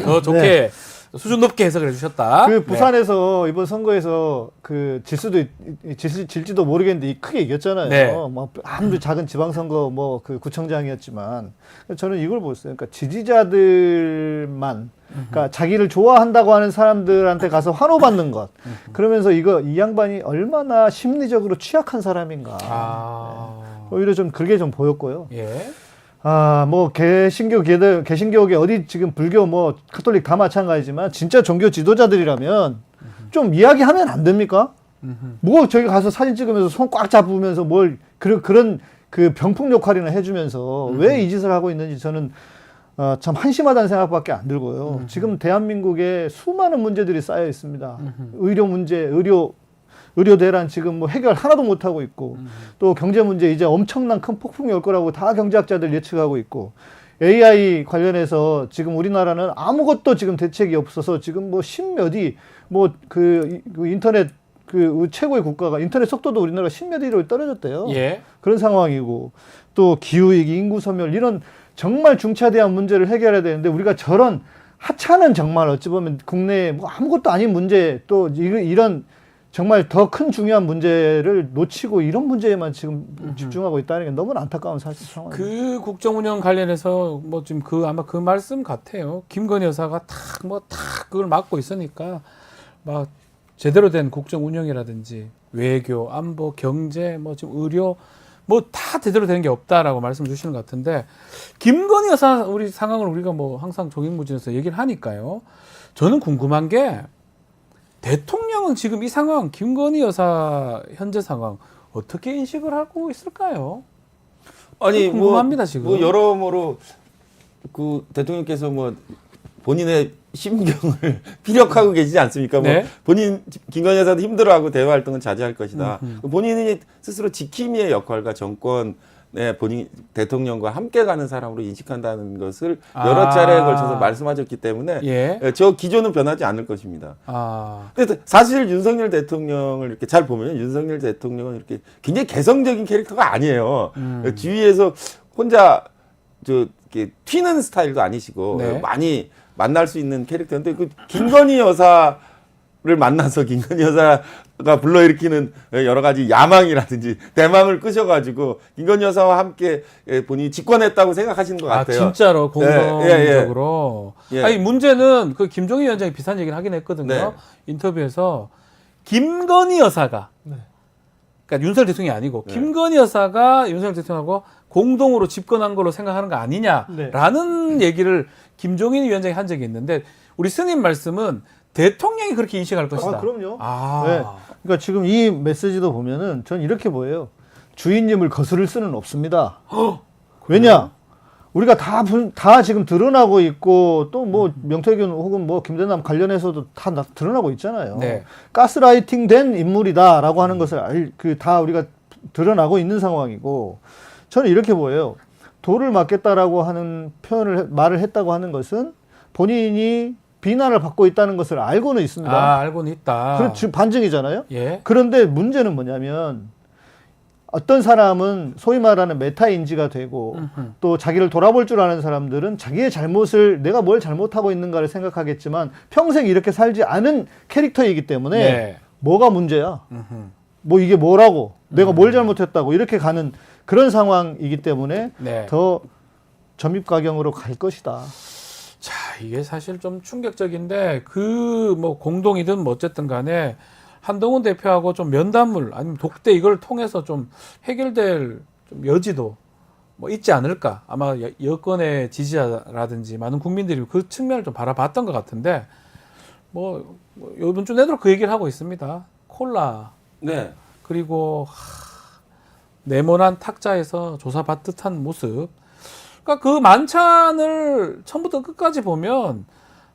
더 좋게 수준 높게 해석을 해주셨다. 그 부산에서 이번 선거에서 그 질지도 모르겠는데 크게 이겼잖아요. 뭐 아무리 작은 지방선거 뭐 그 구청장이었지만 저는 이걸 보였어요. 그러니까 지지자들만 그러니까 자기를 좋아한다고 하는 사람들한테 가서 환호받는 것. 그러면서 이 양반이 얼마나 심리적으로 취약한 사람인가. 오히려 좀 그게 좀 보였고요. 뭐 개신교계 어디 지금 불교 뭐 카톨릭 다 마찬가지지만 진짜 종교 지도자들이라면 좀 이야기하면 안 됩니까? 뭐 저기 가서 사진 찍으면서 손 꽉 잡으면서 뭘 그런 그 병풍 역할이나 해주면서 왜 이 짓을 하고 있는지 저는 참 한심하다는 생각밖에 안 들고요. 지금 대한민국에 수많은 문제들이 쌓여 있습니다. 의료 문제, 의료 대란 지금 뭐 해결 하나도 못 하고 있고 또 경제 문제 이제 엄청난 큰 폭풍이 올 거라고 다 경제학자들 예측하고 있고 AI 관련해서 지금 우리나라는 아무것도 지금 대책이 없어서 지금 뭐 십몇위 뭐 그 인터넷 그 최고의 국가가 인터넷 속도도 우리나라 십몇 위로 떨어졌대요. 그런 상황이고 또 기후위기, 인구 소멸 이런 정말 중차대한 문제를 해결해야 되는데 우리가 저런 하찮은 정말 어찌 보면 국내에 뭐 아무것도 아닌 문제 또 이런 정말 더 큰 중요한 문제를 놓치고 이런 문제에만 지금 집중하고 있다는 게 너무 안타까운 사실 상황입니다. 그 국정 운영 관련해서 뭐 지금 아마 그 말씀 같아요. 김건희 여사가 탁 그걸 맡고 있으니까 막 제대로 된 국정 운영이라든지 외교, 안보, 경제, 뭐 지금 의료 뭐 다 제대로 되는 게 없다라고 말씀 주시는 것 같은데 김건희 여사 우리 상황을 우리가 뭐 항상 종횡무진에서 얘기를 하니까요. 저는 궁금한 게 대통령은 지금 이 상황, 김건희 여사 현재 상황 어떻게 인식을 하고 있을까요? 아니 궁금합니다 지금. 뭐 여러모로 그 대통령께서 뭐 본인의 심경을 피력하고 계시지 않습니까? 뭐 본인 김건희 여사도 힘들어하고 대외 활동은 자제할 것이다. 본인이 스스로 지킴이의 역할과 정권 본인 대통령과 함께 가는 사람으로 인식한다는 것을 여러 차례에 걸쳐서 말씀하셨기 때문에 예. 저 기조는 변하지 않을 것입니다. 아. 근데 사실 윤석열 대통령을 이렇게 잘 보면 윤석열 대통령은 이렇게 굉장히 개성적인 캐릭터가 아니에요. 주위에서 혼자 이렇게 튀는 스타일도 아니시고 네. 많이 만날 수 있는 캐릭터인데 그 김건희 여사를 만나서 김건희 여사가 불러일으키는 여러 가지 야망이라든지 대망을 끄셔가지고 김건희 여사와 함께 본인이 집권했다고 생각하시는 것 같아요. 진짜로 공동적으로. 예. 아니 문제는 그 김종인 위원장이 비슷한 얘기를 하긴 했거든요. 네. 인터뷰에서 김건희 여사가 그러니까 윤석열 대통령이 아니고 김건희 여사가 윤석열 대통령하고 공동으로 집권한 걸로 생각하는 거 아니냐라는 얘기를 김종인 위원장이 한 적이 있는데 우리 스님 말씀은 대통령이 그렇게 인식할 것이다. 그럼요. 아. 네. 그러니까 지금 이 메시지도 보면은 전 이렇게 보여요. 주인님을 거스를 수는 없습니다. 왜냐? 우리가 다 지금 드러나고 있고 또 뭐 명태균 혹은 뭐 김대남 관련해서도 다 드러나고 있잖아요. 네. 가스라이팅된 인물이다라고 하는 것을 다 우리가 드러나고 있는 상황이고 저는 이렇게 보여요. 돌을 맞겠다라고 하는 말을 했다고 하는 것은 본인이 비난을 받고 있다는 것을 알고는 있습니다. 아, 알고는 있다. 그렇죠. 반증이잖아요. 예. 그런데 문제는 뭐냐면 어떤 사람은 소위 말하는 메타인지가 되고 또 자기를 돌아볼 줄 아는 사람들은 자기의 잘못을 내가 뭘 잘못하고 있는가를 생각하겠지만 평생 이렇게 살지 않은 캐릭터이기 때문에 네. 뭐가 문제야? 뭐 이게 뭐라고? 내가 뭘 잘못했다고 이렇게 가는 그런 상황이기 때문에 네. 더 점입가경으로 갈 것이다. 자, 이게 사실 좀 충격적인데 그 뭐 공동이든 뭐 어쨌든 간에 한동훈 대표하고 좀 면담을 아니면 독대 이걸 통해서 좀 해결될 좀 여지도 뭐 있지 않을까. 아마 여권의 지지자라든지 많은 국민들이 그 측면을 좀 바라봤던 것 같은데 뭐 이번 주 내도록 그 얘기를 하고 있습니다. 콜라 네. 그리고 네모난 탁자에서 조사받듯 한 모습. 그러니까 그 만찬을 처음부터 끝까지 보면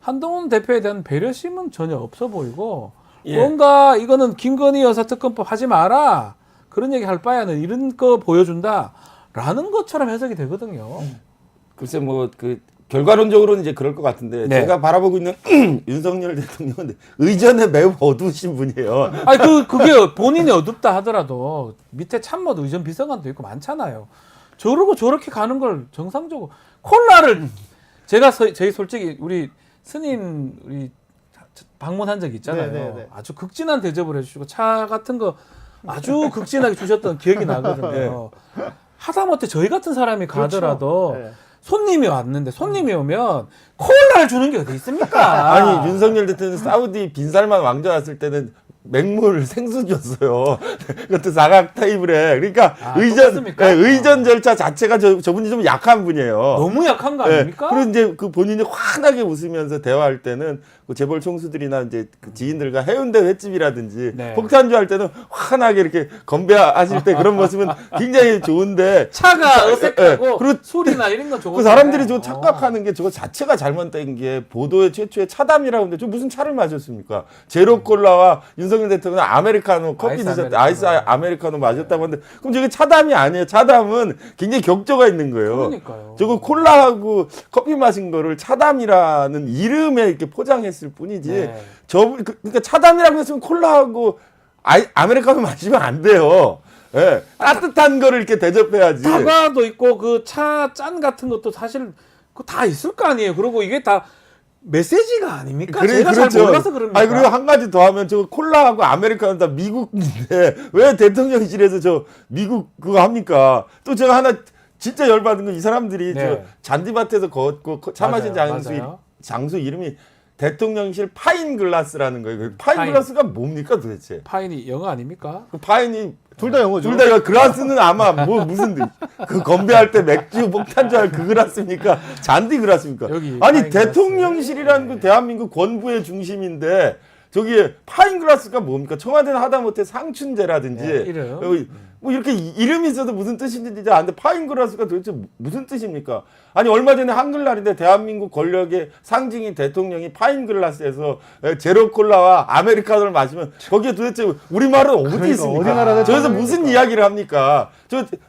한동훈 대표에 대한 배려심은 전혀 없어 보이고 뭔가 이거는 김건희 여사 특검법 하지 마라 그런 얘기 할 바에는 이런 거 보여준다라는 것처럼 해석이 되거든요. 글쎄 뭐 그 결과론적으로는 이제 그럴 것 같은데 네. 제가 바라보고 있는 윤석열 대통령은 의전에 매우 어두우신 분이에요. 아니 그게 본인이 어둡다 하더라도 밑에 참모 의전 비서관도 있고 많잖아요. 저러고 저렇게 가는 걸 정상적으로 콜라를 제가 저희 솔직히 우리 스님 우리 방문한 적 있잖아요. 네네네. 아주 극진한 대접을 해주시고 차 같은 거 아주 극진하게 주셨던 기억이 나거든요. 하다못해 저희 같은 사람이 가더라도 그렇죠. 네. 손님이 왔는데 손님이 오면 콜라를 주는 게 어디 있습니까? 아니 윤석열 대통령 사우디 빈살만 왕자 왔을 때는 맹물 생수 줬어요. 그것도 사각 테이블에. 그러니까 똑같습니까? 의전 절차 자체가 저분이 좀 약한 분이에요. 너무 약한 거 아닙니까? 그리고 이제 그 본인이 환하게 웃으면서 대화할 때는 그 재벌 총수들이나 이제 그 지인들과 해운대 횟집이라든지 네. 폭탄주 할 때는 환하게 이렇게 건배하실 때 그런 모습은 굉장히 좋은데 차가 어색하고 그리고 술이나 이런 건 좋은데 그 사람들이 저 착각하는 게 저거 자체가 잘못된 게 보도의 최초의 차담이라고 하는데 저 무슨 차를 마셨습니까? 제로 콜라와 윤석열 대통령은 아메리카노 커피 아이스 드셨다. 아메리카노. 아이스 아메리카노 마셨다고 하는데 그럼 저게 차담이 아니에요. 차담은 굉장히 격조가 있는 거예요. 그러니까요. 저거 콜라하고 커피 마신 거를 차담이라는 이름에 이렇게 포장했을 뿐이지. 네. 그러니까 차담이라고 했으면 콜라하고 아메리카노 마시면 안 돼요. 예. 따뜻한 거를 이렇게 대접해야지. 다과도 있고 그 차 짠 같은 것도 사실 그 다 있을 거 아니에요. 그리고 이게 다 메시지가 아닙니까? 제가 잘 몰라서 그럽니까? 아니 그리고 한 가지 더 하면 저 콜라하고 아메리카노 다 미국인데 왜 대통령실에서 저 미국 그거 합니까? 또 제가 하나 진짜 열받은 건 이 사람들이 네. 저 잔디밭에서 걷고 차 마신 맞아요. 장소 이름이 대통령실 파인 글라스라는 거예요. 그 파인 파인. 글라스가 뭡니까 도대체? 파인이 영어 아닙니까? 그 파인이 둘 다 영어죠. 둘 다 이거 글라스는 아마 뭐 무슨 그 건배할 때 맥주 폭탄주 할 그 글라스입니까? 잔디 글라스입니까? 여기 아니 파인 대통령실이라는 그 대한민국 권부의 중심인데 저기에 파인 글라스가 뭡니까? 청와대는 하다못해 상춘제라든지 네, 이름. 여기 뭐 이렇게 이름이 있어도 무슨 뜻인지 아는데 파인그라스가 도대체 무슨 뜻입니까? 아니 얼마 전에 한글날인데 대한민국 권력의 상징인 대통령이 파인글라스에서 제로콜라와 아메리카노를 마시면 거기에 도대체 우리말은 어디 그러니까 있습니까? 어디 나라는 저기서 다르니까. 무슨 이야기를 합니까?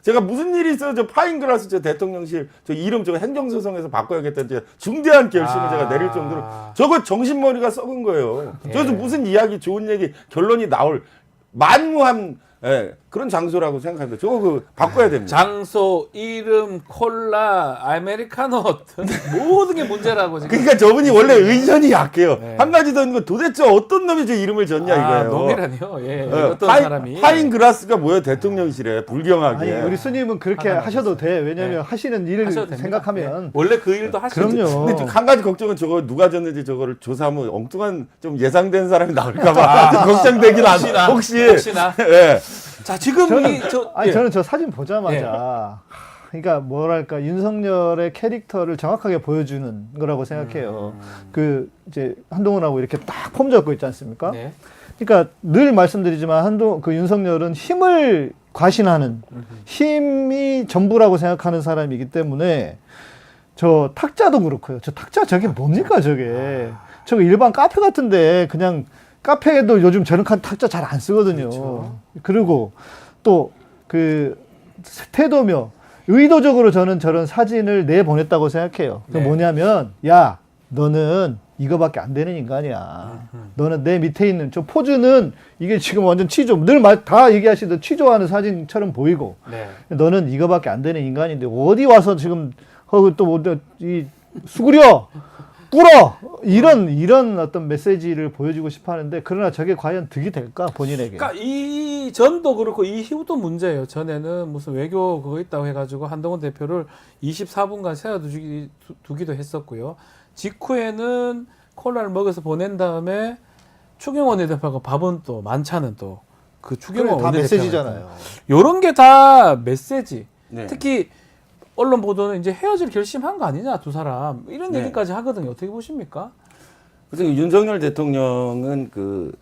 제가 무슨 일이 있어요? 저 파인글라스 저 대통령실 저 이름 저 행정소송에서 바꿔야겠다는 제 중대한 결심을 제가 내릴 정도로 저거 정신머리가 썩은 거예요. 저기서 무슨 이야기 좋은 얘기 결론이 나올 만무한 그런 장소라고 생각합니다. 저거 바꿔야 됩니다. 장소, 이름, 콜라, 아메리카노 모든 게 문제라고 지금. 그러니까 저분이 원래 의전이 약해요. 네. 한마디 더 있는 건 도대체 어떤 놈이 저 이름을 졌냐 이거예요. 놈이라니요. 예. 어떤 사람이. 파인그라스가 뭐예요? 대통령실에 불경하게. 아니 우리 스님은 그렇게 하셔도 돼. 왜냐하면 하시는 일을 하셔도 됩니다. 생각하면 원래 그 일도 하시죠. 그럼요. 근데 한 가지 걱정은 저거 누가 졌는지 저거를 조사하면 엉뚱한 좀 예상된 사람이 나올까봐 걱정되긴 한데 혹시나. 예. 자, 지금 아니 저는 저 사진 보자마자 그러니까 뭐랄까 윤석열의 캐릭터를 정확하게 보여주는 거라고 생각해요. 그 이제 한동훈하고 이렇게 딱 폼 잡고 있지 않습니까? 네. 그러니까 늘 말씀드리지만 그 윤석열은 힘을 과신하는 힘이 전부라고 생각하는 사람이기 때문에 저 탁자도 그렇고요. 저 탁자 저게 뭡니까 저게? 저거 일반 카페 같은데 그냥 카페에도 요즘 저런 탁자 잘 안 쓰거든요. 그렇죠. 그리고 또 그 태도며 의도적으로 저는 저런 사진을 내보냈다고 생각해요. 그 네. 뭐냐면 야 너는 이거밖에 안 되는 인간이야. 너는 내 밑에 있는 저 포즈는 이게 지금 완전 취조 늘 다 얘기하시던 취조하는 사진처럼 보이고 네. 너는 이거밖에 안 되는 인간인데 어디 와서 지금 또이 수구려 꿇어 이런 어떤 메시지를 보여주고 싶어 하는데 그러나 저게 과연 득이 될까 본인에게. 그러니까 이 전도 그렇고 이후도 문제예요. 전에는 무슨 외교 그거 있다고 해가지고 한동훈 대표를 24분간 세워두기도 했었고요. 직후에는 콜라를 먹여서 보낸 다음에 추경호 원내대표가 밥은 또 만찬은 또 그 추경호 다 원내대표가 메시지잖아요. 이런 게 다 메시지. 네. 특히 언론 보도는 이제 헤어질 결심한 거 아니냐 두 사람 이런 네. 얘기까지 하거든요. 어떻게 보십니까? 그래서 윤석열 대통령은 그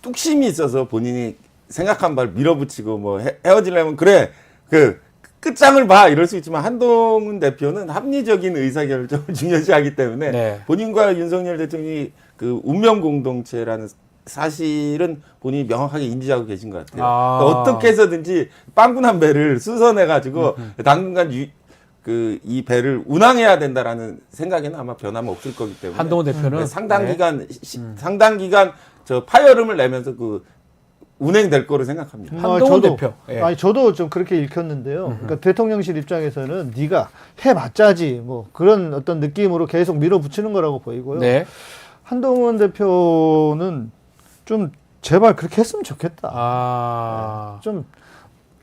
뚝심이 있어서 본인이 생각한 바를 밀어붙이고 뭐 헤어지려면 그래 그 끝장을 봐 이럴 수 있지만 한동훈 대표는 합리적인 의사결정을 중요시하기 때문에 네. 본인과 윤석열 대통령이 그 운명 공동체라는 사실은 본인이 명확하게 인지하고 계신 것 같아요. 아. 그러니까 어떻게 해서든지 빵꾸난 배를 수선해 가지고 당분간 이 배를 운항해야 된다라는 생각에는 아마 변함은 없을 거기 때문에 한동훈 대표는 상당 네. 기간 저 파열음을 내면서 그 운행될 거로 생각합니다. 한동훈 대표. 예. 아니 저도 좀 그렇게 읽혔는데요. 그러니까 대통령실 입장에서는 네가 해봤자지 뭐 그런 어떤 느낌으로 계속 밀어붙이는 거라고 보이고요. 네. 한동훈 대표는 좀 제발 그렇게 했으면 좋겠다. 아. 좀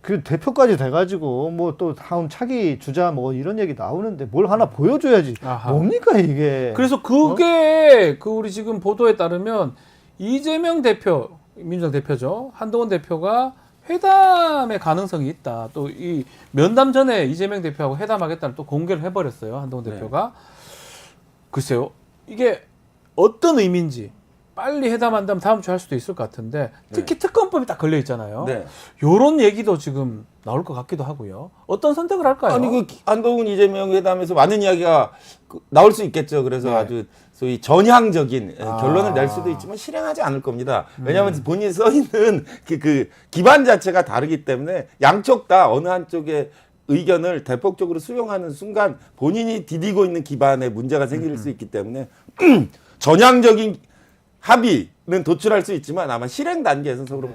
그 대표까지 돼가지고 뭐 또 다음 차기 주자 뭐 이런 얘기 나오는데 뭘 하나 보여줘야지. 아하. 뭡니까 이게? 그래서 그게 그 우리 지금 보도에 따르면 이재명 대표, 민주당 대표죠. 한동훈 대표가 회담의 가능성이 있다. 또 이 면담 전에 이재명 대표하고 회담하겠다는 또 공개를 해버렸어요. 한동훈 대표가. 글쎄요. 이게 어떤 의미인지 빨리 회담한다면 다음 주에 할 수도 있을 것 같은데 특히 특검법이 딱 걸려 있잖아요. 네. 요런 얘기도 지금 나올 것 같기도 하고요. 어떤 선택을 할까요? 아니 그 한동훈 이재명 회담에서 많은 이야기가 나올 수 있겠죠. 그래서 네. 아주 소위 전향적인 결론을 낼 수도 있지만 실행하지 않을 겁니다. 왜냐하면 본인이 써 있는 그 기반 자체가 다르기 때문에 양쪽 다 어느 한쪽의 의견을 대폭적으로 수용하는 순간 본인이 디디고 있는 기반에 문제가 생길 수 있기 때문에 전향적인 합의는 도출할 수 있지만 아마 실행 단계에서 서로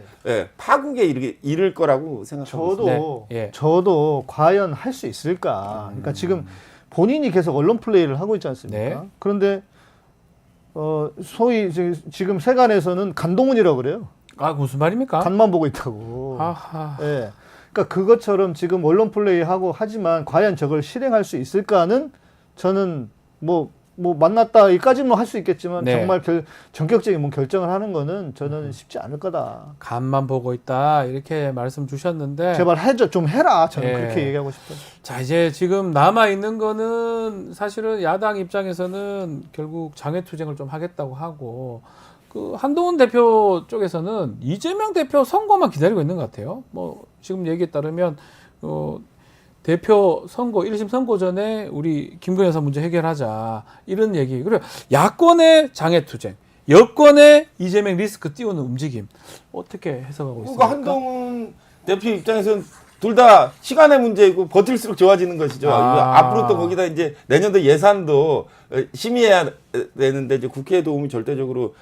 파국에 이를 거라고 생각합니다. 저도 네. 예. 저도 과연 할 수 있을까? 그러니까 지금 본인이 계속 언론 플레이를 하고 있지 않습니까? 네. 그런데 소위 지금 세간에서는 간동훈이라고 그래요. 아, 무슨 말입니까? 간만 보고 있다고. 아하. 예. 그러니까 그것처럼 지금 언론 플레이하고 하지만 과연 저걸 실행할 수 있을까는 저는 뭐 만났다 이까지는 할 수 있겠지만 네. 정말 전격적인 결정을 하는 거는 저는 쉽지 않을 거다. 간만 보고 있다 이렇게 말씀 주셨는데 제발 좀 해라. 저는 예. 그렇게 얘기하고 싶어요. 자 이제 지금 남아 있는 거는 사실은 야당 입장에서는 결국 장외투쟁을 좀 하겠다고 하고 그 한동훈 대표 쪽에서는 이재명 대표 선거만 기다리고 있는 것 같아요. 뭐 지금 얘기에 따르면 대표 선거 1심 선거 전에 우리 김건희 여사 문제 해결하자 이런 얘기. 그리고 야권의 장애투쟁, 여권의 이재명 리스크 띄우는 움직임 어떻게 해석하고 있습니까? 그러니까 한동훈 대표 입장에서는 둘 다 시간의 문제이고 버틸수록 좋아지는 것이죠. 앞으로 또 거기다 이제 내년도 예산도 심의해야 되는데 이제 국회의 도움이 절대적으로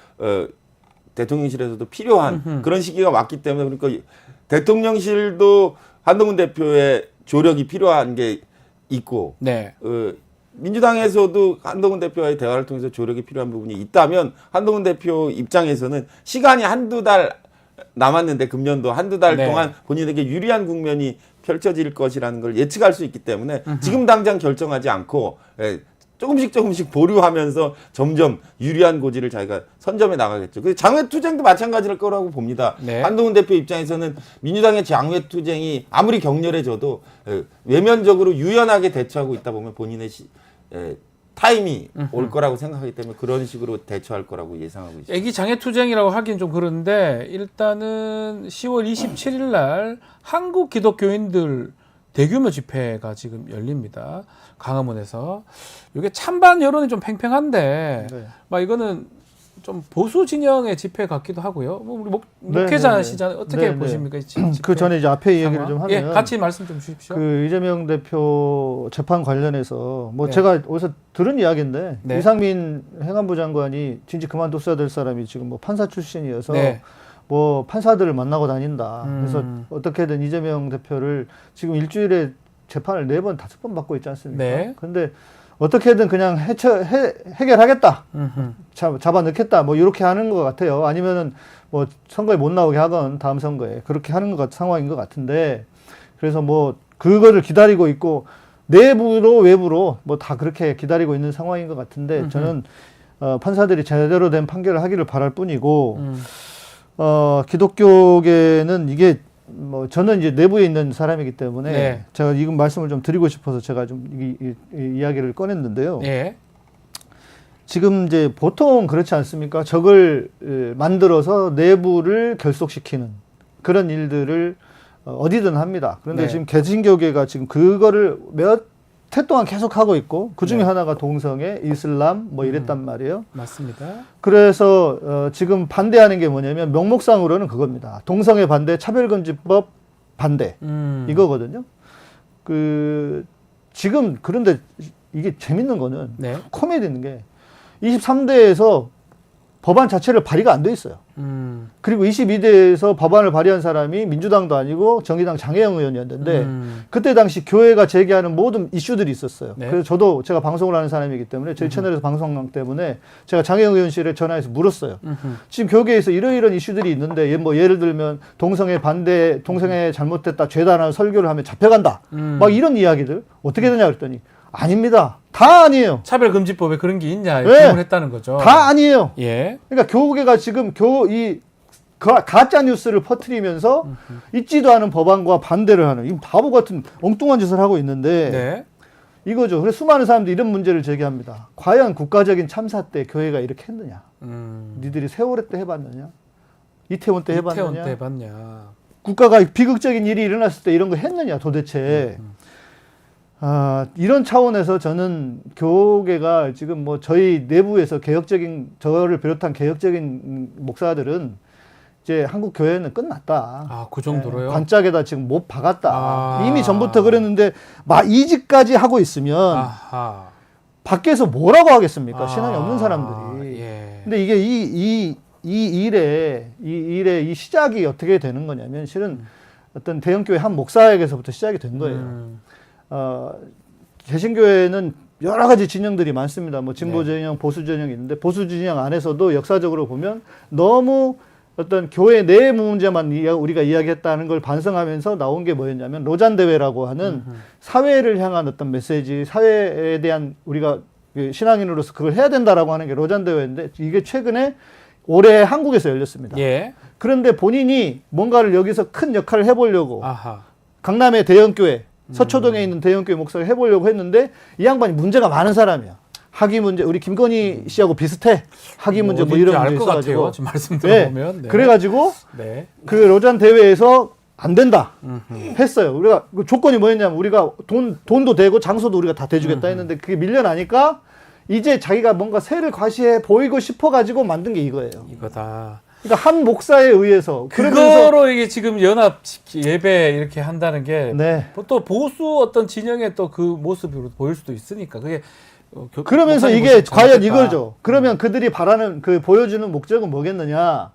대통령실에서도 필요한 그런 시기가 왔기 때문에 그러니까 대통령실도 한동훈 대표의 조력이 필요한 게 있고 네. 민주당에서도 한동훈 대표와의 대화를 통해서 조력이 필요한 부분이 있다면 한동훈 대표 입장에서는 시간이 한두 달 남았는데 금년도 한두 달 네. 동안 본인에게 유리한 국면이 펼쳐질 것이라는 걸 예측할 수 있기 때문에 지금 당장 결정하지 않고 조금씩 보류하면서 점점 유리한 고지를 자기가 선점해 나가겠죠. 그 장외투쟁도 마찬가지일 거라고 봅니다. 네. 한동훈 대표 입장에서는 민주당의 장외투쟁이 아무리 격렬해져도 외면적으로 유연하게 대처하고 있다 보면 본인의 타임이 올 거라고 생각하기 때문에 그런 식으로 대처할 거라고 예상하고 있습니다. 애기 장애투쟁이라고 하긴 좀 그런데 일단은 10월 27일 날 한국 기독교인들 대규모 집회가 지금 열립니다. 광화문에서. 이게 찬반 여론이 좀 팽팽한데 네. 막 이거는 좀 보수 진영의 집회 같기도 하고요. 뭐 우리 네, 목회자시잖아요. 어떻게 네, 네. 보십니까? 이 그 전에 이제 앞에 얘기를 상황? 좀 하면 예, 같이 말씀 좀 주십시오. 그 이재명 대표 재판 관련해서 뭐 네. 제가 어디서 들은 이야기인데 네. 이상민 행안부 장관이 진짜 그만뒀어야 될 사람이 지금 뭐 판사 출신이어서 네. 뭐 판사들을 만나고 다닌다. 음. 그래서 어떻게든 이재명 대표를 지금 일주일에 재판을 4번, 5번 받고 있지 않습니까? 네. 근데 어떻게든 그냥 해결하겠다. 잡아 넣겠다. 뭐 이렇게 하는 것 같아요. 아니면은 뭐 선거에 못 나오게 하건 다음 선거에 그렇게 하는 상황인 것 같은데 그래서 뭐 그거를 기다리고 있고 내부로 외부로 뭐 다 그렇게 기다리고 있는 상황인 것 같은데 저는 판사들이 제대로 된 판결을 하기를 바랄 뿐이고 기독교계는 이게 뭐 저는 이제 내부에 있는 사람이기 때문에 네. 제가 이건 말씀을 좀 드리고 싶어서 제가 좀 이 이야기를 꺼냈는데요. 예. 지금 이제 보통 그렇지 않습니까? 적을 만들어서 내부를 결속시키는 그런 일들을 어디든 합니다. 그런데 네. 지금 개신교계가 지금 그거를 몇 해 동안 계속 하고 있고 그 중에 네. 하나가 동성애, 이슬람 뭐 이랬단 말이에요. 맞습니다. 그래서 지금 반대하는 게 뭐냐면 명목상으로는 그겁니다. 동성애 반대, 차별금지법 반대 이거거든요. 그 지금 그런데 이게 재밌는 거는 네. 코미디는 게 23대에서 법안 자체를 발의가 안 돼 있어요. 그리고 22대에서 법안을 발의한 사람이 민주당도 아니고 정의당 장혜영 의원이었는데 그때 당시 교회가 제기하는 모든 이슈들이 있었어요. 네. 그래서 저도 제가 방송을 하는 사람이기 때문에 저희 채널에서 방송하기 때문에 제가 장혜영 의원실에 전화해서 물었어요. 지금 교계에서 이런 이슈들이 있는데 뭐 예를 들면 동성애 반대, 동성애 잘못됐다, 죄다라는 설교를 하면 잡혀간다. 막 이런 이야기들 어떻게 되냐 그랬더니 아닙니다. 다 아니에요. 차별금지법에 그런 게 있냐 네. 질문했다는 거죠. 다 아니에요. 예. 그러니까 교계가 지금 가짜 뉴스를 퍼뜨리면서 있지도 않은 법안과 반대를 하는 이 바보 같은 엉뚱한 짓을 하고 있는데 네. 이거죠. 그래서 수많은 사람들이 이런 문제를 제기합니다. 과연 국가적인 참사 때 교회가 이렇게 했느냐? 니들이 세월호 때 해봤느냐? 이태원 때 해봤느냐? 이태원 때 해봤냐? 국가가 비극적인 일이 일어났을 때 이런 거 했느냐 도대체? 이런 차원에서 저는 교계가 지금 뭐 저희 내부에서 저를 비롯한 개혁적인 목사들은 이제 한국 교회는 끝났다. 그 정도로요? 관짝에다 지금 못 박았다. 이미 전부터 그랬는데 이직까지 하고 있으면 아하. 밖에서 뭐라고 하겠습니까? 신앙이 없는 사람들이. 예. 근데 이게 이 일의 이 시작이 어떻게 되는 거냐면 실은 어떤 대형교회 한 목사에게서부터 시작이 된 거예요. 개신교회는 여러 가지 진영들이 많습니다. 뭐 진보 진영, 보수 진영이 있는데 보수 진영 안에서도 역사적으로 보면 너무 어떤 교회 내 문제만 우리가 이야기했다는 걸 반성하면서 나온 게 뭐였냐면 로잔 대회라고 하는 사회를 향한 어떤 메시지, 사회에 대한 우리가 신앙인으로서 그걸 해야 된다라고 하는 게 로잔 대회인데 이게 최근에 올해 한국에서 열렸습니다. 예. 그런데 본인이 뭔가를 여기서 큰 역할을 해보려고 아하. 강남의 대형교회 서초동에 있는 대형교회 목사가 해보려고 했는데 이 양반이 문제가 많은 사람이야. 학위 문제 우리 김건희 씨하고 비슷해. 학위 문제 뭐 어딘지 이런 알 문제 것 같아요. 있어가지고. 지금 말씀 네. 들어보면. 네. 그래가지고 네. 그 로잔 대회에서 안 된다 했어요. 우리가 그 조건이 뭐였냐면 우리가 돈도 되고 장소도 우리가 다 대주겠다 했는데 그게 밀려나니까 이제 자기가 뭔가 세를 과시해 보이고 싶어가지고 만든 게 이거예요. 이거다. 그러니까 한 목사에 의해서 그거로 이게 지금 연합 예배 이렇게 한다는 게 또 네. 보수 어떤 진영의 또 그 모습으로 보일 수도 있으니까 그게 그러면서 목사님 이게 모습 과연 잘못됐다. 이거죠. 그러면 그들이 바라는 그 보여주는 목적은 뭐겠느냐?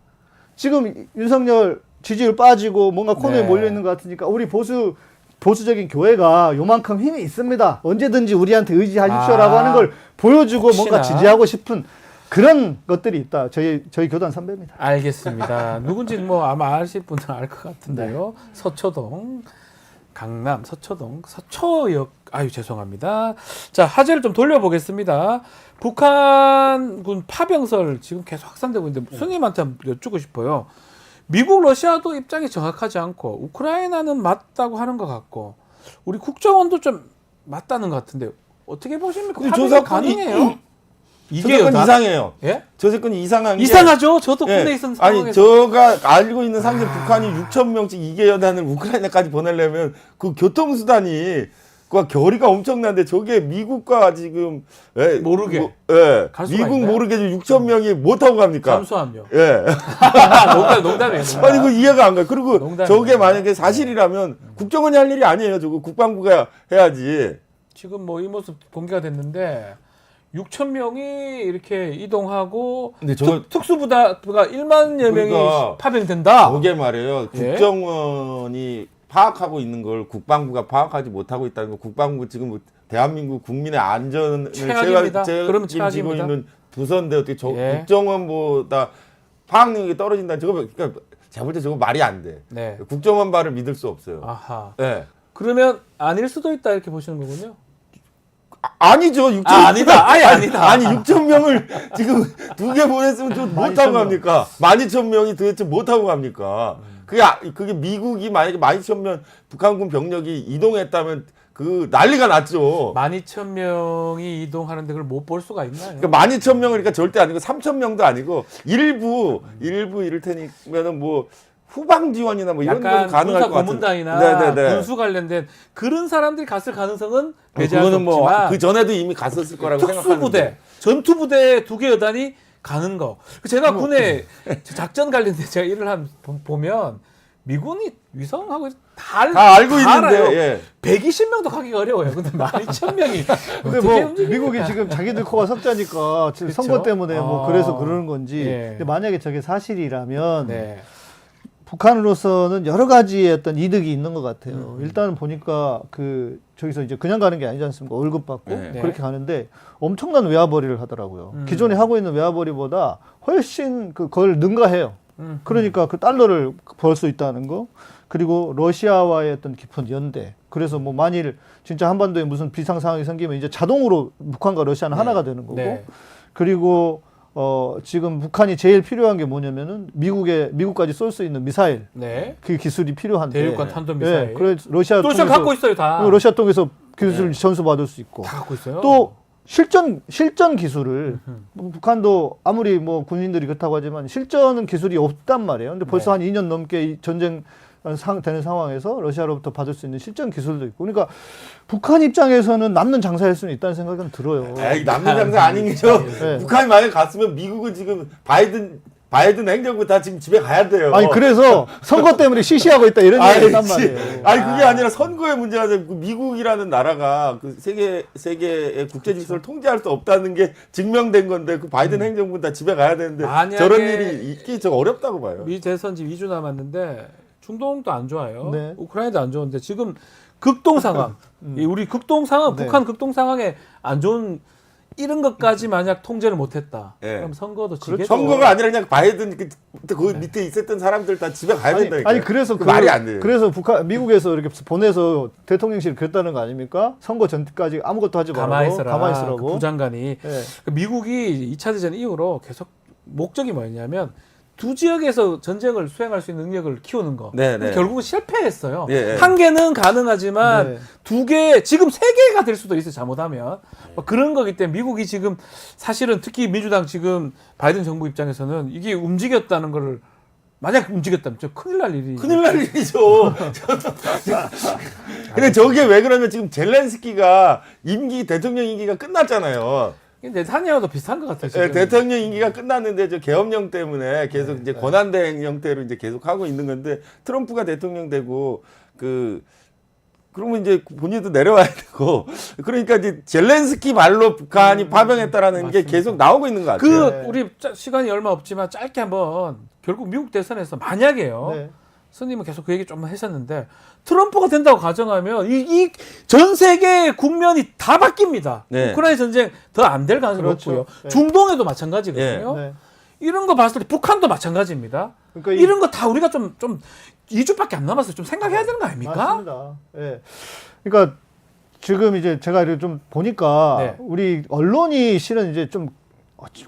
지금 윤석열 지지율 빠지고 뭔가 코너에 네. 몰려 있는 것 같으니까 우리 보수적인 교회가 요만큼 힘이 있습니다. 언제든지 우리한테 의지하십시오라고 하는 걸 보여주고 뭔가 혹시나. 지지하고 싶은 그런 것들이 있다. 저희 교단 선배입니다. 알겠습니다. 누군지는 뭐 아마 아실 분은 알 것 같은데요. 서초동, 강남, 서초동, 서초역. 아유 죄송합니다. 자 화제를 좀 돌려보겠습니다. 북한군 파병설 지금 계속 확산되고 있는데 선생님한테 한번 여쭙고 싶어요. 미국, 러시아도 입장이 정확하지 않고 우크라이나는 맞다고 하는 것 같고 우리 국정원도 좀 맞다는 것 같은데 어떻게 보십니까? 근데 파병이 조사권이- 가능해요? 저 사건 여다? 이상해요. 예? 저 사건이 이상한 게 이상하죠. 저도 예. 군에 있는 상황에서 아니 제가 알고 있는 상태 북한이 6천 명씩 2개 여단을 우크라이나까지 보내려면 그 교통수단이 그 결의가 엄청난데 저게 미국과 지금 모르게. 예. 갈 수가 미국 있나요? 모르게 6천 명이 못 타고 갑니까? 잠수함요. 예. 농담이에요. 아니 그 이해가 안 가요. 그리고 농담이에요. 저게 만약에 사실이라면 국정원이 할 일이 아니에요. 저거 국방부가 해야지. 지금 뭐 이 모습 공개가 됐는데 6천 명이 이렇게 이동하고 근데 저거 특수부대가 1만여 명이 그러니까 파병된다. 저게 말이에요. 예? 국정원이 파악하고 있는 걸 국방부가 파악하지 못하고 있다는 거. 국방부 지금 뭐 대한민국 국민의 안전을 최악입니다. 그러면 책임지고 최악입니다. 있는 부서인데 어떻게 예. 국정원보다 파악력이 떨어진다. 저거 그러니까 제가 볼 때 저거 말이 안 돼. 네. 국정원 말을 믿을 수 없어요. 아하. 예. 그러면 아닐 수도 있다 이렇게 보시는 거군요. 아니죠. 6천 아니다. 아예 아니다. 아니 6천 명을 지금 2개 보냈으면 좀 못 타고 12,000명. 갑니까? 12,000명이 도대체 못 타고 갑니까? 그게 미국이 만약에 12,000명 북한군 병력이 이동했다면 그 난리가 났죠. 12,000명이 이동하는데 그걸 못 볼 수가 있나요? 그러니까 12,000명을 그러니까 절대 아니고 3,000명도 아니고 일부 이를테면은 뭐 후방 지원이나 뭐 이런 건 약간 가능할 군사 것 같은. 고문단이나 군수 관련된 그런 사람들이 갔을 가능성은 배제할 수 그거는 없지만 뭐 그 전에도 이미 갔었을 거라고 생각하는데. 특수부대, 전투부대 2개 여단이 가는 거. 제가 뭐. 군에 작전 관련된 제가 일을 한 보면 미군이 위성하고 다 알고 있는데, 알아요. 예. 120명도 가기가 어려워요. 근데 12,000명이 근데 뭐 미국이 지금 자기들 코가 석자니까 지금 그쵸? 선거 때문에 뭐 아. 그래서 그러는 건지. 예. 근데 만약에 저게 사실이라면 네. 북한으로서는 여러 가지의 어떤 이득이 있는 것 같아요. 음. 일단은 보니까 그 저기서 이제 그냥 가는 게 아니지 않습니까? 월급 받고 네. 그렇게 가는데 엄청난 외화벌이를 하더라고요. 기존에 하고 있는 외화벌이보다 훨씬 그걸 능가해요. 그러니까 그 달러를 벌 수 있다는 거. 그리고 러시아와의 어떤 깊은 연대. 그래서 뭐 만일 진짜 한반도에 무슨 비상 상황이 생기면 이제 자동으로 북한과 러시아는 하나가 되는 거고. 네. 그리고 지금 북한이 제일 필요한 게 뭐냐면은 미국까지 쏠 수 있는 미사일. 네. 그 기술이 필요한데. 대륙간 탄도 미사일. 예, 그래 러시아 또 지금 갖고 있어요, 다. 러시아 통해서 기술 전수받을 수 있고. 다 갖고 있어요. 또 실전 기술을 뭐 북한도 아무리 뭐 군인들이 그렇다고 하지만 실전 기술이 없단 말이에요. 근데 벌써 한 2년 넘게 이 전쟁 되는 상황에서 러시아로부터 받을 수 있는 실전 기술도 있고. 그러니까 북한 입장에서는 남는 장사일 수는 있다는 생각은 들어요. 에이, 남는 장사 아닌 게죠. 네. 북한이 만약에 갔으면 미국은 지금 바이든 행정부 다 지금 집에 가야 돼요. 아니 그래서 선거 때문에 시시하고 있다 이런 얘기가 있단 씨. 말이에요. 아니 그게 아니라 선거의 문제가 아니라 그 미국이라는 나라가 그 세계의 국제 질서를 통제할 수 없다는 게 증명된 건데 그 바이든 행정부 다 집에 가야 되는데 만약에 저런 일이 있기 좀 어렵다고 봐요. 미 대선 지금 2주 남았는데 중동도 안 좋아요. 네. 우크라이나도 안 좋은데 지금 극동 상황, 이 우리 극동 상황, 네. 북한 극동 상황에 안 좋은 이런 것까지 만약 통제를 못했다. 예. 그럼 선거도 지겠죠. 선거가 아니라 그냥 바이든 그 밑에 있었던 사람들 다 집에 가야 된다니까. 아니 그래서 말이 안 돼요. 그래서 미국에서 이렇게 보내서 대통령실 그랬다는 거 아닙니까? 선거 전까지 아무것도 하지 말고 가만히 있어라. 가만히 있으라고. 그 부장관이 예. 그 미국이 2차 대전 이후로 계속 목적이 뭐였냐면 두 지역에서 전쟁을 수행할 수 있는 능력을 키우는 거. 네, 근데 네. 결국은 실패했어요. 예, 예. 한 개는 가능하지만 네. 두 개, 지금 세 개가 될 수도 있어요. 잘못하면. 뭐 그런 거기 때문에 미국이 지금 사실은 특히 민주당 지금 바이든 정부 입장에서는 이게 움직였다는 거를 만약 움직였다면 저 큰일 날 일이. 큰일 날 일이죠. 근데 저게 왜 그러면 지금 젤렌스키가 대통령 임기가 끝났잖아요. 네타냐후도 비슷한 것 같아요. 지금. 네, 대통령 임기가 끝났는데 저 계엄령 때문에 계속 이제 권한대행 형태로 이제 계속 하고 있는 건데 트럼프가 대통령 되고 그러면 이제 본인도 내려와야 되고 그러니까 이제 젤렌스키 발로 북한이 파병했다라는 게 맞습니다. 계속 나오고 있는 것 같아요. 우리 시간이 얼마 없지만 짧게 한번 결국 미국 대선에서 만약에요. 네. 스님은 계속 그 얘기 좀 하셨는데 트럼프가 된다고 가정하면 이 전 세계 국면이 다 바뀝니다. 네. 우크라이나 전쟁 더 안 될 가능성이 그렇죠. 높고요. 네. 중동에도 마찬가지거든요. 네. 이런 거 봤을 때 북한도 마찬가지입니다. 그러니까 이런 거 다 우리가 좀 2주밖에 안 남았어요. 좀 생각해야 되는 거 아닙니까? 맞습니다. 예. 그러니까 지금 이제 제가 이렇게 좀 보니까 네. 우리 언론이 실은 이제 좀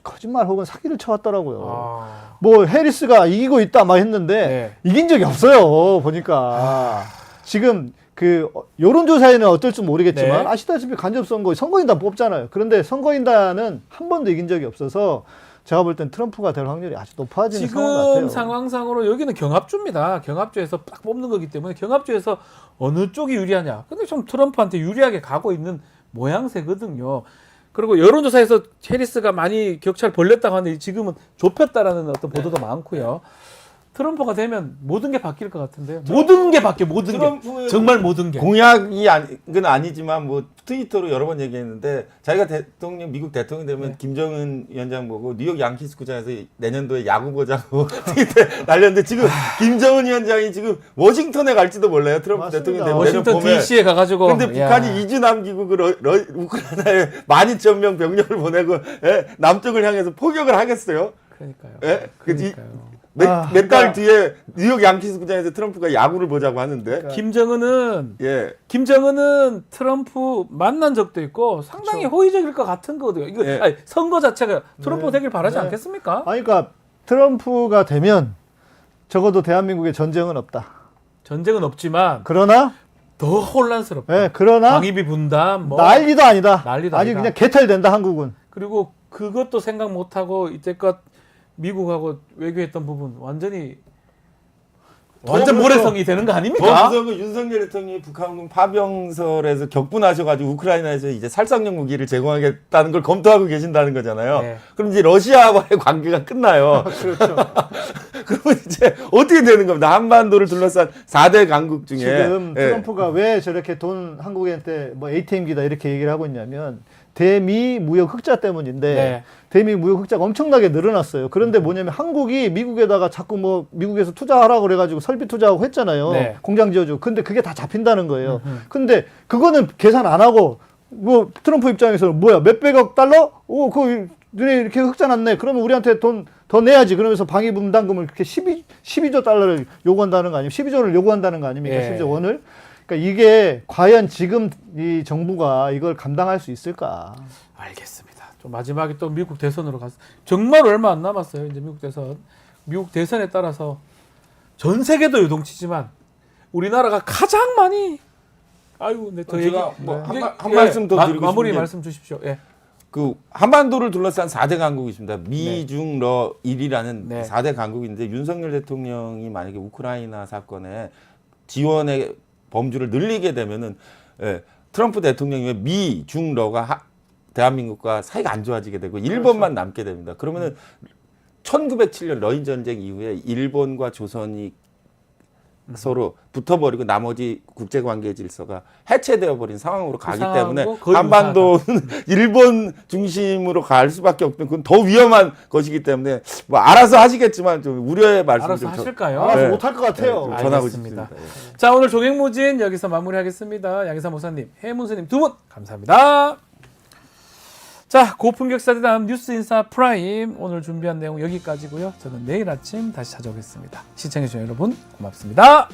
거짓말 혹은 사기를 쳐왔더라고요. 아, 뭐 해리스가 이기고 있다 막 했는데 네. 이긴 적이 없어요. 보니까 지금 그 여론조사에는 어떨지 모르겠지만 네. 아시다시피 간접선거 선거인단 뽑잖아요. 그런데 선거인단은 한 번도 이긴 적이 없어서 제가 볼 땐 트럼프가 될 확률이 아주 높아지는 상황 같아요. 지금 상황상으로 여기는 경합주입니다. 경합주에서 딱 뽑는 거기 때문에 경합주에서 어느 쪽이 유리하냐. 근데 좀 트럼프한테 유리하게 가고 있는 모양새거든요. 그리고 여론조사에서 해리스가 많이 격차를 벌렸다고 하는데 지금은 좁혔다라는 어떤 보도도 많고요. 트럼프가 되면 모든 게 바뀔 것 같은데요. 모든 게 바뀌어, 모든 게. 트럼프는 정말 모든 게. 공약이 아니지만 뭐 트위터로 여러 번 얘기했는데 자기가 미국 대통령 되면 네. 김정은 위원장 보고 뉴욕 양키스 구장에서 내년도에 야구 보자고 트위터에 날렸는데 지금 김정은 위원장이 지금 워싱턴에 갈지도 몰라요. 트럼프 맞습니다. 대통령 되면 워싱턴 내년 봄에. DC에 가가지고. 근데 야. 북한이 2주 남기고 우크라이나에 12,000명 병력을 보내고 남쪽을 향해서 포격을 하겠어요? 그러니까요. 예? 그러니까요. 몇 달 뒤에 뉴욕 양키스 구장에서 트럼프가 야구를 보자고 하는데 김정은은 예. 트럼프 만난 적도 있고 상당히 호의적일 것 같은 거거든요. 이거 예. 아니, 선거 자체가 트럼프 네. 되길 바라지 네. 않겠습니까? 아니, 그러니까 트럼프가 되면 적어도 대한민국에 전쟁은 없다. 전쟁은 없지만 그러나 더 혼란스럽다. 예, 그러나 방위비 분담 뭐 난리도 아니다. 난리도 아니 아니다. 그냥 개털된다 한국은. 그리고 그것도 생각 못 하고 이때껏 미국하고 외교했던 부분 완전 모래성이 되는 거 더 아닙니까? 무서운 건 윤석열 대통령이 북한군 파병설에서 격분하셔가지고 우크라이나에서 이제 살상용 무기를 제공하겠다는 걸 검토하고 계신다는 거잖아요. 네. 그럼 이제 러시아와의 관계가 끝나요. 그렇죠. 그러면 이제 어떻게 되는 겁니다. 한반도를 둘러싼 4대 강국 중에 지금 예. 트럼프가 왜 저렇게 돈 한국한테 뭐 ATM기다 이렇게 얘기를 하고 있냐면 대미 무역 흑자 때문인데 네. 대미 무역 흑자가 엄청나게 늘어났어요. 그런데 뭐냐면 한국이 미국에다가 자꾸 뭐 미국에서 투자하라고 그래가지고 설비 투자하고 했잖아요. 네. 공장 지어주고. 근데 그게 다 잡힌다는 거예요. 근데 그거는 계산 안 하고 뭐 트럼프 입장에서는 뭐야 몇백억 달러? 오, 그 너네 이렇게 흑자 났네. 그러면 우리한테 돈 더 내야지. 그러면서 방위 분담금을 그렇게 12조 달러를 요구한다는 거 아니에요? 12조를 요구한다는 거 아닙니까? 예. 12조 원을. 그러니까 이게 과연 지금 이 정부가 이걸 감당할 수 있을까? 알겠습니다. 좀 마지막에 또 미국 대선으로 갔어. 정말 얼마 안 남았어요. 이제 미국 대선. 미국 대선에 따라서 전 세계도 요동치지만 우리나라가 가장 많이 아이고, 네, 더 제가 얘기 뭐 이제, 한 말씀 더 드리고 마무리 싶은 게 말씀 주십시오. 예. 그 한반도를 둘러싼 4대 강국이 있습니다. 미중 러 일이라는 네. 4대 강국인데 윤석열 대통령이 만약에 우크라이나 사건에 지원의 범주를 늘리게 되면은 트럼프 대통령이 왜 미중 러가 대한민국과 사이가 안 좋아지게 되고 일본만 남게 됩니다. 그러면은 1907년 러인 전쟁 이후에 일본과 조선이 서로 붙어버리고 나머지 국제관계 질서가 해체되어 버린 상황으로 가기 때문에 거의 한반도는 일본 중심으로 갈 수밖에 없는 그건 더 위험한 것이기 때문에 뭐 알아서 하시겠지만 좀 우려의 말씀 알아서 좀 하실까요? 알아서 네. 못할 것 같아요. 좀 전하고 알겠습니다. 싶습니다. 자, 오늘 종횡무진 여기서 마무리하겠습니다. 양희삼 목사님, 해문스님 두 분 감사합니다. 자, 고품격사대담 뉴스인사 프라임 오늘 준비한 내용 여기까지고요. 저는 내일 아침 다시 찾아오겠습니다. 시청해주신 여러분 고맙습니다.